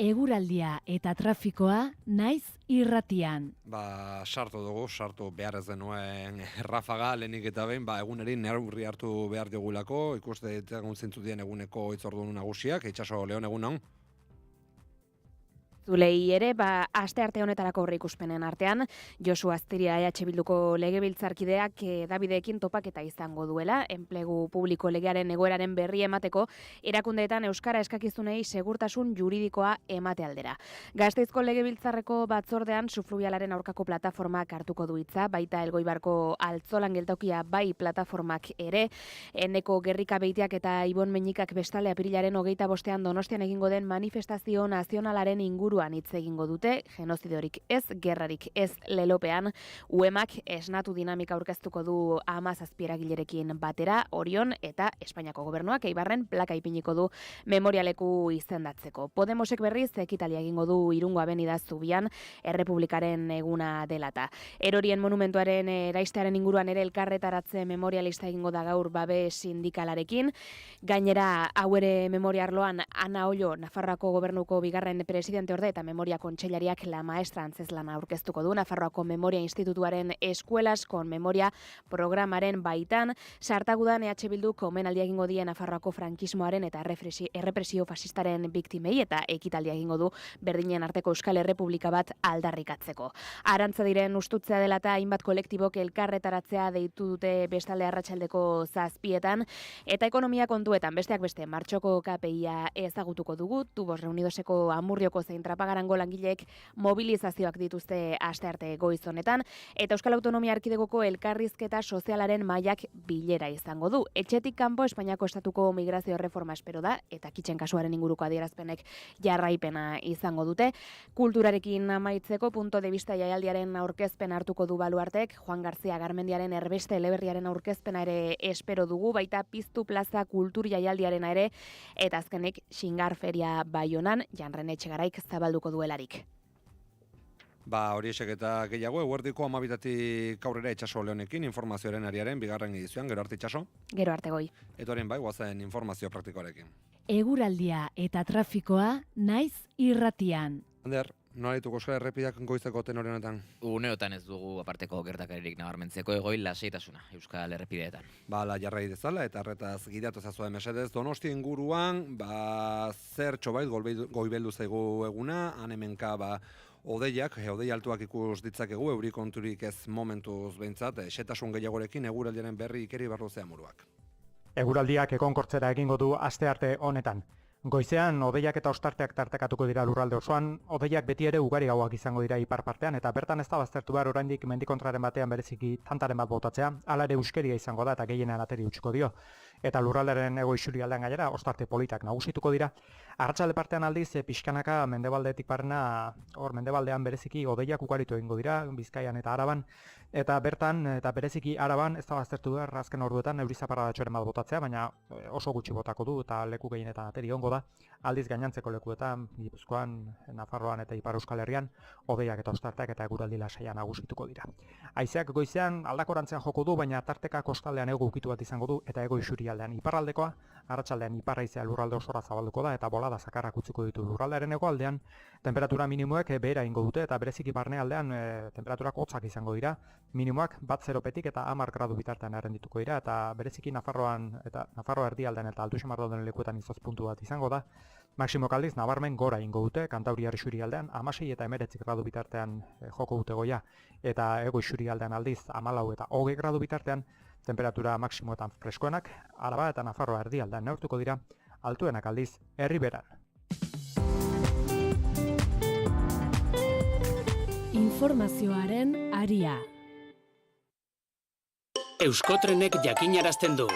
Eguraldia eta trafikoa naiz irratian. Sartu behar ez denuen rafaga lehenik eta behin, eguneri neurri hartu behar diogulako, ikuste egun zintzutien eguneko itzordun nagusiak, itxaso Leon egunon. Zulei ere, aste arte honetarako aurreikuspenen artean, Josu Aztiria EH Bilduko legebiltzarkideak Davideekin topaketa izango duela, enplegu publiko legearen egoeraren berri emateko, erakundeetan euskara eskakizunei segurtasun juridikoa emate aldera. Gasteizko legebiltzarreko batzordean sufluvialaren aurkako plataformak hartuko du hitza, baita Elgoibarko altzolan geltokia bai plataformak ere, Eneko Gerrika Beitiak eta Ibon Meñikak bestalde apirilaren 25ean Donostian egingo den manifestazio nazionalaren inguruan hitz egingo dute, genozidorik ez, gerrarik ez lelopean, UEMak esnatu dinamika aurkeztuko du 17 eragilerekin batera, Orion eta Espainiako gobernuak Eibarren plaka ipiniko du memorialeku izendatzeko. Podemosek berriz ekitalia egingo du Irungo Avenida Zubian, Errepublikaren eguna delata. Erorien monumentuaren eraistearen inguruan ere elkarretaratze memorialista egingo da gaur babes sindikalarekin. Gainera, hau ere memoria arloan Ana Ollo, Nafarroako gobernuko bigarren presidente orde eta memoria kontseilariak La Maestra antzezlana aurkeztuko du Nafarroako Memoria Institutuaren eskuelas kon memoria programaren baitan. Sartagudan EH Bilduk omenaldia egingo die Nafarroako frankismoaren eta errepresio fasistaren biktimei eta ekitaldia egingo du berdinen arteko Euskal Errepublika bat aldarrikatzeko. Arantza diren ustutzea dela eta hainbat kolektibok elkarretaratzea deitu dute bestalde arratsaldeko 7etan eta ekonomia kontuetan besteak beste martxoko KPIa ezagutuko dugu, Tubos Reunidoseko Amurrioko zein Trapagarango langileek mobilizazioak dituzte astearte goiz honetan eta Euskal Autonomia Erkidegoko elkarrizketa sozialaren mailak bilera izango du. Etxetik kanpo Espainiako estatuko migrazio erreforma espero da eta kitxen kasuaren inguruko adierazpenek jarraipena izango dute. Kulturarekin amaitzeko punto de vista jaialdiaren aurkezpen hartuko du Baluartek, Juan García Garmendiaren erbeste eleberriaren aurkezpena ere espero dugu, baita Piztu Plaza kultur jaialdiarena ere eta azkenik Xingar Feria Baionan Janren Etxegaraik zabalduko duelarik. Horiexek eta gehiago, eguerdiko 12tik aurrera Itxaso Leonekin informazioaren ariaren bigarren edizioan, gero arte Itxaso? Gero arte goi. Etoren guazen informazio praktikoarekin. Eguraldia eta trafikoa naiz irratian. Ander, nola dituko Euskal Errepideak goizeko tenore honetan? Uneotan ez dugu aparteko gertakaririk nabarmentzeko egoi lasaitasuna Euskal Errepideetan. Jarrai dezala eta arretaz gidatu zazua mesedez Donosti inguruan, zertxo bait goibeldu zaigu eguna, hemenka odeiak, odei altuak ikus ditzakegu, euri konturik ez momentuz behintzat, xetasun gehiagorekin eguraldiaren berri ikeri barruzea muruak. Eguraldiak egonkortzera egingo du astearte honetan. Goizean, odeiak eta ostarteak tartekatuko dira lurralde osoan, odeiak beti ere ugari gauak izango dira ipar partean, eta bertan ez da baztertu behar oraindik mendikontraren batean bereziki tantaren bat botatzea, hala ere euskeria izango da eta gehienan ateri utziko dio. eta lurralderen hego isurialdean gainera ostarte politak nagusituko dira. Arratsalde partean aldiz pixkanaka mendebaldetik barrena, hor mendebaldean bereziki hodeiak ugaritu egingo dira, Bizkaian eta Araban, eta bertan eta bereziki Araban ez da baztertu behar azken orduetan euri zaparradatxoren bat botatzea, baina oso gutxi botako du eta leku gehienetan ateri egongo da. Aldiz gainantzeko lekuetan, Gipuzkoan, Nafarroan eta Ipar Euskal Herrian hodeiak eta ostarteak eta eguraldi lasaia nagusituko dira. Haizeak goizean aldakorantzean joko du, baina tarteka kostaldean hego ukitu bat izango du eta hego isurialdean iparraldekoa, arratsaldean ipar haizea lurralde osora zabalduko da eta bolada zakarrak utziko ditu lurraldearen hegoaldean. Temperatura minimoek behera ingo dute eta bereziki barnealdean temperaturak hotzak izango dira. Minimoak 0 eta 10 gradu bitartean errendituko dira eta bereziki Nafarroan eta Nafarroa erdialdean eta Altu Xamar dauden lekuetan izotz puntu bat izango da. Maximok aldiz nabarmen gora ingo dute, Kantauriar isurialdean 16 eta 19 gradu bitartean joko dute goia eta hego isurialdean aldiz 14 eta 20 gradu bitartean temperatura maksimoetan freskoenak, Araba eta Nafarroa erdialdean neurtuko dira, altuenak aldiz Erriberan. Informazioaren aria. Euskotrenek jakinarazten du.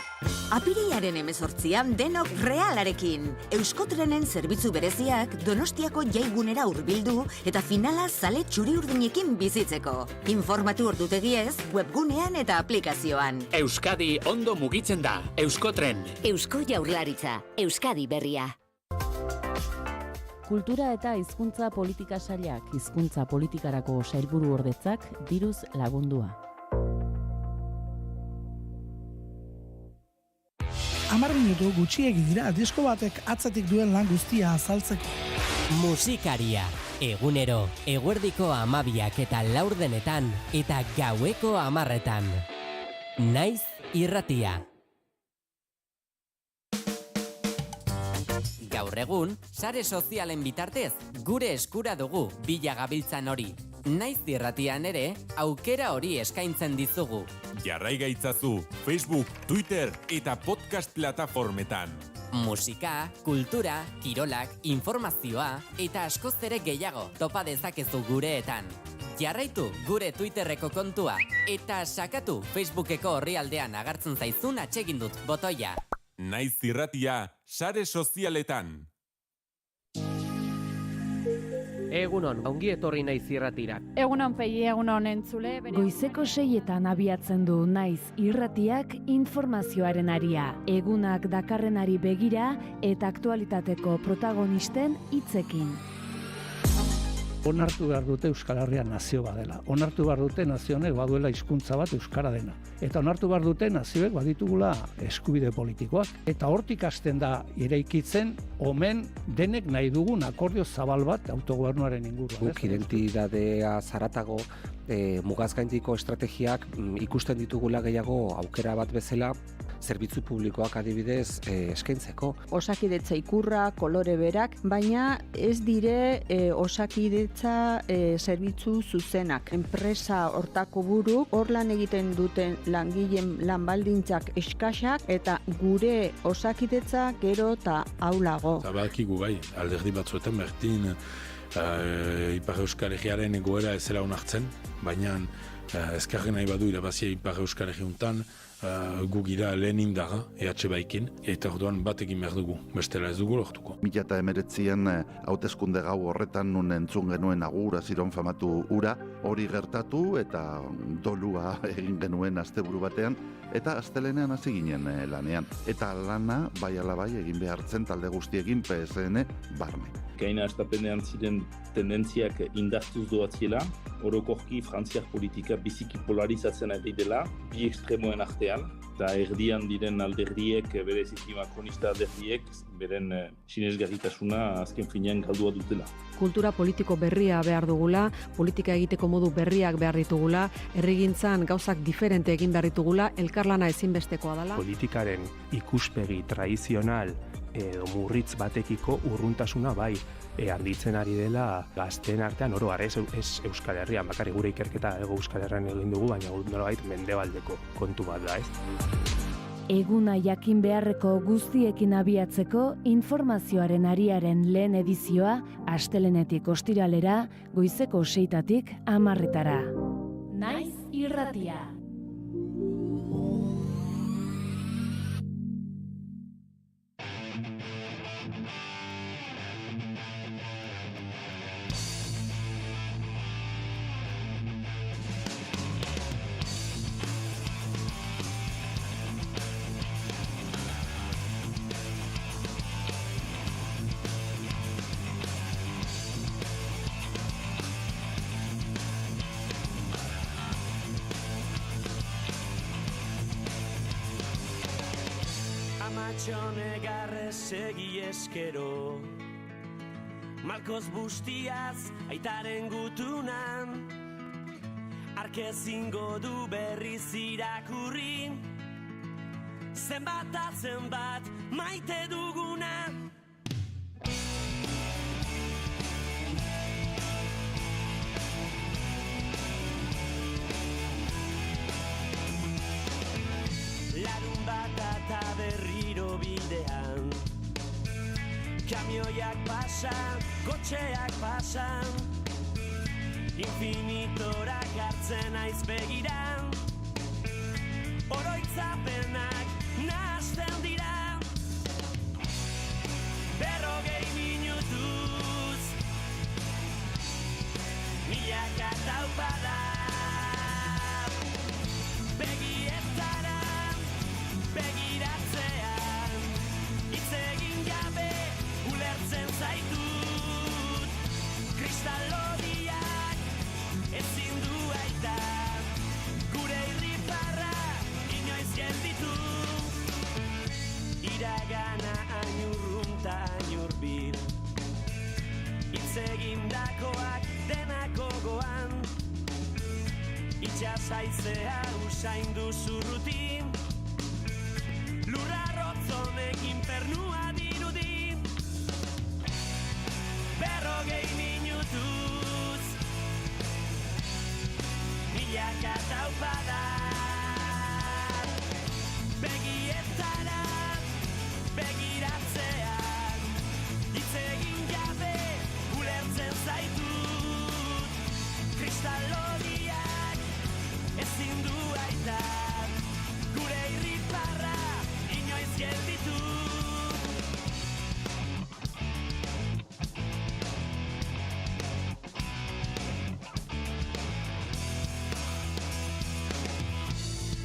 Apirilaren 18an denok Realarekin. Euskotrenen zerbitzu bereziak Donostiako jaigunera hurbildu eta finala zale txuri-urdinekin bizitzeko. Informatu ordutegiez, webgunean eta aplikazioan. Euskadi ondo mugitzen da. Euskotren. Eusko Jaurlaritza. Euskadi berria. Kultura eta hizkuntza politika sailak hizkuntza politikarako sailburu ordetzak diruz lagundua. 10 minutu gutxiegi dira disko batek atzetik duen lan guztia azaltzeko. Musikaria. Egunero, eguerdiko 12ak eta 4 eta gaueko 10etan. Naiz irratia. Gaur egun, sare sozialen bitartez, gure eskura dugu bila gabiltzan hori. Naiz irratian ere, aukera hori eskaintzen dizugu. Jarrai gaitzazu Facebook, Twitter eta podcast plataformetan. Musika, kultura, kirolak, informazioa eta askoz ere gehiago topa dezakezu gureetan. Jarraitu gure Twitterreko kontua eta sakatu Facebookeko orrialdean agertzen zaizun atsegin dut botoia. Naiz irratia, sare sozialetan. Egunon, ongi etorri Naiz irratira. Egunon pegi, egunon entzule. Goizeko 6etan abiatzen du Naiz irratiak informazioaren aria. Egunak dakarrenari begira eta aktualitateko protagonisten hitzekin. Onartu behar dute Euskal Herria nazio badela. Onartu behar dute nazio honek baduela hizkuntza bat euskara dena. Eta onartu behar dute nazioek baditugula eskubide politikoak. Eta hortik hasten da eraikitzen omen denek nahi dugun akordio zabal bat autogobernuaren inguruan. Guk identitatea zaratago mugazgaindiko estrategiak ikusten ditugula gehiago aukera bat bezala zerbitzu publikoak adibidez eskaintzeko. Osakidetza ikurra, kolore berak, baina ez dire osakidetza zerbitzu zuzenak. Enpresa hortako buruk hor lan egiten duten langileen lanbaldintzak eskasak eta gure osakidetza gero eta aulago. Zabakigu bai, alderdi batzuetan berdin Ipar Euskal Herriaren egoera ezela onartzen, baina ezkarren nahi badu irabazia Ipar Euskal Herriuntan gu gira lehen indaga, EH Baikin, eta orduan bat egin behar dugu, bestela ez dugu lortuko. 2019an hauteskunde gau horretan nun entzun genuen agura ziron famatu ura, hori gertatu eta dolua egin genuen asteburu batean, eta astelenean hasi ginen lanean. Eta lana bai ala bai egin behartzen talde guztiekin PSN barne. Gaina estapenean ziren tendentziak indartuz doatziela, orokorki frantziar politika biziki polarizatzen ari dela, bi ekstremoen artean, eta erdian diren alderdiek, bereziki makronista alderdiek, beren sinesgarritasuna azken finean galdua dutela. Kultura politiko berria behar dugula, politika egiteko modu berriak behar ditugula, herrigintzan gauzak diferente egin behar ditugula, elkarlana ezinbestekoa dela. Politikaren ikuspegi tradizional edo murritz batekiko urruntasuna bai handitzen ari dela gazteen artean oro har ez Euskal Herrian, bakarrik gure ikerketa ego Euskal Herrian egin dugu, baina nolabait mendebaldeko kontu bat da, ez? Eguna jakin beharreko guztiekin abiatzeko informazioaren ariaren lehen edizioa astelenetik ostiralera goizeko 6tatik 10etara. Naiz irratia. Amatxone garrez segi eskero, Malkoz bustiaz aitaren gutunan, Arkezingo du berriz irakurri, Zenbat eta zenbat maite duguna. Larun bat eta berriro bidean, kamioiak pasan, kotxeak pasan, infinitorak hartzen naiz begiran, oroitzapenak nahasten dira. 40 minutuz, milaka taupada, begietara, begiratzean, hitz egin gabe ulertzen zaitut, kristallodiak ezin du aita, gure irribarra inoiz gelditu. Iragana ainurrunta ainurbil, hitz egindakoak denako goan, itxas haizea usaindu zurrutin, lurra rotzonekin pernua dirudi. 40 minutuz, milaka taupada, begietara, begiratzean, hitz egin gabe ulertzen zaitut, kristallodiak ezin du aita, gure irribarra inoiz gelditu.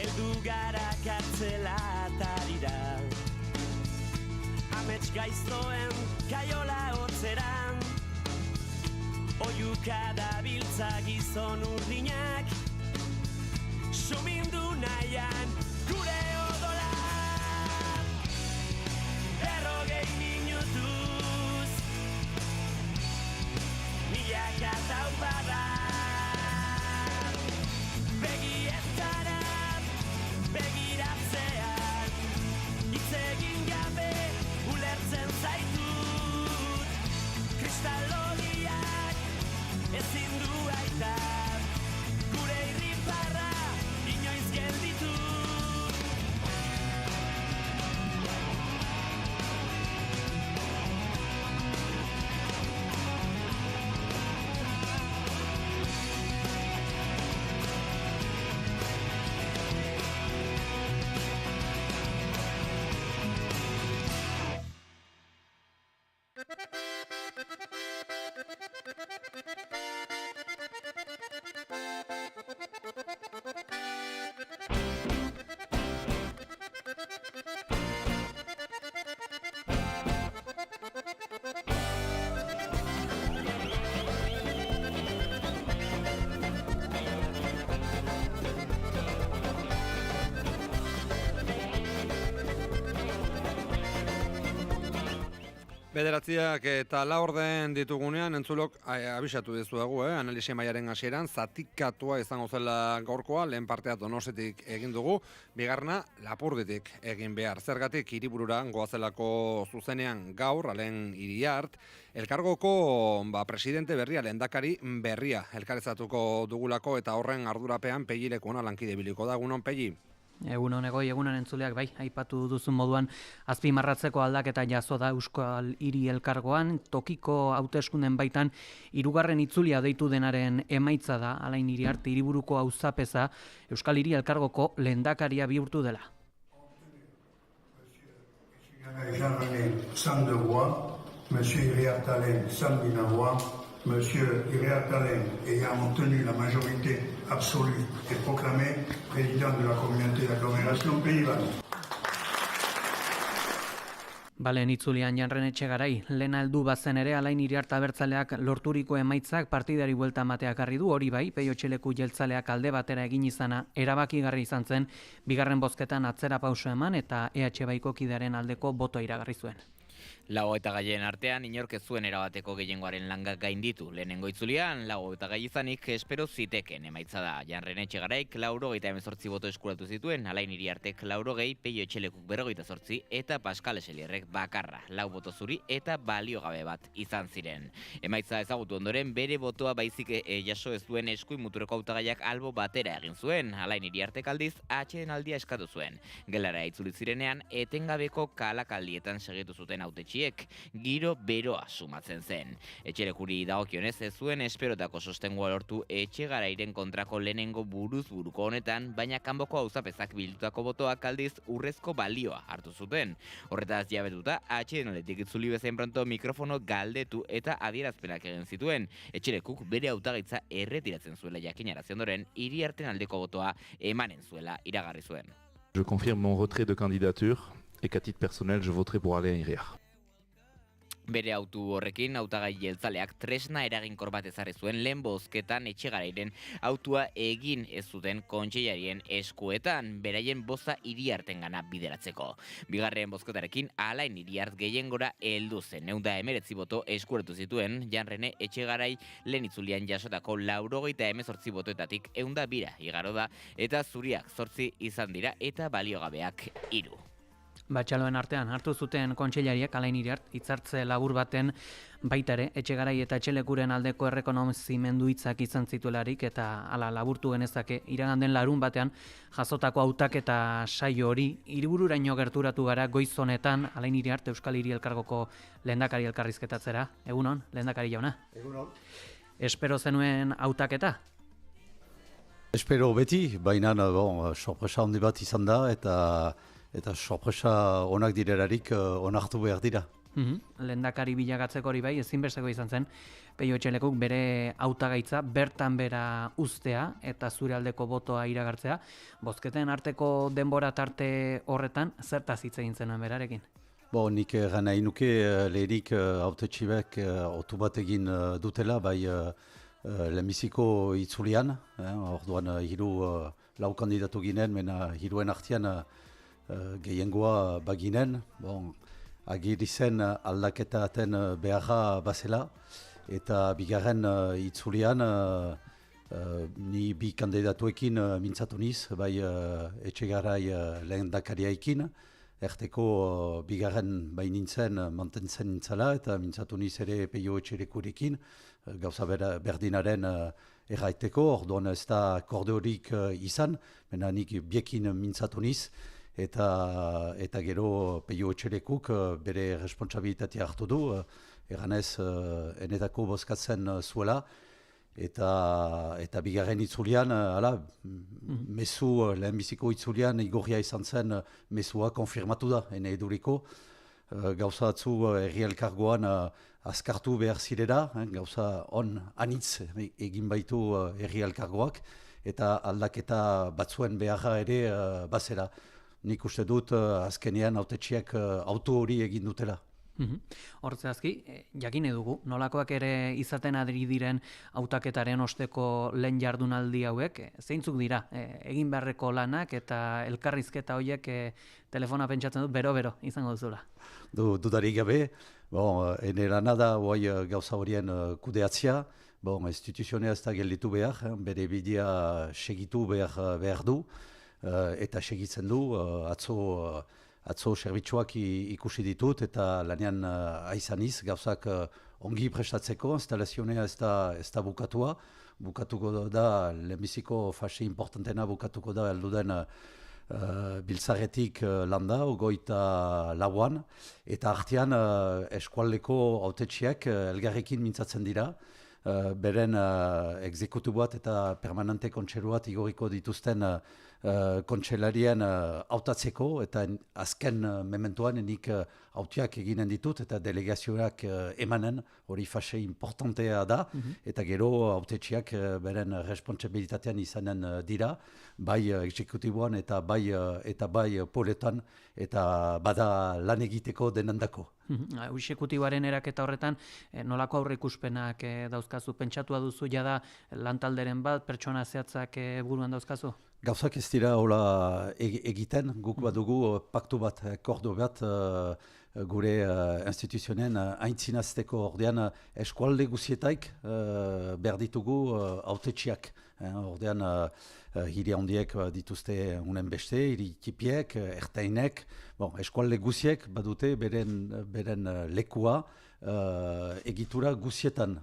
Eldu gara kartzela atarira, amets gaiztoen kaiola hotzeran, oiuka dabiltza gizon urdinak, sumindu nahian gure odola. 40 minutuz, milaka taupada, begietara, begiratzean, hitz egin gabe ulertzen zaitut, kristallodiak ezin du aita, gure irribarra inoiz gelditu. Bederatziak eta laurden ditugunean entzulok abisatu dizuegu, analisi maiaren hasieran zatikatua izango zela gaurkoa, lehen partea Donostiatik egin dugu, bigarna Lapurditik egin behar. Zergatik hiriburura goazelako zuzenean gaur, alen Iriart, elkargoko presidente berria, lehendakari berria elkarrezatuko dugulako eta horren ardurapean Pellilekuna lankide biliko da. Egunon, Pelli? Egunon egoi, egunon entzuleak, bai, aipatu duzun moduan azpimarratzeko aldaketa jaso da Euskal Hiri Elkargoan, tokiko hauteskunden baitan hirugarren itzulia deitu denaren emaitza da, Alain Iriarte hiriburuko auzapeza Euskal Hiri Elkargoko lehendakaria bihurtu dela. Monsieur Iriarte Alain, 101 voix. Monsieur Iriarte Alain, ayant obtenu la majorité absolue, est proclamé président de la communauté d'agglomération Pays Basque. Balen itzulian Janren Etxegarai, lehena heldu bazen ere Alain Iriarte abertzaleak lorturiko emaitzak partidari buelta emateak harri du, hori bai, Peio Etxeleku jeltzaleak alde batera egin izana erabakigarri izan zen, bigarren bozketan atzera pauso eman eta EH Baiko kidearen aldeko botoa iragarri zuen. Lago eta gaien artean, inork ez zuen erabateko gehiengoaren langa gainditu. Lehenengo itzulian, lago eta gai izanik, espero ziteken emaitza da. Janren Etxegaraik 98 boto eskuratu zituen, Alain Iriartek 80, Peio Etxelekuk 58 eta Pascal Eselierrek bakarra, 4 boto zuri eta baliogabe bat izan ziren. Emaitza ezagutu ondoren, bere botoa baizik jaso ez duen eskuin muturreko hautagaiak albo batera egin zuen. Alain Iriartek aldiz, atxeden aldia eskatu zuen. Gelara itzuli zirenean, etengabeko kalakaldietan segitu zuten hautetxiek, giro beroa sumatzen zen. Etxelekuri dagokionez ez zuen esperotako sostengua lortu Etxegarairen kontrako lehenengo buruz-buruko honetan, baina kanboko auzapezak bildutako botoak aldiz urrezko balioa hartu zuten. Horretaz jabetuta, atxeden aldetik itzuli bezain pronto mikrofono galdetu eta adierazpenak egin zituen. Etxelekuk bere hautagaitza erretiratzen zuela jakinarazi ondoren, Iriarten aldeko botoa emanen zuela iragarri zuen. Je confirme mon retrait de candidature et qu'à titre personnel je voterai pour Alain Iriart. Bere autu horrekin hautagai jeltzaleak tresna eraginkor bat ezarri zuen lehen bozketan Etxegarairen autua egin ez zuten kontseilarien eskuetan, beraien boza Iriartengana bideratzeko. Bigarren bozketarekin Alain Iriart gehiengora heldu zen, 119 boto eskuratu zituen, Janrene Etxegarai lehen itzulian jasotako 98 botoetatik 102 igaro da, eta zuriak 8 izan dira eta baliogabeak 3. Batxaloen artean hartu zuten kontseilariak Alain Iriart hitzartze labur baten baita ere Etxegarai eta Etxelekuren aldeko errekonozimendu hitzak izan zituelarik eta hala laburtu genezake iraganden larun batean jasotako hautaketa saio hori hiribururaino gerturatu gara goiz honetan Alain Iriart Euskal Hiri Elkargoko lehendakari elkarrizketatzera. Egunon, lehendakari jauna. Egunon. Espero zenuen hautaketa? Espero beti, baina sorpresa handi bat izan da eta sorpresa onak direlarik onartu behar dira. Lehendakari bilagatzeko hori bai, ezinbesteko izan zen, Peio Etxelekuk bere hautagaitza bertan bera uztea eta zure aldeko botoa iragartzea. Bozketen arteko denbora tarte horretan, zertaz hitz egin zenuen berarekin? Nik gana inuke lehenik hautetxibek otu bat egin dutela, bai lehenbiziko itzulian, orduan lau kandidatu ginen, mena hiruen artean gehiengoa baginen, agiri zen aldaketaten beharra bazela, eta bigarren itzulian ni bi kandidatuekin mintzatu niz, bai Etxegarai lehendakariaekin, erteko bigarren bai nintzen mantentzen nintzala, eta mintzatu niz ere Peio Etxelekurekin, gauza berdinaren erraiteko, orduan ez da akordeorik izan, mena nik biekin mintzatu niz, eta gero Peio Etxelekuk bere responsabilitatea hartu du, eganez enetako bozkatzen zuela, eta bigarren itzulian, mezu lehenbiziko itzulian igorria izan zen mezua konfirmatu da, ene eduriko, gauza atzu herri elkargoan azkartu behar zirela, gauza on anitz egin baitu herri elkargoak, eta aldaketa batzuen beharra ere bazera. Nik uste dut azkenean hautetxiak auto hori egin dutela. Hortzazki, jakine dugu, nolakoak ere izaten adri diren hautaketaren osteko lehen jardunaldi hauek, zeintzuk dira, egin beharreko lanak eta elkarrizketa horiek telefona pentsatzen dut bero-bero izango duzula. Dudarik gabe, ene lana da gauza horien kudeatzea, instituzionea ez da gelditu behar, bere bidea segitu behar du, eta segitzen du, atzo zerbitzuak ikusi ditut eta lanean aizaniz, gauzak ongi prestatzeko, instalazionea ez da bukatuko da, lehenbiziko fase importantena bukatuko da, elduden biltzaretik landa, 24an, eta artean eskualdeko hautetxiak elgarrekin mintzatzen dira, beren exekutu bat eta permanente kontseru bat igoriko dituzten kontselarien hautatzeko, eta azken mementuan nik hautiak eginen ditut, eta delegazioak emanen, hori fase importantea da, eta gero hautetxiak beren responsabilitatean izanen dira, bai exekutiboan eta bai poletan, eta bada lan egiteko denendako. Exekutiboaren eraketa horretan, nolako aurreikuspenak dauzkazu? Pentsatua duzu jada lantalderen bat, pertsona zehatzak buruan dauzkazu? Gauzak ez dira hola egiten, guk badugu paktu bat, akordo bat, gure instituzionen aintzinazteko ordean eskualde guzietaik behar ditugu hautetxiak. Ordean hiri handiek dituzte unen beste, hiri tipiek, ertainek, eskualde guziek badute beren lekua egitura guzietan,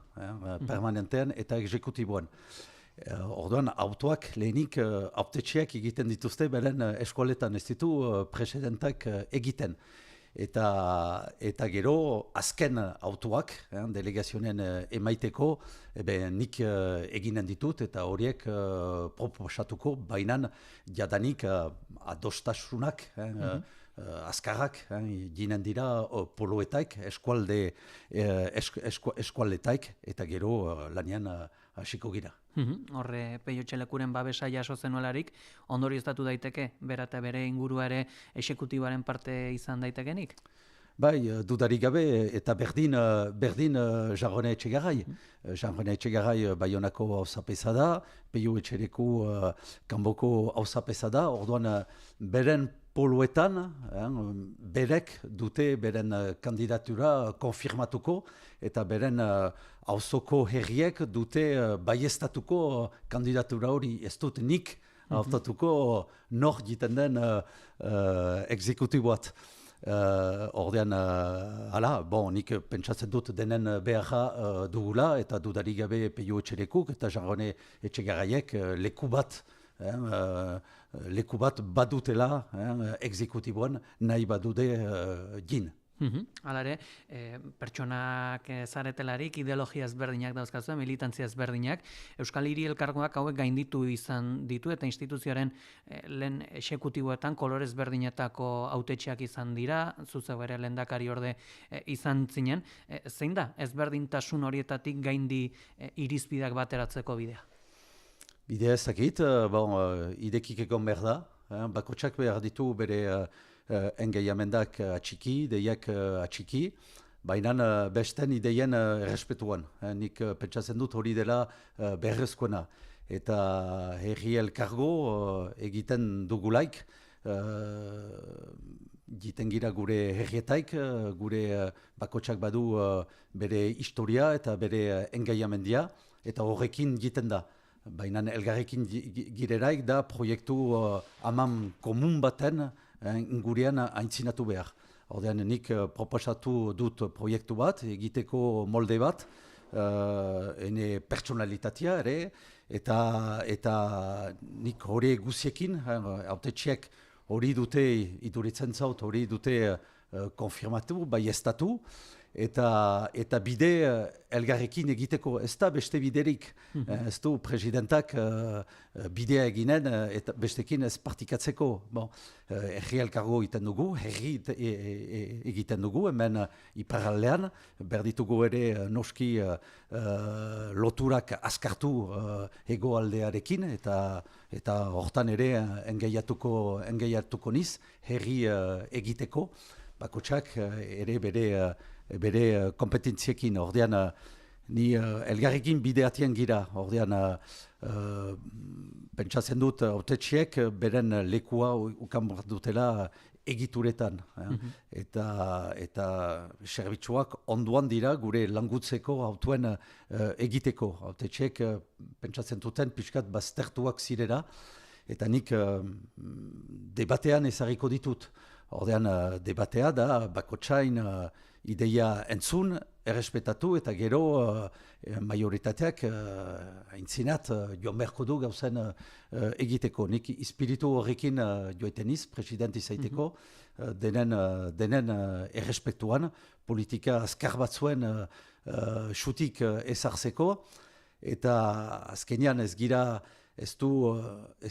permanentean eta exekutiboan. Orduan, autoak lehenik hautetxeak egiten dituzte beren eskualetan, ez ditu presidentak egiten. Eta gero azken autoak, delegazionen emaiteko, nik eginen ditut eta horiek proposatuko, bainan jadanik adostasunak, azkarrak, ginen dira poloetaik, eskualdetaik, eta gero lanian hasiko gira. Horre Peio Txelekuren babesa jaso zenuelarik, ondorioztatu daiteke, bera eta bere ingurua ere exekutibaren parte izan daitekenik? Bai, dudarik gabe, eta berdin Jarrone Etxegarai. Jarrone Etxegarai Baionako hauzapeza da, Peio Etxereku Kanboko hauzapeza da, orduan beren poluetan, berek dute beren kandidatura konfirmatuko, eta beren auzoko herriek dute baiestatuko kandidatura hori. Ez dut nik hautatuko nor jiten den exekutiboat. Ordean, nik pentsatzen dut denen beharra dugula, eta dudarik gabe Peio Etxerekuk eta Jarrone Etxegaraiek leku bat badutela exekutiboan nahi badude jin. Hala ere, pertsonak zaretelarik, ideologia ezberdinak dauzkazu, militantzia ezberdinak, Euskal Hiri Elkargoak hauek gainditu izan ditu eta instituzioaren lehen exekutiboetan kolore ezberdinetako hautetxeak izan dira, zuzeu ere lehendakari orde izan zinen. Zein da ezberdintasun horietatik gaindi irizpideak bateratzeko bidea? Bidea ezakit, idekik egon behar da, bakotsak behar ditu bere engaiamendak atxiki, ideiak atxiki, baina besten ideien errespetuan. Nik pentsatzen dut hori dela beharrezkoena. Eta herri elkargo egiten dugulaik, jiten gira gure herrietaik, gure bakotsak badu bere historia eta bere engaiamendia, eta horrekin jiten da. Baina elgarrekin gireraik da proiektu aman komun baten ingurean aintzinatu behar. Ordean nik proposatu dut proiektu bat, egiteko molde bat, ene pertsonalitatea ere, eta nik hori guziekin, hautetxeak hori dute, iduritzen zaut, hori dute konfirmatu, baiestatu, eta bide elgarrekin egiteko ez da beste biderik. Ez du presidentak bidea eginen eta bestekin ez partikatzeko. Herri elkargo egiten dugu, herri egiten dugu, hemen iparraldean, berditugu ere noski loturak azkartu hegoaldearekin, eta hortan ere engaiatuko niz, herri egiteko, bakotsak ere bere kompetentziekin, ordean ni elgarrekin bideatien gira, ordean pentsatzen dut hautetxiek beren lekua ukan dutela egituretan. Eta zerbitzuak onduan dira gure langutzeko hautuen egiteko. Hautetxiek pentsatzen duten pixkat baztertuak zirera, eta nik debatean ezarriko ditut. Ordean debatea da bakotsain ideia entzun, errespetatu eta gero majoritateak aintzinat joan beharko du gauzen egiteko. Nik espiritu horrekin joeten iz, president izaiteko, denen errespetuan, politika azkar batzuen xutik ezartzeko, eta azkenean ez gira ez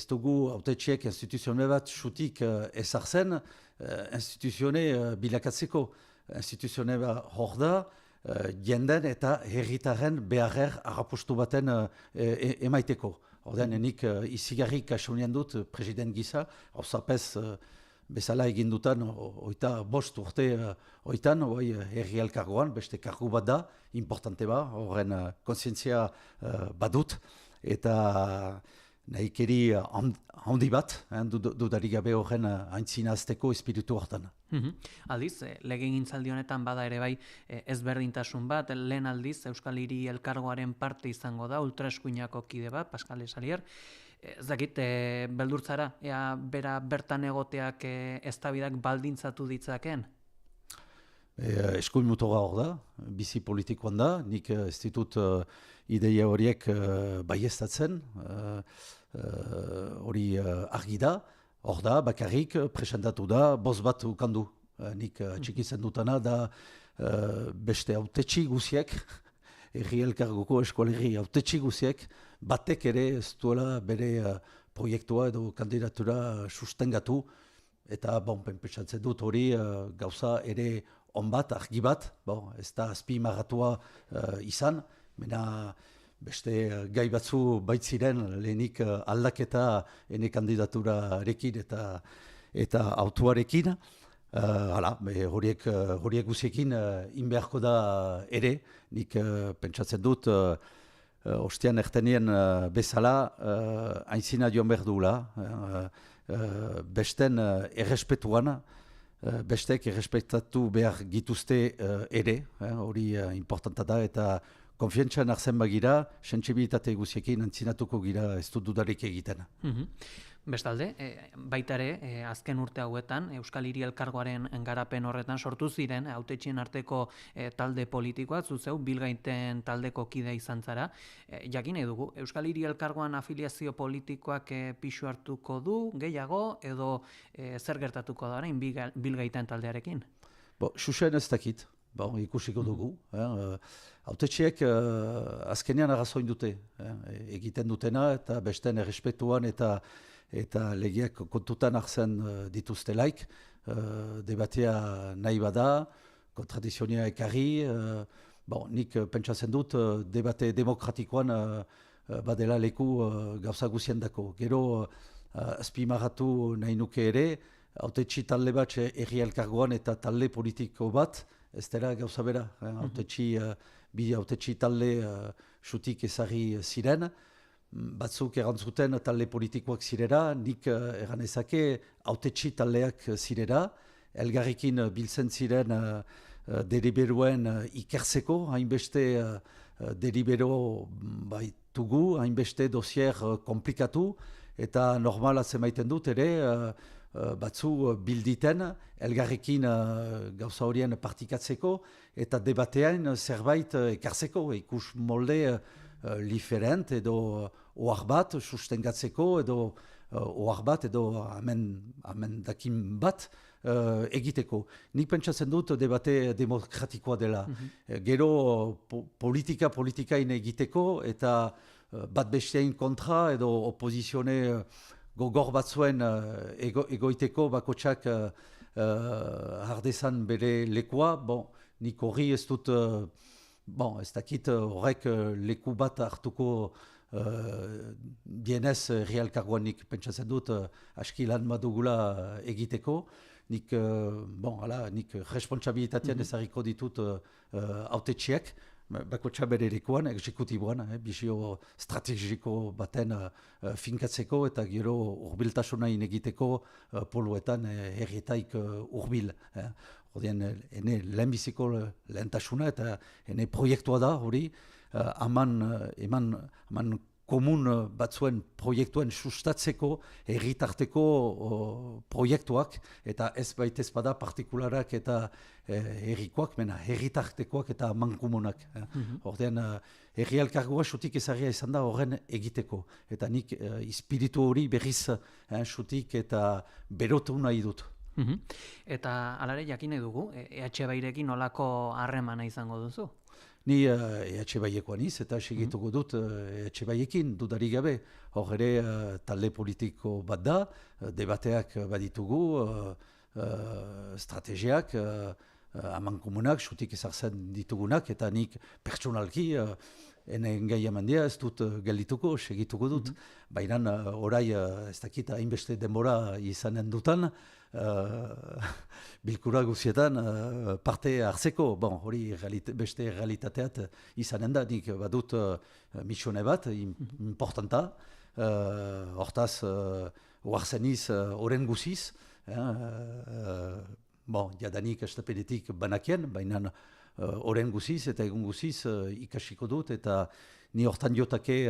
dugu hautetsiek instituzione bat xutik ezartzen instituzione bilakatzeko. Instituzione bat hor da, jenden eta herritarren beharrer harrapostu baten emaiteko. Ordean, nik izigarri kasunean dut president gisa, hauzapez bezala egin dutan, oita bost urte oitan, herri elkargoan, beste kargu bat da, importante ba, horren konsientzia badut, eta nahikeri handi bat, dudarik gabe horren aintzinazteko espiritu hortan. Aldiz, legegintzaldi honetan bada ere bai ezberdintasun bat, lehen aldiz Euskal Hiri Elkargoaren parte izango da, ultraeskuinako kide bat, Pascal Esalier. Ez dakit, beldurtzara, ea bera bertan egoteak eztabaidak baldintzatu ditzaken? Eskuin motora hor da, bizi politikoan da, nik ez ditut ideia horiek baiestatzen, hori argi da, hor da, bakarrik presentatu da, bost bat ukandu. Nik txikitzen dutana da beste autetxi guziek, herri elkargoko eskualerri autetxi guziek, batek ere ez duela bere proiektua edo kandidatura sustengatu, eta pentsatzen dut hori gauza ere on bat, argi bat, ez da azpimarratua izan, mena beste gai batzu baitziren lehenik aldaketa ene kandidaturarekin eta autuarekin, horiek guziekin inbeharko da ere, nik pentsatzen dut ostian ertenien bezala aintzina joan behar duela, besten errespetuan, bestek errespetatu behar gituzte ere, hori importanta da, eta konfientzan hartzen bagira, sentsibilitate guziekin antzinatuko gira ez dut dudarik egiten. Bestalde, baita ere, azken urte hauetan, Euskal Hiri Elkargoaren garapen horretan sortu ziren, hautetxien arteko talde politikoa, zuzeu, Bilgaiten taldeko kidea izan zara. Jakin dugu, Euskal Hiri Elkargoan afiliazio politikoak pisu hartuko du, gehiago, edo zer gertatuko da orain Bilgaiten taldearekin? Xuxen ez dakit. Ikusiko dugu. Hautetxiek azkenean arrazoin dute. Egiten dutena eta besten errespetuan eta legeak kontutan hartzen dituztelaik. Debatea nahi bada, kontradizionia ekarri. Nik pentsatzen dut debate demokratikoan badela leku gauza guziendako. Gero azpimarratu nahi nuke ere, hautetxi talde bat herri elkargoan eta talde politiko bat, ez dela gauza bera, bi hautetxi talde xutik ezagri ziren, batzuk erantzuten talde politikoak zirera, nik eranezake hautetxi taldeak zirera, elgarrekin biltzen ziren deliberuen ikertzeko, hainbeste delibero baitugu, hainbeste dosier komplikatu, eta normala zemaiten dut ere, batzu bilditen, elgarrekin gauza horien partikatzeko, eta debatean zerbait ekartzeko, ikus molde diferent edo ohar bat sustengatzeko, edo ohar bat edo amendakin bat egiteko. Nik pentsatzen dut debate demokratikoa dela. Gero politikain egiteko, eta bat bestein kontra edo opozizione gogor batzuen egoiteko bakotsak hardezan bere lekua, nik horri ez dut, ez dakit horrek leku bat hartuko dienez herri elkargoan nik pentsatzen dut aski lan badugula egiteko, nik responsabilitatean ezarriko ditut hautetxiek, bakotsa bere lekuan, exekutiboan, bizio strategiko baten finkatzeko eta gero urbiltasuna egiteko poluetan herrietaik urbil. Horien, ene lehenbiziko lehentasuna eta ene proiektua da hori, eman komun batzuen proiektuen sustatzeko herritarteko proiektuak, eta ez baitez bada partikularak eta herrikoak, herritartekoak eta mankomunak. Horten, herri elkargoa xutik ezarria izan da horren egiteko. Eta nik espiritu hori berriz xutik eta berotu nahi dut. Eta alare jakin nahi dugu, EH Bairekin nolako harremana izango duzu? Ni Etxebaiekoan iz, eta segituko dut Etxebaiekin, dudarik gabe. Hor ere talde politiko bat da, debateak baditugu, estrategiak, amankomunak, sutik ezartzen ditugunak, eta nik pertsonalki, enen gai emandia ez dut geldituko, segituko dut. Baina orai ez dakit hainbeste denbora izanen dutan, bilkura guzietan parte hartzeko, hori beste realitateat izanen da, nik badut misione bat, importanta, hortaz, oartzen iz oren guziz, jadanik estapenetik banakien, baina oren guziz eta egun guziz ikasiko dut, eta ni hortan jotake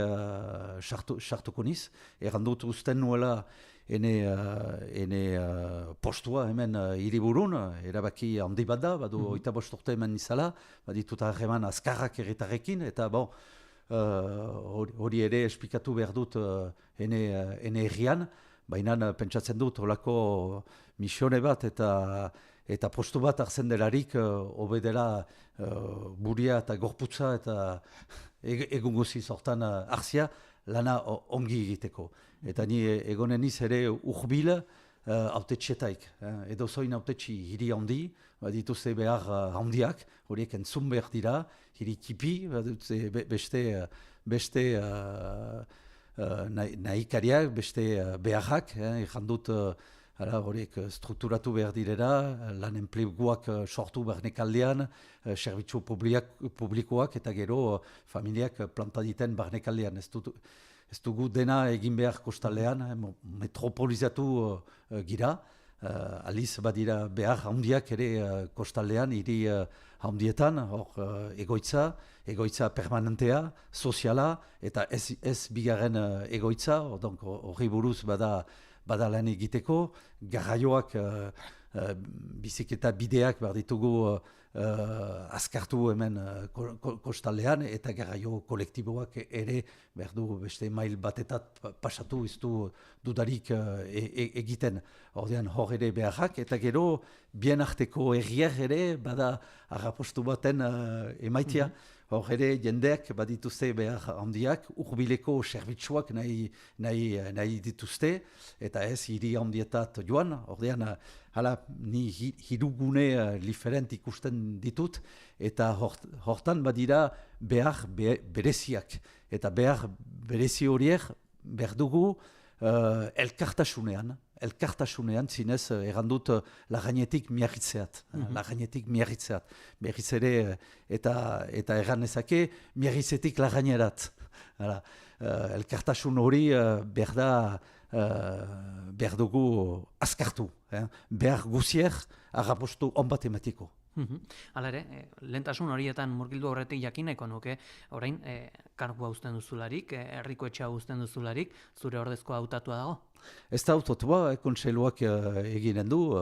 sartuko niz, errandut usten nuela ene postua hemen hiriburun, erabaki handi bat da, badu 25 urte hemen nizala, baditut harreman azkarrak erretarekin, eta hori ere esplikatu behar dut ene herrian, baina pentsatzen dut holako misione bat eta postu bat hartzen delarik obedela buria eta gorputza eta egun guziz hortan hartzia lana ongi egiteko. Eta ni egonen iz ere urbil autetxetaik. Edo zoin autetxi hiri handi, dituzte behar handiak, horiek entzun behar dira, hiri tipi, beste nahikariak, beste beharrak, jandut horiek strukturatu behar direla, lan enpleguak sortu barnekaldean, zerbitzu publikoak eta gero familiak plantaditen barnekaldean. Ez dugu dena egin behar kostaldean, metropolizatu gira, aliz badira behar handiak ere kostaldean, hiri handietan, hor egoitza permanentea, soziala, eta ez bigarren egoitza, horri buruz bada lan egiteko, garraioak, biziketa bideak behar ditugu azkartu hemen kostaldean, eta garraio kolektiboak ere behar du beste mail batetat pasatu iztu dudarik egiten. Ordean hor ere beharrak, eta gero bien arteko erriak ere bada arrapostu baten emaitia. Hor ere jendeak badituzte behar handiak, urbileko zerbitzuak nahi dituzte, eta ez hiri handietat joan. Ordean, ni hirugune diferent ikusten ditut, eta hortan badira behar bereziak. Eta behar berezi horiek behar dugu elkartasunean zinez errandut lagainetik miarritzeat. Berriz ere eta erran ezake miarritzetik lagainerat. Elkartasun hori behar dugu azkartu. Behar guziek arrapostu onbat ematiko. Hala ere, lehentasun horietan murgildu horretik jakineko nuke, orain kargua uzten duzularik, herriko etxea uzten duzularik, zure ordezkoa hautatua dago? Ez da hautatua, kontseiluak eginen du,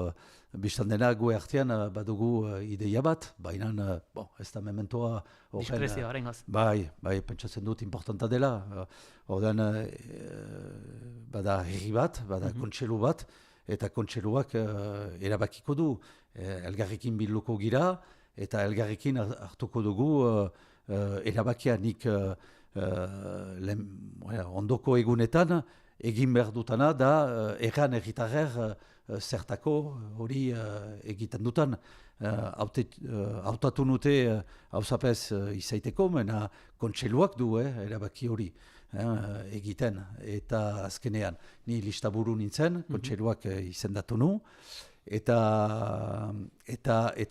biztan dena gue artean badugu ideia bat, baina ez da mementoa... Diskrezioa, oraingoz. Bai, pentsatzen dut importanta dela. Ordean, bada herri bat, bada kontseilu bat, eta kontseiluak erabakiko du. Elgarrekin bilduko gira, eta elgarrekin hartuko dugu erabakia nik ondoko egunetan egin behar dutana da erran erritarrer zertako hori egiten dutan. Hautatu nute hauzapez izaiteko, mena kontseiluak du erabaki hori egiten, eta azkenean ni listaburu nintzen, kontseiluak izendatu nu, eta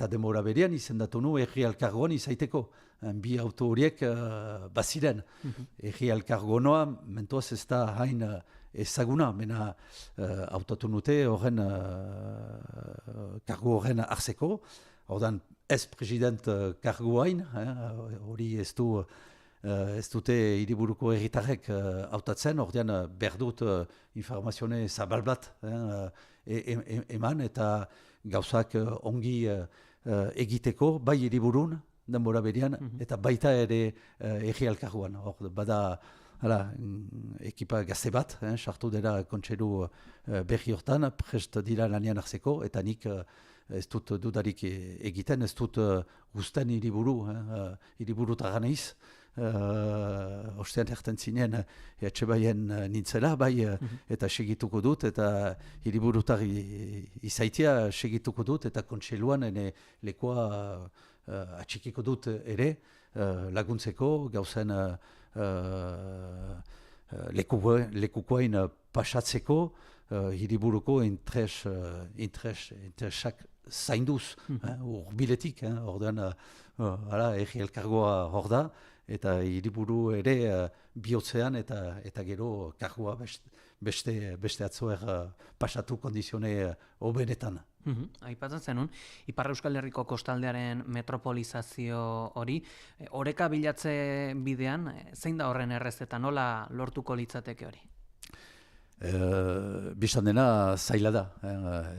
demora berean izendatu nu herri elkargoan izaiteko. Bi auto horiek baziren. Herri elkargoa mentoaz ez da hain ezaguna, mena hautatu nute horren kargo horren hartzeko. Ordan ez president kargo hain, hori ez dute hiriburuko herritarrek hautatzen, ordean behar dut informazione zabal bat eman eta gauzak ongi egiteko, bai hiriburun, denbora berean, eta baita ere herri elkargoan. Bada ekipa gazte bat, sartu dela kontseilu berri hortan, prest dira lanian hartzeko, eta nik ez dut dudarik egiten, ez dut guzten hiriburu taganeiz. Ostean erten zinen Etxebaien nintzela, bai, eta segituko dut, eta hiriburutar izaitia segituko dut, eta kontseiluan lekoa atxikiko dut ere, laguntzeko gauzen lekukoain pasatzeko hiriburuko interesak zainduz, urbiletik, ordean erri elkargoa hor da, eta hiriburu ere bihotzean eta gero kargoa beste atzoer pasatu kondizione hobenetan. Aipatzen zenun, Ipar Euskal Herriko kostaldearen metropolizazio hori, oreka bilatze bidean, zein da horren errezeta, nola lortuko litzateke hori? Bistan dena zaila da,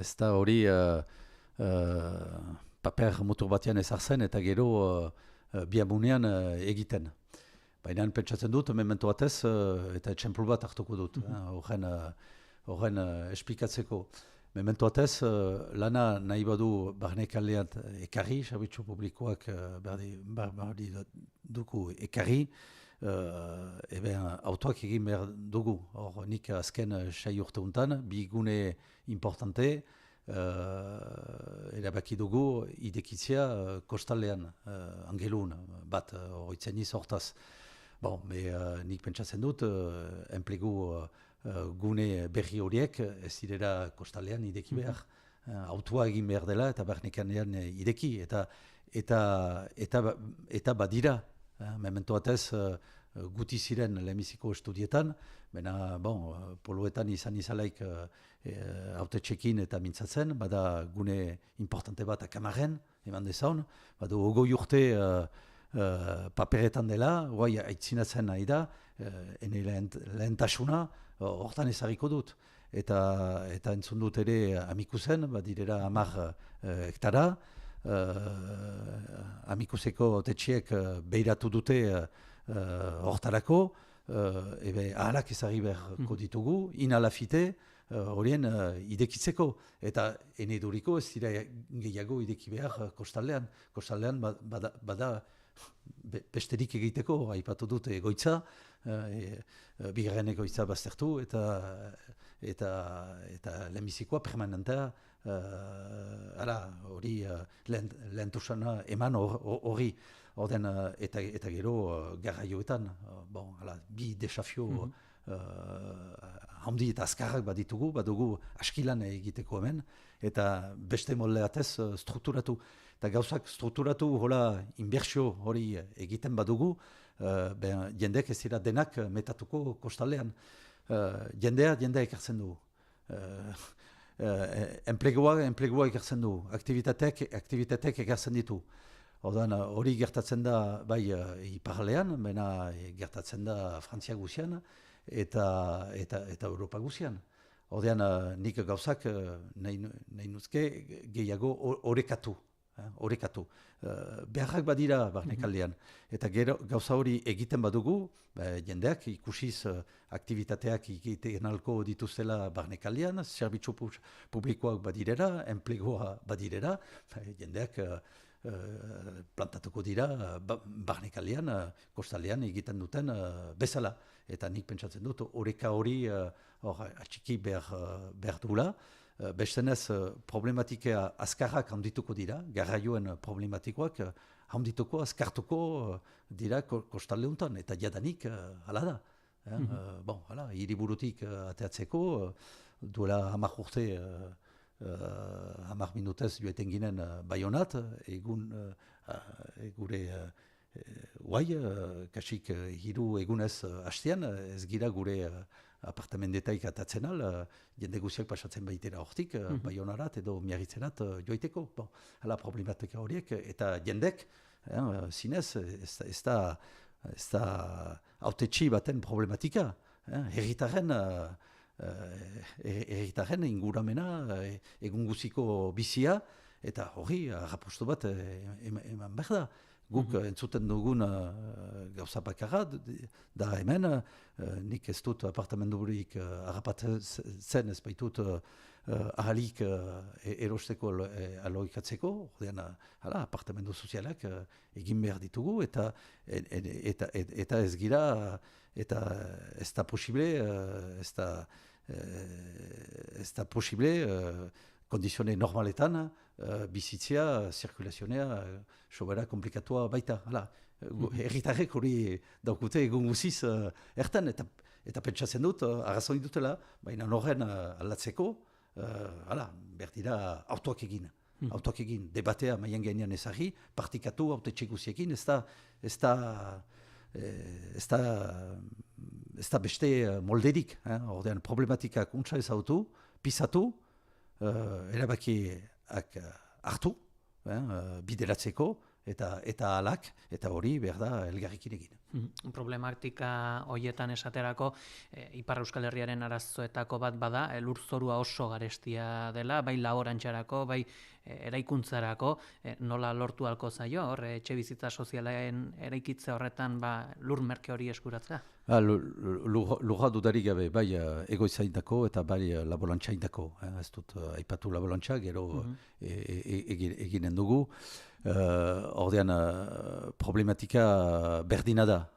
ez da hori paper motor batean ezartzen eta gero biamunean egiten. Baina pentsatzen dut, memento batez, eta etxemplu bat hartuko dut, horren esplikatzeko. Memento batez, lana nahi badu barnekaldean ekarri, zerbitzu publikoak berdi dugu ekarri, autoak egin behar dugu. Hor, nik azken 6 urte untan, bi gune importante, erabaki dugu idekitzea kostaldean, angelun, bat horitzen hortaz. Bon, nik pentsatzen dut, enplegu gune berri horiek ez direla kostaldean ideki behar. Autoa egin behar dela eta barnekanean ideki. Eta badira, memento batez guti ziren lehenbiziko estudietan, baina poluetan izan izalaik autetxekin eta mintzatzen, bada gune importante bat akamarren, eman dezaun, bada 20 urte paperetan dela, guai aitzinatzen nahi da, ene lehentasuna, hortan ezagiko dut. Eta entzun dut ere Amikuzen, badirera 10 hektara, Amikuzeko autetxeek behiratu dute hortarako, ahalak ezagri beharko ditugu, inalafite, horien idekitzeko. Eta eneduriko ez dira gehiago ideki behar kostaldean. Kostaldean bada besterik egiteko, aipatu dut egoitza, bigarren egoitza baztertu, eta lehenbizikoa permanentea, hori lehentusana eman hori, eta gero garraioetan, bi desafio handi eta azkarrak badugu askilan egiteko hemen, eta beste moldeatez strukturatu. Eta gauzak strukturatu hola inbertsio hori egiten badugu, jendeak ez dira denak metatuko kostaldean. Jendea ekartzen du. Enplegua ekartzen du. Aktivitateak ekartzen ditu. Hori gertatzen da bai iparraldean, baina gertatzen da Frantzia guzian eta Europa guzian. Ordean nik gauzak nahi nuzke gehiago orekatu. Beharrak badira barnekaldean. Eta gauza hori egiten badugu, jendeak ikusiz aktivitateak egiten alko dituztela barnekaldean, zerbitzu publikoak badirera, enplegua badirera, jendeak plantatuko dira barnekaldean, kostaldean egiten duten bezala. Eta nik pentsatzen dut, oreka hori atxiki behar dula. Bestenez, problematika azkarrak handituko dira, garraioen problematikoak handituko, azkartuko dira kostalde honetan, eta jadanik hala da. Hiriburutik ateatzeko, duela 10 urte, 10 minutez joeten ginen Baionat, egun gure kasik 3 egunez hastean, ez gira gure apartamendetaik atatzen al, jende guziak pasatzen baitera hortik, Baionarat edo Miarritzerat joiteko. Hala problematika horiek, eta jendek, zinez, ez da autetxi baten problematika. Herritarren inguramena, egun guziko bizia, eta hori, rapostu bat eman behar da. Guk entzuten dugun gauza bakarra, da hemen, nik ez dut apartamendurik harrapatzen ez baitut ahalik erosteko aloikatzeko, ordean, apartamendu sozialak egin behar ditugu, eta ez gira, eta ez da posible, kondizione normaletan bizitzea, zirkulazionea, sobera komplikatua baita. Herritarrek hori daukute egun guziz ertan, eta pentsatzen dut, arrazoin dutela, baina horren aldatzeko, behar dira autoak egin. Autoak egin, debatea maian gainean ezagri, partikatu autetxe guziekin, ez da beste molderik. Ordean problematikak untsa ezautu, pisatu, erabakiak hartu, bideratzeko, eta alak, eta hori behar da elgarrikin egin. Problematika horietan esaterako, Ipar Euskal Herriaren arazoetako bat bada, lurzorua oso garestia dela, bai laborantxarako, bai eraikuntzarako, nola lortu halko zaio, etxe bizitza sozialen eraikitze horretan lur merke hori eskuratzea? Lurra dudarik gabe, bai egoitzaindako eta bai laborantxaindako. Ez dut aipatu laborantxa, gero eginen dugu. Ordean problematika berdina da.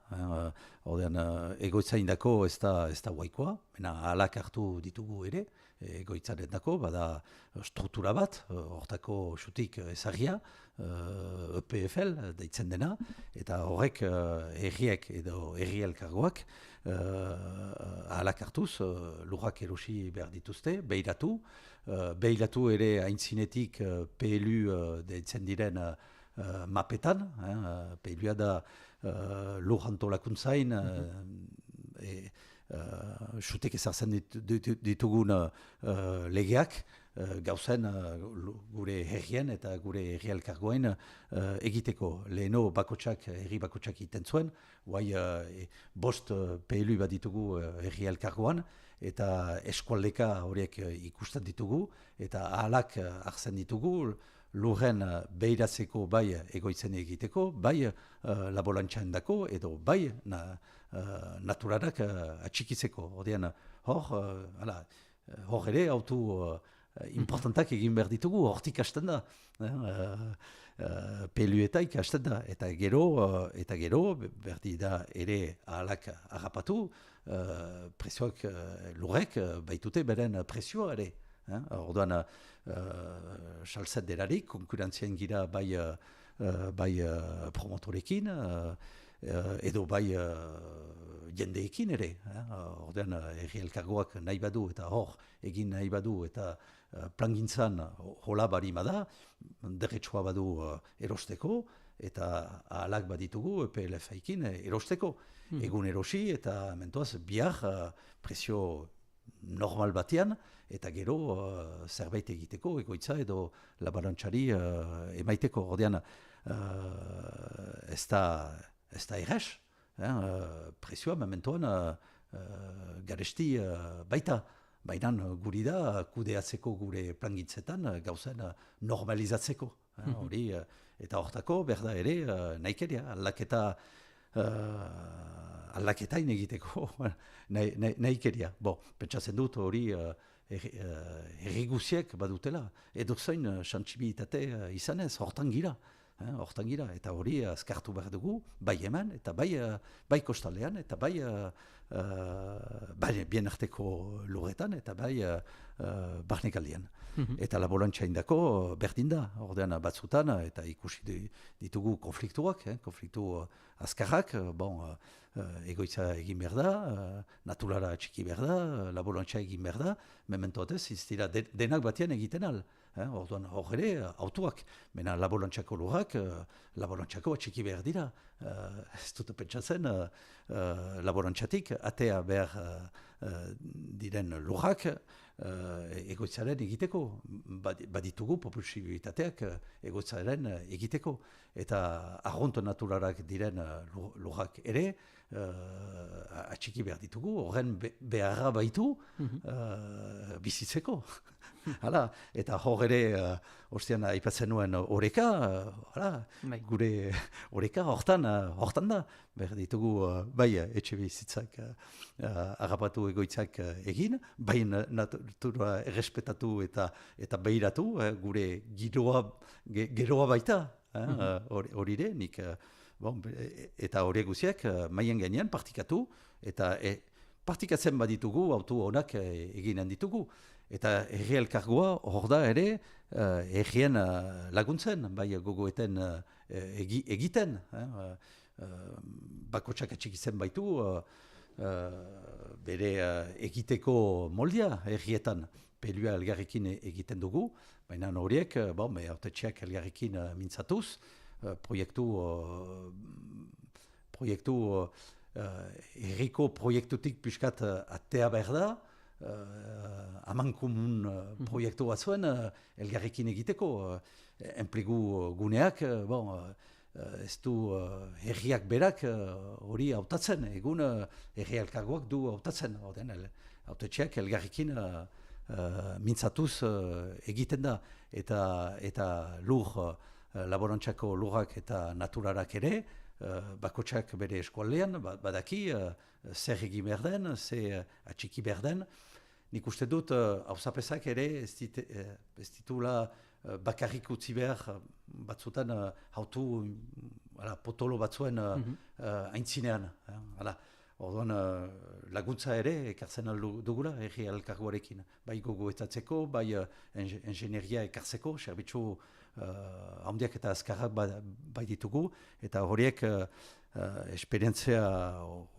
Ordean egoitzaindako ez da guaikoa, alak hartu ditugu ere, egoitzaren dako, bada struktura bat, hortako xutik ezagia, EPFL deitzen dena, eta horrek herriek edo herri elkargoak alak hartuz, lurrak erosi behar dituzte, behiratu ere haintzinetik PLU deitzen diren mapetan, PLUa da lur antolakuntzain, xutek ezartzen ditugun legeak, gauzen gure herrien eta gure herri elkargoen egiteko. Leheno herri bakotsak egiten zuen, guai bost PLU bat ditugu herri elkargoan, eta eskualdeka horiek ikusten ditugu, eta ahalak hartzen ditugu, lurren behiratzeko bai egoitzen egiteko, bai laborantxan dako, edo bai naturarak atxikitzeko. Hor ere autu importantak egin behar ditugu, hortik hasten da. PLUetaik hasten da, eta gero berdi da ere ahalak harrapatu, presioak lurrek baitute beren presioa ere. Orduan, salzet delarik, konkurrentzian gira bai promotorekin, edo bai jendeekin ere. Orduan, herri elkargoak nahi badu eta hor egin nahi badu eta plangintzan hola barima da, derretsua badu erosteko, eta ahalak baditugu EPLF-ekin erosteko. Egun erosi eta mentoaz bihar presio normal batean, eta gero zerbait egiteko, egoitza edo laborantxari emaiteko. Ordean, ez da errez, presioa momentuan garesti baita. Baina guri da kudeatzeko gure plangintzetan gauzen normalizatzeko. Eta hortako berda ere nahikeria, aldaketa egiteko nahikeria. Pentsatzen dut hori herri guziek badutela, edozein xantxibilitate izanez, hortan gira. Eta hori azkartu behar dugu, bai hemen, eta bai kostaldean, eta bai bien arteko lurretan, eta bai barnekaldean. Eta laborantxaindako berdin da, ordean batzutan, eta ikusi ditugu konfliktuak, konfliktu azkarrak, egoitza egin behar da, natulara txiki behar da, laborantxa egin behar da, memento batez, ez dira denak batean egiten al. Orduan hor ere, autuak, mena laborantxako lurrak, laborantxako txiki behar dira. Ez dut pentsatzen, laborantxatik atea behar diren lurrak egoitzaren egiteko. Baditugu posibilitateak egoitzaren egiteko. Eta arront naturarak diren lurrak ere, atxiki behar ditugu, horren beharra baitu bizitzeko. Eta hor ere ostean aipatzen nuen oreka, gure oreka hortan da. Ber ditugu bai etxe bizitzak agapatu egoitzak egin, bai natura errespetatu eta behiratu, gure geroa baita, hori ere, nik... eta horiek guziak maien gainean partikatu, eta partikatzen baditugu, autu honak eginen ditugu. Eta herri elkargoa hor da ere herrien laguntzen, bai gogoeten egiten. Bakotsak atxikitzen baitu bere egiteko moldia herrietan. Pelua elgarrekin egiten dugu, baina horiek, autetxeak elgarrekin mintzatuz, proiektu herriko proiektutik pixkat atea behar da, amankomun proiektu bat zuen elgarrekin egiteko. Enplegu guneak, ez du herriak berak hori hautatzen, egun herri elkargoak du hautatzen. Autetxeak elgarrekin mintzatuz egiten da, eta lur, laborantzako lurrak eta naturarak ere, bakotsak bere eskualdean, badaki, zer egin behar den, zer atxiki behar den. Nik uste dut, hauzapezak ere, ez ditula bakarrik utzi behar, batzutan hautu potolo batzuen aintzinean. Orduan laguntza ere ekartzen dugula herri elkargoarekin. Bai gogoetatzeko, bai engineeria ekartzeko, zerbitzu handiak eta azkarrak bai ditugu, eta horiek esperientzia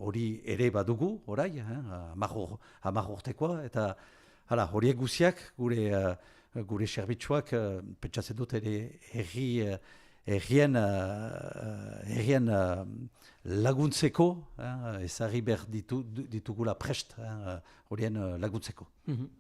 hori ere badugu, orai, 10 urtekoa, eta horiek guziak gure zerbitzuak pentsatzen dut ere herrien laguntzeko, ezagri behar ditugula prest horien laguntzeko.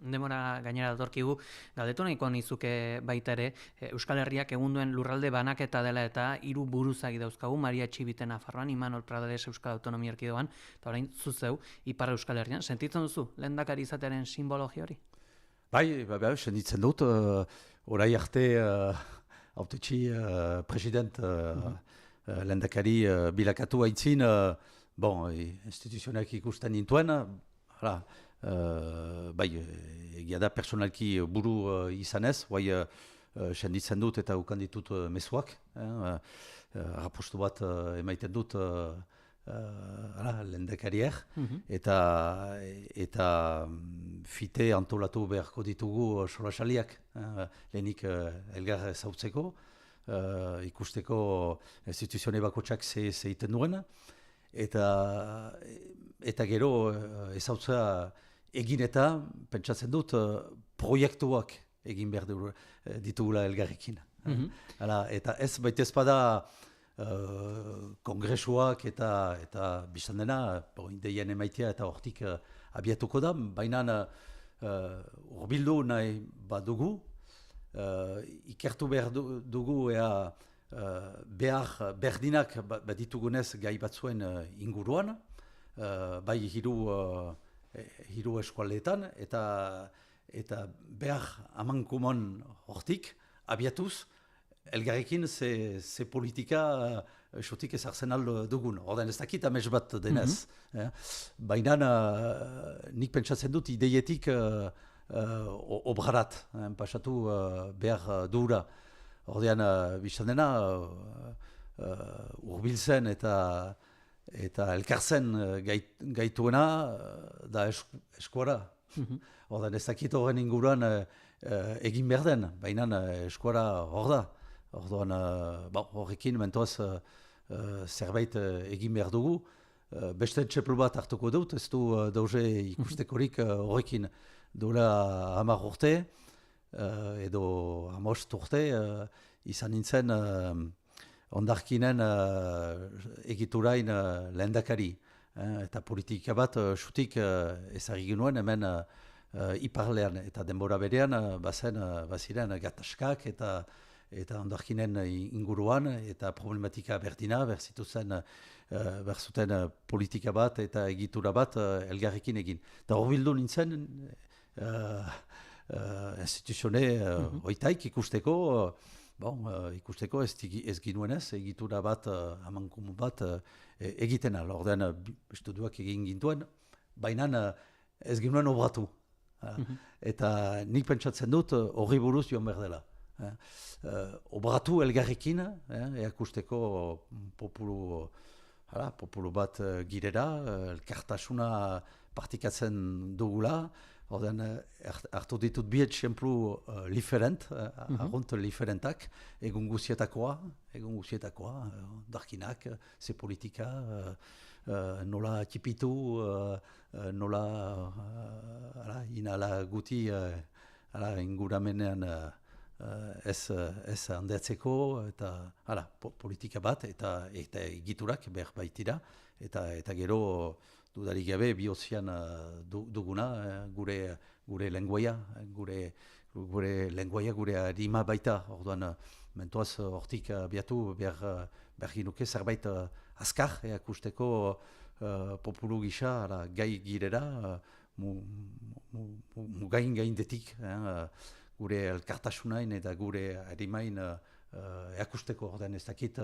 Demora gainera datorkigu, galdetu nahiko nizuke baita ere, Euskal Herriak egun duen lurralde banaketa dela eta 3 buruzagi dauzkagu, Maria Txibiten Nafarroan, Imanol Pradales Euskal Autonomia Erkidegoan, eta orain zuzeu, Ipar Euskal Herrian. Sentitzen duzu, lehendakari izatearen simbologia hori? Bai, sentitzen dut, orai arte autetxi president lehendakari bilakatu haitzin, instituzionak ikusten nintuen, bai, egia da personalki buru izanez, bai, senditzen dut eta ukan ditut mezuak, rapostu bat emaiten dut lehendakariak, eta fite antolatu beharko ditugu solasaliak, lehenik elgar zautzeko, ikusteko instituzione bakotsak zeiten duen, eta gero ezautzea egin eta pentsatzen dut proiektuak egin behar ditugula elgarrekin. Eta ez baitez bada kongresuak eta biztan dena, ideien emaitea eta hortik abiatuko da, baina urbildu nahi badugu, ikertu behar dugu behar berdinak baditugunez gai batzuen inguruan, bai hiru eskualdeetan, eta behar amankumon hortik abiatuz, elgarrekin ze politika esotik ezartzen aldo dugun. Ordean ez dakit amez bat denez. Baina nik pentsatzen dut ideietik obrarat, pasatu behar dura. Ordean biztan dena urbiltzen eta elkartzen gaituena da eskuara. Ordean ez dakit horren inguruan egin behar den, baina eskuara hor da. Orduan, horrekin mentoaz zerbait egin behar dugu. Beste txeplu bat hartuko dut, ez du dauze ikustekorik horrekin duela 10 urte, edo 15 urte, izan nintzen ondarkinen egiturain lehendakari. Eta politika bat xutik ezagik nuen hemen iparlean, eta denbora berean baziren gatazkak eta ondarkinen inguruan, eta problematika berdina, berzuten politika bat eta egitura bat elgarrekin egin. Eta hor bildu nintzen, instituzione hoitaik ikusteko, ikusteko ez ginuenez, egitura bat, amankomun bat egiten al. Ordean, estuduak egin gintuen, baina ez ginuen obratu. Eta nik pentsatzen dut horri buruz joan behar dela. Obratu elgarrekin, eakusteko populu bat girera, elkartasuna partikatzen dugula. Ordean, hartu ditut bi etxemplu diferentak, egun guzietakoa, darkinak, ze politika, nola tipitu, nola inala guti inguramenean ez handeatzeko, eta politika bat, eta egiturak behar baitira, eta gero dudarik gabe bihotzean duguna gure lenguaia, gure harima baita. Orduan, mentoaz hortik abiatu behar ginuke zerbait azkar, akusteko populu gisa gai girera, mugain gaindetik, gure elkartasunain eta gure harimain akusteko. Orduan ez dakit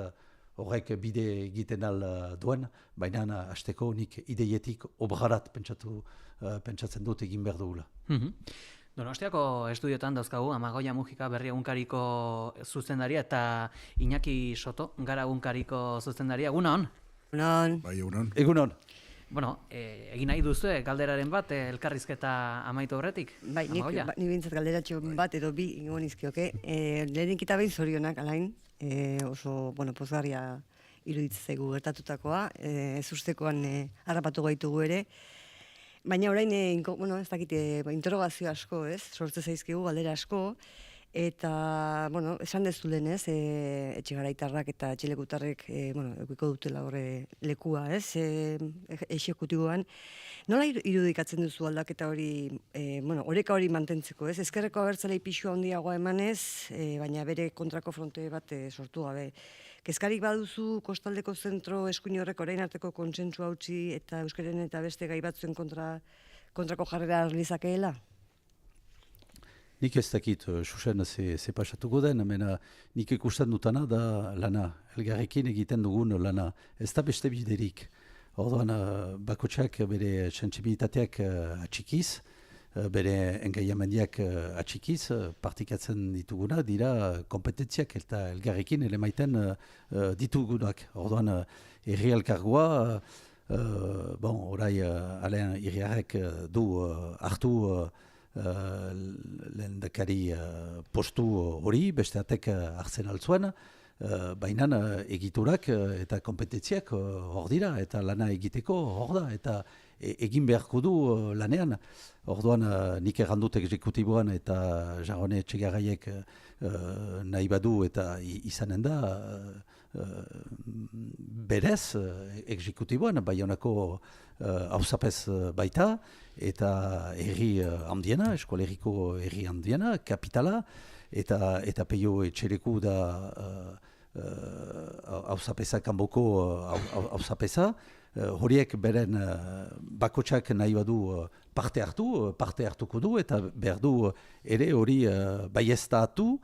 horrek bide egiten duen, baina hasteko nik ideietik obrarat pentsatzen dut egin behar dugula. Donostiako estudiotan dauzkagu Amagoia Mujika Berri Egunkariko zuzendaria eta Iñaki Soto Gara Egunkariko zuzendaria. Egunon? Egunon. Bai, egunon. Egunon. Bueno, egin nahi duzu galderaren bat elkarrizketa amaitu horretik? Bai, ni bintzat galderatxo bat edo bi ingo nizkioke. Lehenik eta behin zorionak, alain, oso pozgarria iruditzegu gertatutakoa, ez ustekoan harrapatu gaitugu ere. Baina orain, ez dakit, interrogazio asko, sortze zaizkigu, galdera asko, eta, esan dezu lehen, etxegaraitarrak eta etxelekutarrek, eukiko dutela horre lekua, exekutiboan. Nola irudikatzen duzu aldaketa hori, oreka hori mantentzeko, ezkerreko abertzalei pixua handiagoa emanez, baina bere kontrako fronte bat sortu gabe. Kezkarik baduzu kostaldeko zentro eskuin horrek orain arteko kontsentsua utzi eta euskaren eta beste gai batzuen kontrako jarrera lizakeela? Nik ez dakit, Xuxen, ze pasatuko den, nik ikusten dutana da lana, elgarrekin egiten dugun lana, ez da beste biderik. Orduan, bakotxak bere sentsibilitateak atxikiz, bere engaiamendiak atxikiz, partikatzen dituguna, dira kompetentziak eta elgarrekin elemaiten ditugunak. Orduan, herri elkargoa, orai Alain Iriarrek du hartu lehendakari postu hori, besteatek hartzen altzuen, baina egiturak eta kompetentziak hor dira, eta lana egiteko hor da, eta egin beharko du lanean. Orduan, nik errandut exekutiboan eta Jarone Etxegarraiek nahi badu eta izanen da berez exekutiboan, Baionako hauzapez baita, eta herri handiena, eskoleriko herri handiena, kapitala, eta Peio Etxeleku da hauzapeza kanboko hauzapeza. Horiek beren bakotxak nahi badu parte hartuko du, eta behar du ere hori baieztatu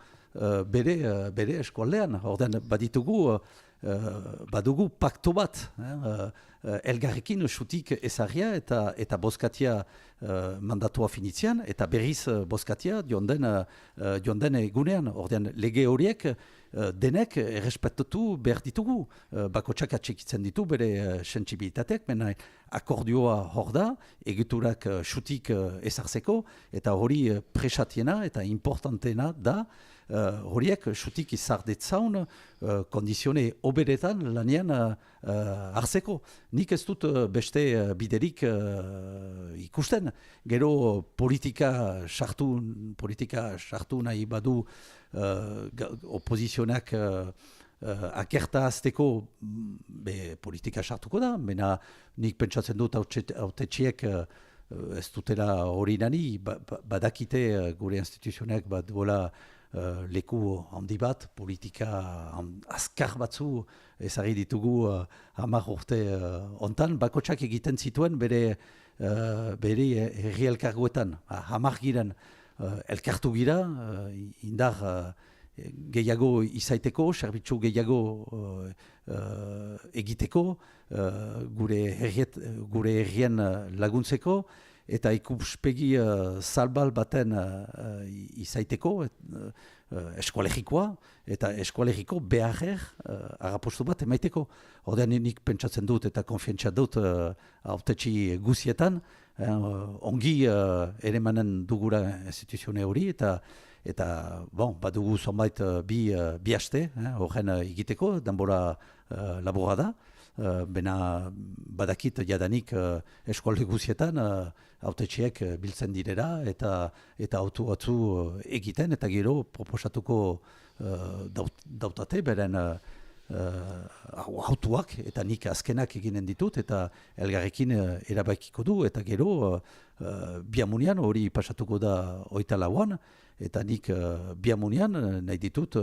bere eskualdean. Ordean badugu pakto bat, elgarrekin xutik ezarria eta bozkatia mandatua finitzean, eta berriz bozkatia joan den egunean. Ordean lege horiek denek errespetatu behar ditugu. Bakotxak atxikitzen ditu bere sentsibilitateak, mena akordioa hor da, egiturak xutik ezartzeko, eta hori presatiena eta importantena da, horiek xutik izardetzaun kondizione oberetan lanean hartzeko. Nik ez dut beste biderik ikusten. Gero politika sartu nahi badu opozizionak akerta azteko politika sartuko da. Mena nik pentsatzen dut hautetxiek ez dutela hori nani, badakite gure instituzionak bat duela leku handi bat, politika azkar batzu ezagri ditugu 10 urte ontan, bakotxak egiten zituen bere herri elkargoetan, 10 giren. elkartu gira, indar gehiago izaiteko, zerbitzu gehiago egiteko, gure herrien laguntzeko, eta ikuspegi zabal baten izaiteko, eskualegikoa, eta eskualegiko beharrer agapostu bat emaiteko. Ordean nik pentsatzen dut eta konfiantza dut hautetsi guzietan, ongi ere manen dugura instituzione hori, eta badugu zonbait bi haste, horren egiteko, denbora laborra da, bena badakit jadanik eskualde guzietan hautetxiek biltzen direra eta autu batzu egiten, eta gero proposatuko dautate beren autuak, eta nik azkenak eginen ditut, eta elgarrekin erabakiko du, eta gero biamunian hori pasatuko da 24an, eta nik biamunian nahi ditut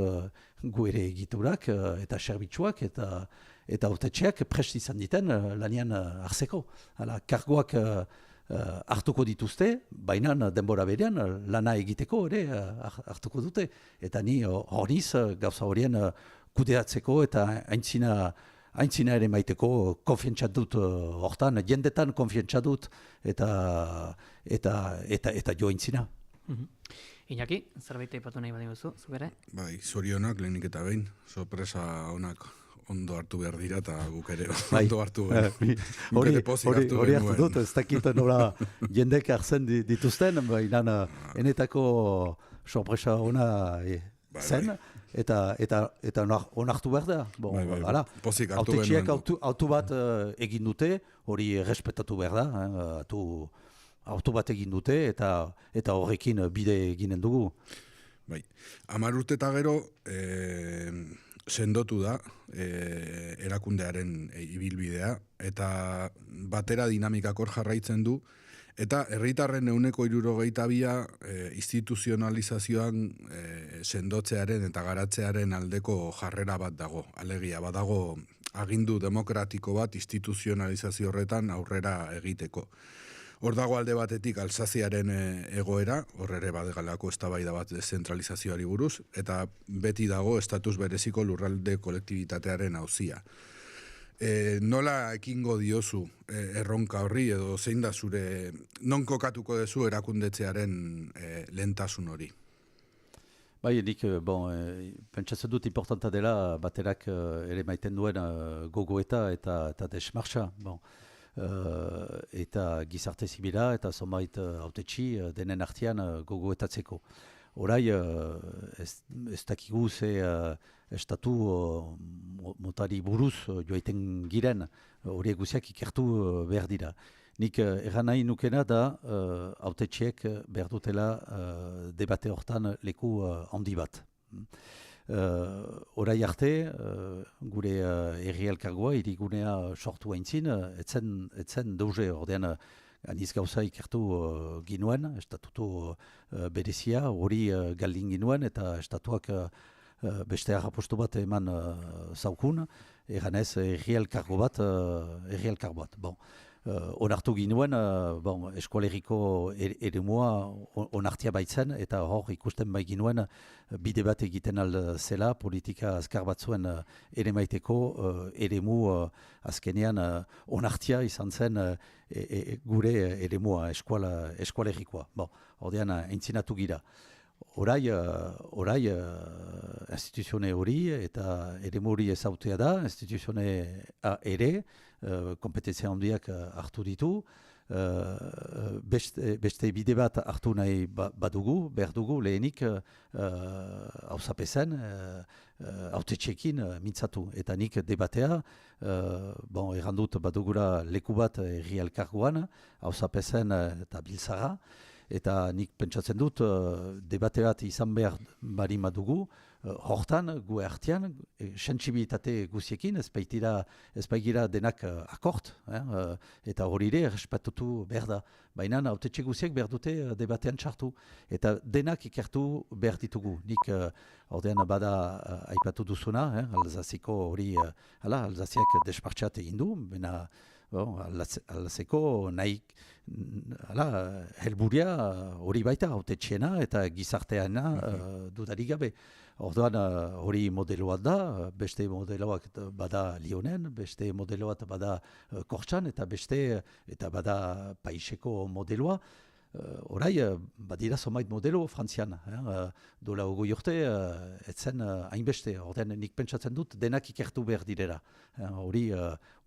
gu ere egiturak eta serbitzuak eta hautetxeak prest izan diten lanian hartzeko. Kargoak hartuko dituzte, baina denbora berean lana egiteko ere hartuko dute. Eta ni horiz gauza horien kudeatzeko eta aintzina ere maiteko konfiantza dut hortan, jendetan konfiantza dut eta jo aintzina. Iñaki, zerbait aipatu nahi badi duzu, zuk ere? Bai, zorionak lehenik eta behin, sorpresa honak ondo hartu behar dira eta guk ere ondo hartu behar. Hori hartu dut, ez dakit nola jendek hartzen dituzten, baina enetako sorpresa hona zen, eta onartu behar da. Hautetxiek autu bat egin dute, hori respetatu behar da, auto bat egin dute eta horrekin bide eginen dugu. Bai, 10 urte eta gero sendotu da erakundearen ibilbidea eta batera dinamikakor jarraitzen du eta herritarren 72% instituzionalizazioan sendotzearen eta garatzearen aldeko jarrera bat dago. Alegia badago agindu demokratiko bat instituzionalizazio horretan aurrera egiteko. Hor dago alde batetik Alsaziaren egoera, hor ere badegalako eztabaida bat deszentralizazioari buruz, eta beti dago estatus bereziko lurralde kolektibitatearen auzia. Nola ekingo diozu erronka horri edo zein da zure non kokatuko dezu erakundetzearen lehentasun hori? Bai, nik, pentsatzen dut importanta dela baterak ere maiten duen gogoeta eta desmartxa. Eta gizarte zibila eta zonbait hautetxi denen artean gogoetatzeko. Horai, ez dakigu ze estatu motari buruz joaiten giren, horiek guziak ikertu behar dira. Nik erran nahi nukena da hautetxiek behar dutela debate hortan leku handi bat. Horai arte, gure herri elkargoa, hirigunea sortu aintzin, etzen dauze ordean aniz gauza ikertu ginuen, estatutu berezia, hori galdin ginuen, eta estatuak beste harrapostu bat eman zaukun, eranez herri elkargo bat. Onartu ginuen, eskualeriko eremua onartia baitzen, eta hor ikusten bai ginuen bide bat egiten zela politika azkar batzuen ere maiteko eremu azkenean onartia izan zen gure eremua eskualerikoa. Ordean entzinatu gira. Horai instituzione hori eta eremu hori ezautea da, instituzione ere, kompetentzia handiak hartu ditu, beste bide bat hartu nahi badugu, behar dugu lehenik hauzapezen, hautetxekin mintzatu. Eta nik debatea, errandut badugura leku bat herri elkargoan, hauzapezen eta biltzara, eta nik pentsatzen dut debate bat izan behar bari madugu, hortan, gu artean, sentsibilitate guziekin, ez baigira denak akort, eta hori ere respetatu behar da. Baina hautetxe guziek behar dute debatean txartu, eta denak ikertu behar ditugu. Nik ordean bada aipatu duzuna, Alsaziko hori, Alsaziak despartxat egin du, baina aldatzeko nahi, helburia hori baita, hautetxeena eta gizarteana dudarik gabe. Orduan hori modeloa da, beste modeloak bada Lyonen, beste modeloak bada Kortxan, eta bada Paiseko modeloa. Horai, badira zomait modelo Frantzian. Dola 20 urte, etzen hainbeste. Ordean nik pentsatzen dut, denak ikertu behar direla. Hori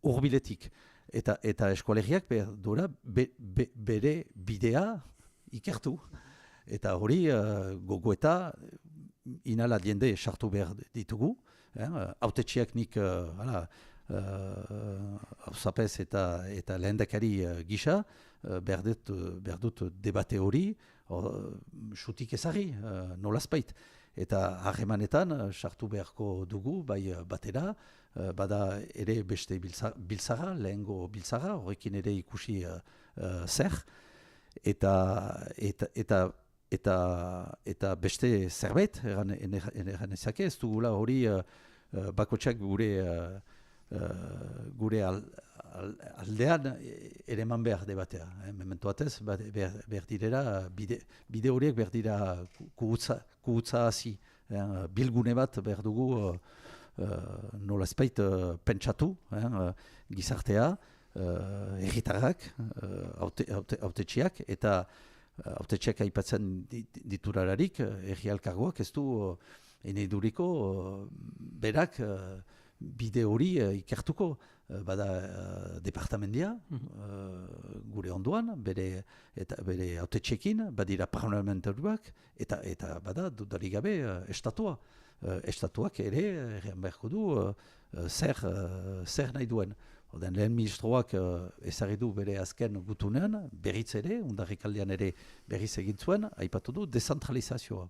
hurbiletik. Eta eskolegiak behar duela bere bidea ikertu. Eta hori gogoeta inala diende sartu behar ditugu. Hautetxiak nik hauzapez eta lehendakari gisa, behar dut debate hori, xutik ezari, nolazpait. Eta harremanetan sartu beharko dugu, bai batera, bada ere beste biltzara, lehengo biltzara, horrekin ere ikusi zer, eta beste zerbait, eran ezake, ez dugula hori bakotxak gure aldean ere eman behar debatea. Memento batez, behar direla, bide horiek behar dira kuhutza hazi. Bilgune bat behar dugu nolazpait pentsatu, gizartea, herritarrak, hautetxiak, eta hautetxiak aipatzen diturararik, herri alkargoak ez du eneduriko berak bide hori ikertuko. Bada departamendia, gure onduan, bere hautetxekin, badira parlamentaruak, eta bada dudarik gabe estatua. Estatuak ere, errean beharko du, zer nahi duen. Oden lehen ministroak ezarri du bere azken gutunean, berriz ere, undarrikaldean ere berriz egin zuen, aipatu du dezentralizazioa.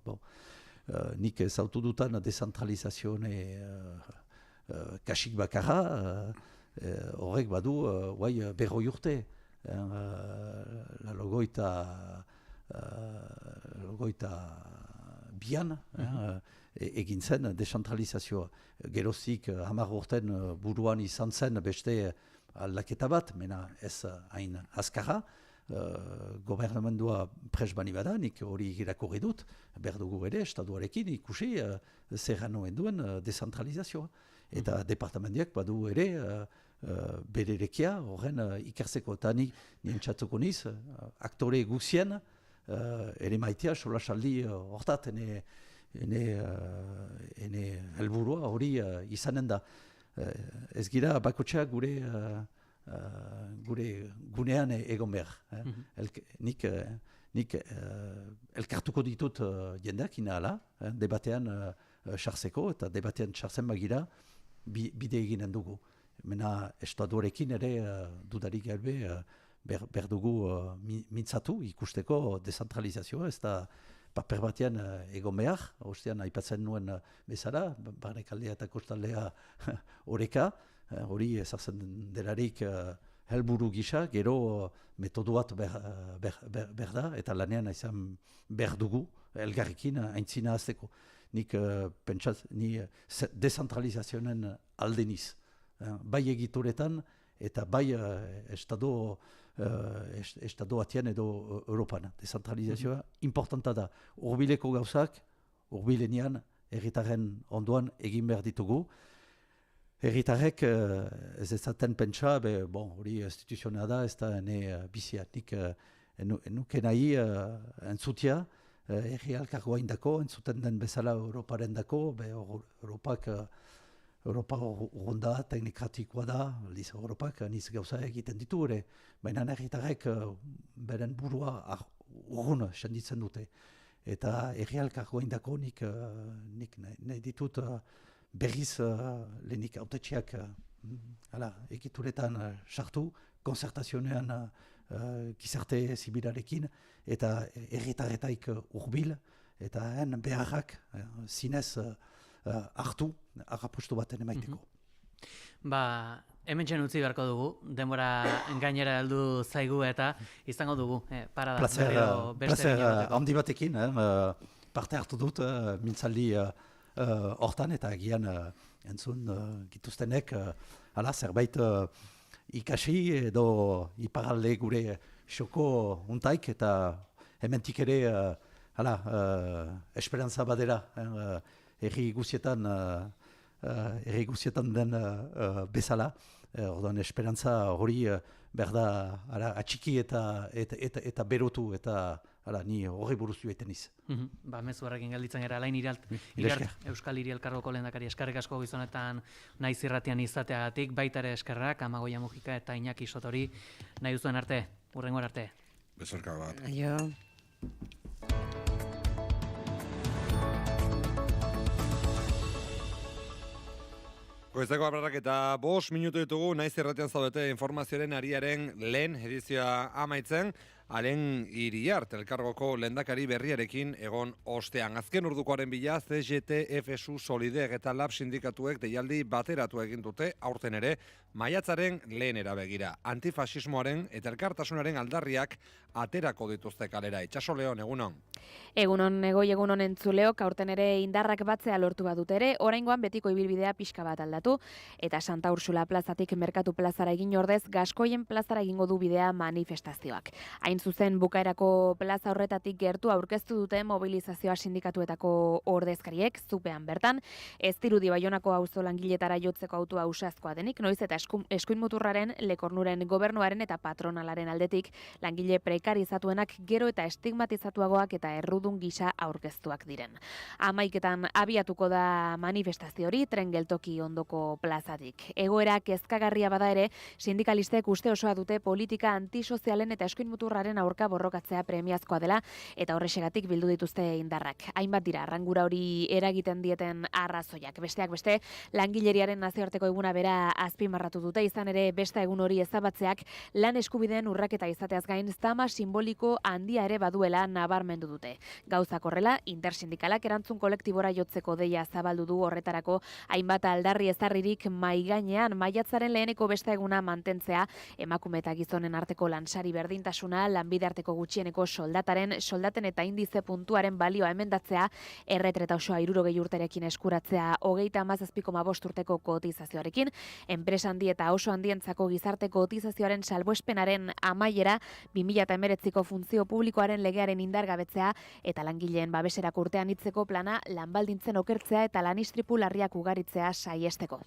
Nik ezautu dutan dezentralizazioa kasik bakarra, horrek badu, berroi urte. Logoita bian, egin zen dezentralizazioa. Geroztik 10 urten buruan izan zen beste aldaketa bat, mena ez hain azkarra. Gobernamendua pres bani bada, nik hori irakurri dut, berdugu ere, estatuarekin ikusi zer nuen duen dezentralizazioa. Eta departamendiak badu ere bere erekia horren ikerzeko. Eta nien txatuko niz, aktore guzien ere maitea solasaldi hortat, ene helburua hori izanen da. Ez gira bakotxea gure gunean egon behar. Nik elkartuko ditut jendeak inahala, debatean sartzeko, eta debatean sartzen bagira bide eginen dugu. Mena estatuarekin ere dudarik gabe behar dugu mintzatu ikusteko dezentralizazioa, ez da paper batean egon behar, ostean aipatzen nuen bezala, barnekaldea eta kostaldea oreka, hori ezartzen delarik helburu gisa, gero metodo bat behar da, eta lanean izan behar dugu, elgarrekin aintzina azteko. Nik dezentralizazioen aldeniz. Bai egituretan eta bai estado atian edo Europan. Dezentralizazioa importanta da. Urbileko gauzak, urbilenean, herritarren ondoan egin behar ditugu. Herritarrek ez ezaten pentsa, hori instituzionea da, ez da ene bizia. Nik nuke nahi entzutia, herri alkargoa indako, entzuten den bezala Europaren dako, Europa urrunda, teknikratikoa da, Europak niz gauza egiten ditu ere, baina herritarrek beren burua urrun senditzen dute. Eta herri alkargoa indako nik nahi ditut berriz lehenik hautetxeak egituretan sartu, konzertazionean gizarte zibilarekin, eta herritarretaik hurbil, eta beharrak zinez hartu, arrapustu baten emaiteko. Hemen txen utzi beharko dugu, denbora gainera heldu zaigu eta izango dugu, parada. Plazer handi batekin, parte hartu dut, mintzaldi hortan, eta agian entzun gituztenek, zerbait ikasi edo ipagalde gure xoko untaik eta hementik ere esperantza badera erri guzietan den bezala. Orduan esperantza hori behar da atxiki eta berotu eta ni horri buruz joeten iz. Mezu horrekin gelditzen gara, Alain Irart, Euskal Hiri Elkargoko lehendakari, eskerrik asko gizonetan naiz irratian izateagatik, baita ere eskerrak, Amagoia Mujika eta Iñaki Sotori, nahi duzuen arte, hurrengor arte. Bezarka bat. Aio. Goizeko abrarak eta 5 minutu ditugu, naiz irratian zaudete informazioaren ariaren lehen edizioa amaitzen, Alain Iriart, Elkargoko lehendakari berriarekin egon ostean. Azken urdukoaren bila, CGT, FSU, Solideg eta Lab sindikatuek deialdi bateratu egin dute, aurten ere, maiatzaren lehenera begira. Antifasismoaren eta elkartasunaren aldarriak aterako dituzte kalera. Itxaso Leon, egunon. Egunon, egunon entzuleok, aurten ere indarrak batzea lortu badut ere, oraingoan betiko ibilbidea pixka bat aldatu, eta Santa Ursula plazatik Merkatu plazara egin ordez, Gaskoien plazara egingo du bidea manifestazioak. Hain zuzen bukaerako plaza horretatik gertu aurkeztu dute mobilizazioa sindikatuetako ordezkariek, zupean bertan, ez dirudi Baionako auzo langiletara jotzeko autua ausazkoa denik, noiz eta eskuin muturraren, Lekornuren gobernuaren eta patronalaren aldetik, langile prekarizatuenak gero eta estigmatizatuagoak eta errudun gisa aurkeztuak diren. 11:00 abiatuko da manifestazio hori tren geltoki ondoko plazatik. Egoera kezkagarria bada ere, sindikalistek uste osoa dute politika antisozialen eta eskuin muturraren aurka borrokatzea premiazkoa dela eta horrexegatik bildu dituzte indarrak. Hainbat dira arrangura hori eragiten dieten arrazoiak. Besteak beste, langileriaren nazioarteko eguna bera azpimarratu dute, izan ere beste egun hori ezabatzeak lan eskubideen urraketa izateaz gain zama simboliko handia ere baduela nabarmendu dute. Gauzak horrela, intersindikalak erantzun kolektibora jotzeko deia zabaldu du horretarako hainbat aldarri ezarririk mai gainean maiatzaren leheneko beste eguna mantentzea, emakume eta gizonen arteko lansari berdintasuna, lanbide arteko gutxieneko soldaten eta indize puntuaren balioa emendatzea, erretreta osoa 60 urterekin eskuratzea 37,5 urteko kotizazioarekin, enpresa handi eta oso handientzako gizarte kotizazioaren salbuespenaren amaiera 2019ko funtzio publikoaren legearen indargabetzea eta langileen babeserako urtean hitzeko plana lanbaldintzen okertzea eta lanistripu larriak ugaritzea saiesteko.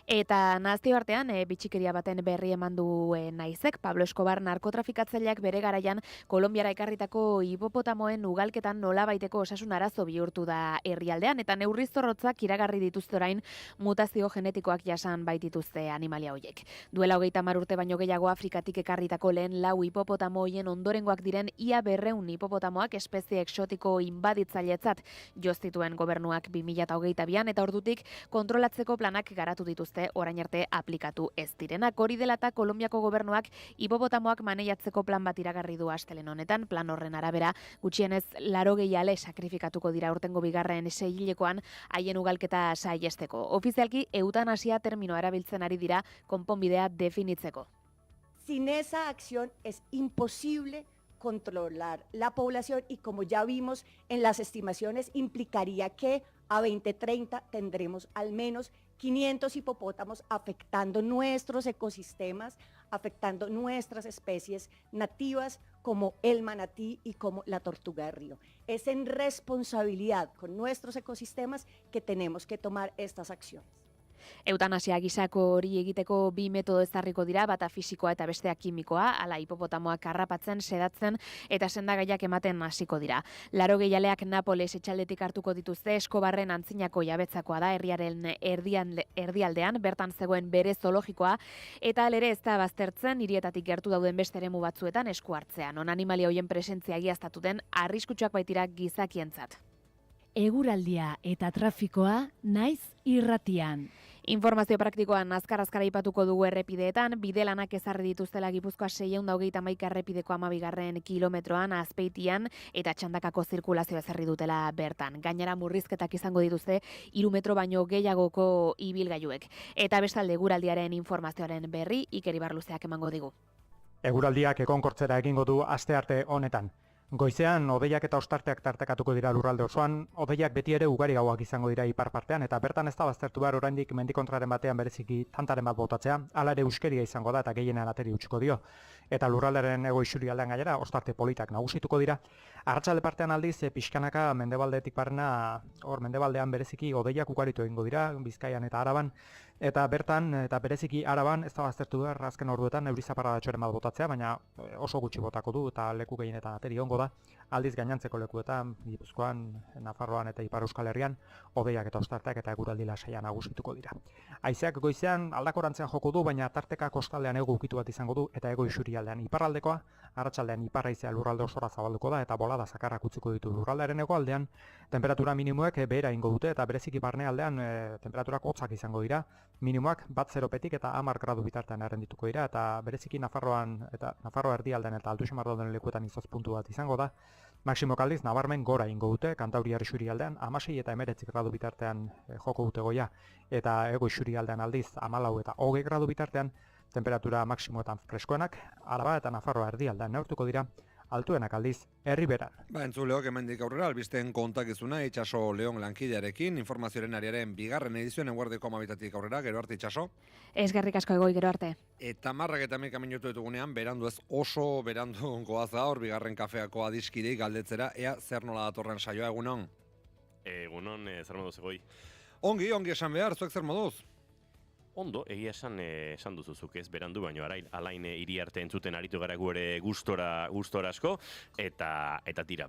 Eta nazioartean, bitxikeria baten berri eman du naizek, Pablo Escobar narkotrafikatzaileak bere garaian Kolonbiara ekarritako hipopotamoen ugalketan nolabaiteko osasun arazo bihurtu da herrialdean, eta neurri zorrotzak iragarri dituzte orain mutazio genetikoak jasan baitituzte animalia horiek. Duela 30 urte baino gehiago Afrikatik ekarritako lehen 4 hipopotamo hoien ondorengoak diren ia 200 hipopotamoak espezie exotiko inbaditzailetzat joztituen gobernuak 2022an eta ordutik kontrolatzeko planak garatu dituzte orain arte aplikatu ez direnak. Hori dela eta Kolonbiako gobernuak hipopotamoak maneiatzeko plan bat iragarri du astelen honetan. Plan horren arabera, gutxienez 80 ale sakrifikatuko dira urtengo bigarren seihilekoan haien ugalketa saiesteko. Ofizialki eutanasia terminoa erabiltzen ari dira konponbidea definitzeko. Sin esa acción es imposible controlar la población y como ya vimos en las estimaciones implicaría que a 2030 tendremos al menos 500 hipopótamos afectando nuestros ecosistemas, afectando nuestras especies nativas como el manatí y como la tortuga de río. Es en responsabilidad con nuestros ecosistemas que tenemos que tomar estas acciones. Eutanasia gisako hori egiteko 2 metodo ezarriko dira, bata fisikoa eta bestea kimikoa, ala hipopotamoak harrapatzen, sedatzen eta sendagaiak ematen hasiko dira. 80 aleak Napoles etxaldetik hartuko dituzte, Escobarren antzinako jabetzakoa da herriaren erdialdean, bertan zegoen bere zoologikoa, eta alere ez da baztertzen hirietatik gertu dauden beste eremu batzuetan esku hartzean. Non animalia hoien presentzia egiaztatu den arriskutsuak baitira gizakientzat. Eguraldia eta trafikoa naiz irratian. Informazio praktikoan azkar-azkar aipatuko dugu errepideetan, bidelanak ezarri dituztela Gipuzkoa 631 errepideko 12. kilometroan Azpeitian eta Txandakako zirkulazio ezarri dutela bertan. Gainera murrizketak izango dituzte 3 metro baino gehiagoko ibilgailuek. Eta bestalde eguraldiaren informazioaren berri Iker Ibarluzeak emango digu. Eguraldiak egonkortzera egingo du astearte honetan. Goizean, hodeiak eta ostarteak tartekatuko dira lurralde osoan, hodeiak beti ere ugariagoak izango dira ipar partean, eta bertan ez da baztertu behar oraindik mendikontraren batean bereziki tantaren bat botatzea, hala ere euskeria izango da eta gehienean ateri utziko dio. Eta lurralderen hego isurialdean gainera, ostarte politak nagusituko dira. Arratsalde partean aldiz, pixkanaka mendebaldetik barrena, hor mendebaldean bereziki hodeiak ugaritu egingo dira, Bizkaian eta Araban, eta bertan, eta bereziki Araban, ez da baztertu behar azken orduetan euri zaparradatxoren bat botatzea, baina oso gutxi botako du eta leku gehienetan ateri ongo da. Aldiz gainantzeko lekuetan, Gipuzkoan, Nafarroan eta Ipar Euskal Herrian, hodeiak eta ostarteak eta eguraldi lasaia nagusituko dira. Haizeak goizean aldakorantzean joko du, baina tarteka kostaldean hego ukitu bat izango du eta hego isurialdean iparraldekoa, arratsaldean ipar haizea lurralde osora zabalduko da eta bolada zakarrak utziko ditu lurraldearen hegoaldean, temperatura minimoek behera ingo dute eta bereziki barnealdean temperaturak hotzak izango dira, minimoak 0 eta 10 gradu bitartean errendituko dira eta bereziki Nafarroan eta Nafarroa erdialdean eta Altu Xamar dauden lekuetan izotz puntu bat izango da. Maximok aldiz nabarmen gora ingo dute, Kantauriar isurialdean 16 eta 19 gradu bitartean joko dute goia, eta hego isurialdean aldiz 14 eta 20 gradu bitartean temperatura maksimoetan freskoenak, Araba eta Nafarroa erdialdean neurtuko dira, altuenak aldiz Herriberan. Entzuleok hemendik aurrera albisten kontakizuna Itxaso Leon lankidearekin, informazioaren ariaren bigarren edizioen eguerdeko 12 aurrera, gero arte Itxaso. Eskerrik asko Egoi, gero arte. Eta 10 minutu ditugunean, berandu ez oso berandu goaz gaur, bigarren kafeako adiskidei galdetzera, ea zer nola datorren saioa, egunon? Egunon, zer moduz Egoi? Ongi esan behar, zuek zer moduz? Ondo, egia esan duzuzuk ez, berandu, baino alain hiri arte entzuten aritu gara gure gustora asko, eta tira,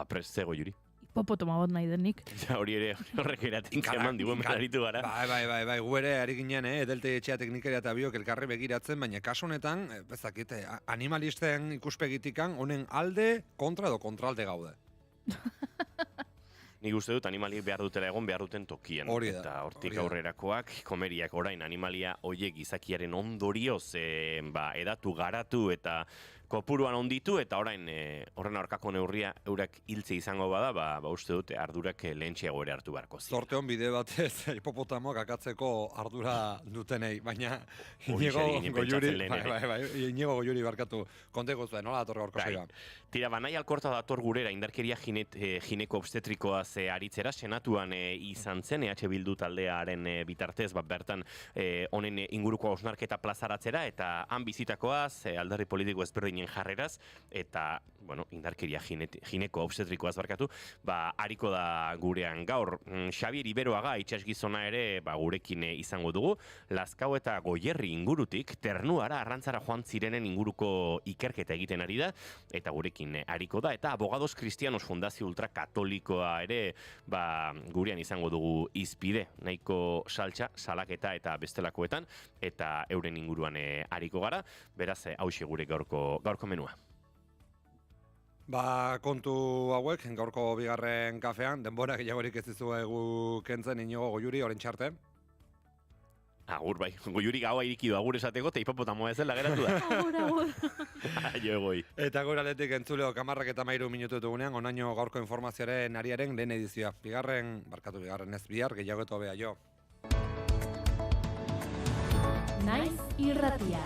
prest zego Juri. Hipopotama bat nahi denik. Hori ere horrek eratik eman diguen aritu gara. Bai, gu ere ari ginen, edelte etxea teknikaria eta biok elkarri begiratzen, baina kasu honetan, bezakite, animalisten ikuspegitikan, honen alde, kontra edo kontralde gaude. Nik uste dut animaliek behar dutela egon behar duten tokian. Eta hortik aurrerakoak, komeriak orain animalia hoiek gizakiaren ondorioz edatu, garatu eta kopuruan onditu, eta orain horren aurkako neurria eurak hiltze izango bada, uste dute ardurak lehentxeago ere hartu beharko ziren. Zorte hon bide batez hipopotamoak akatzeko ardura dutenei, baina Inigo Goiuri barkatu konteko zuen, nola datorre horko saioa? Tira, nahi alkorta dator gurera indarkeria gineko obstetrikoaz aritzera, senatuan izan zen, EH Bildu taldearen bitartez, bertan honen inguruko hausnarketa plazaratzera, eta han bizitakoaz, alderdi politiko ezberdinen jarreraz, eta, indarkeria gineko obstetrikoaz barkatu, hariko da gurean gaur. Xabier Iberoaga itsasgizona ere gurekin izango dugu, Lazkao eta Goierri ingurutik, Ternuara, Arrantzara joan zirenen inguruko ikerketa egiten ari da, eta gurekin hariko da, eta Abogados Cristianos Fundazio Ultrakatolikoa ere gurean izango dugu izpide, nahiko saltsa, salaketa eta bestelakoetan, eta euren inguruan hariko gara, beraz, hauxe gure gaurko menua. Kontu hauek, gaurko bigarren kafean, denbora gehiagorik ez dizuegu kentzen Inigo Goiuri, orain txarte. Agur, bai. Goiuri gaua irikidu agur esateko, eta hipopotamoa ezela geratu da. Agur. Aio, Egoi. Eta gure aletik entzuleo 13 minutu dugunean, onaino gaurko informazioaren ariaren lehen edizioa. Bigarren ez bihar, gehiago eta hobea jo. Naiz irratia.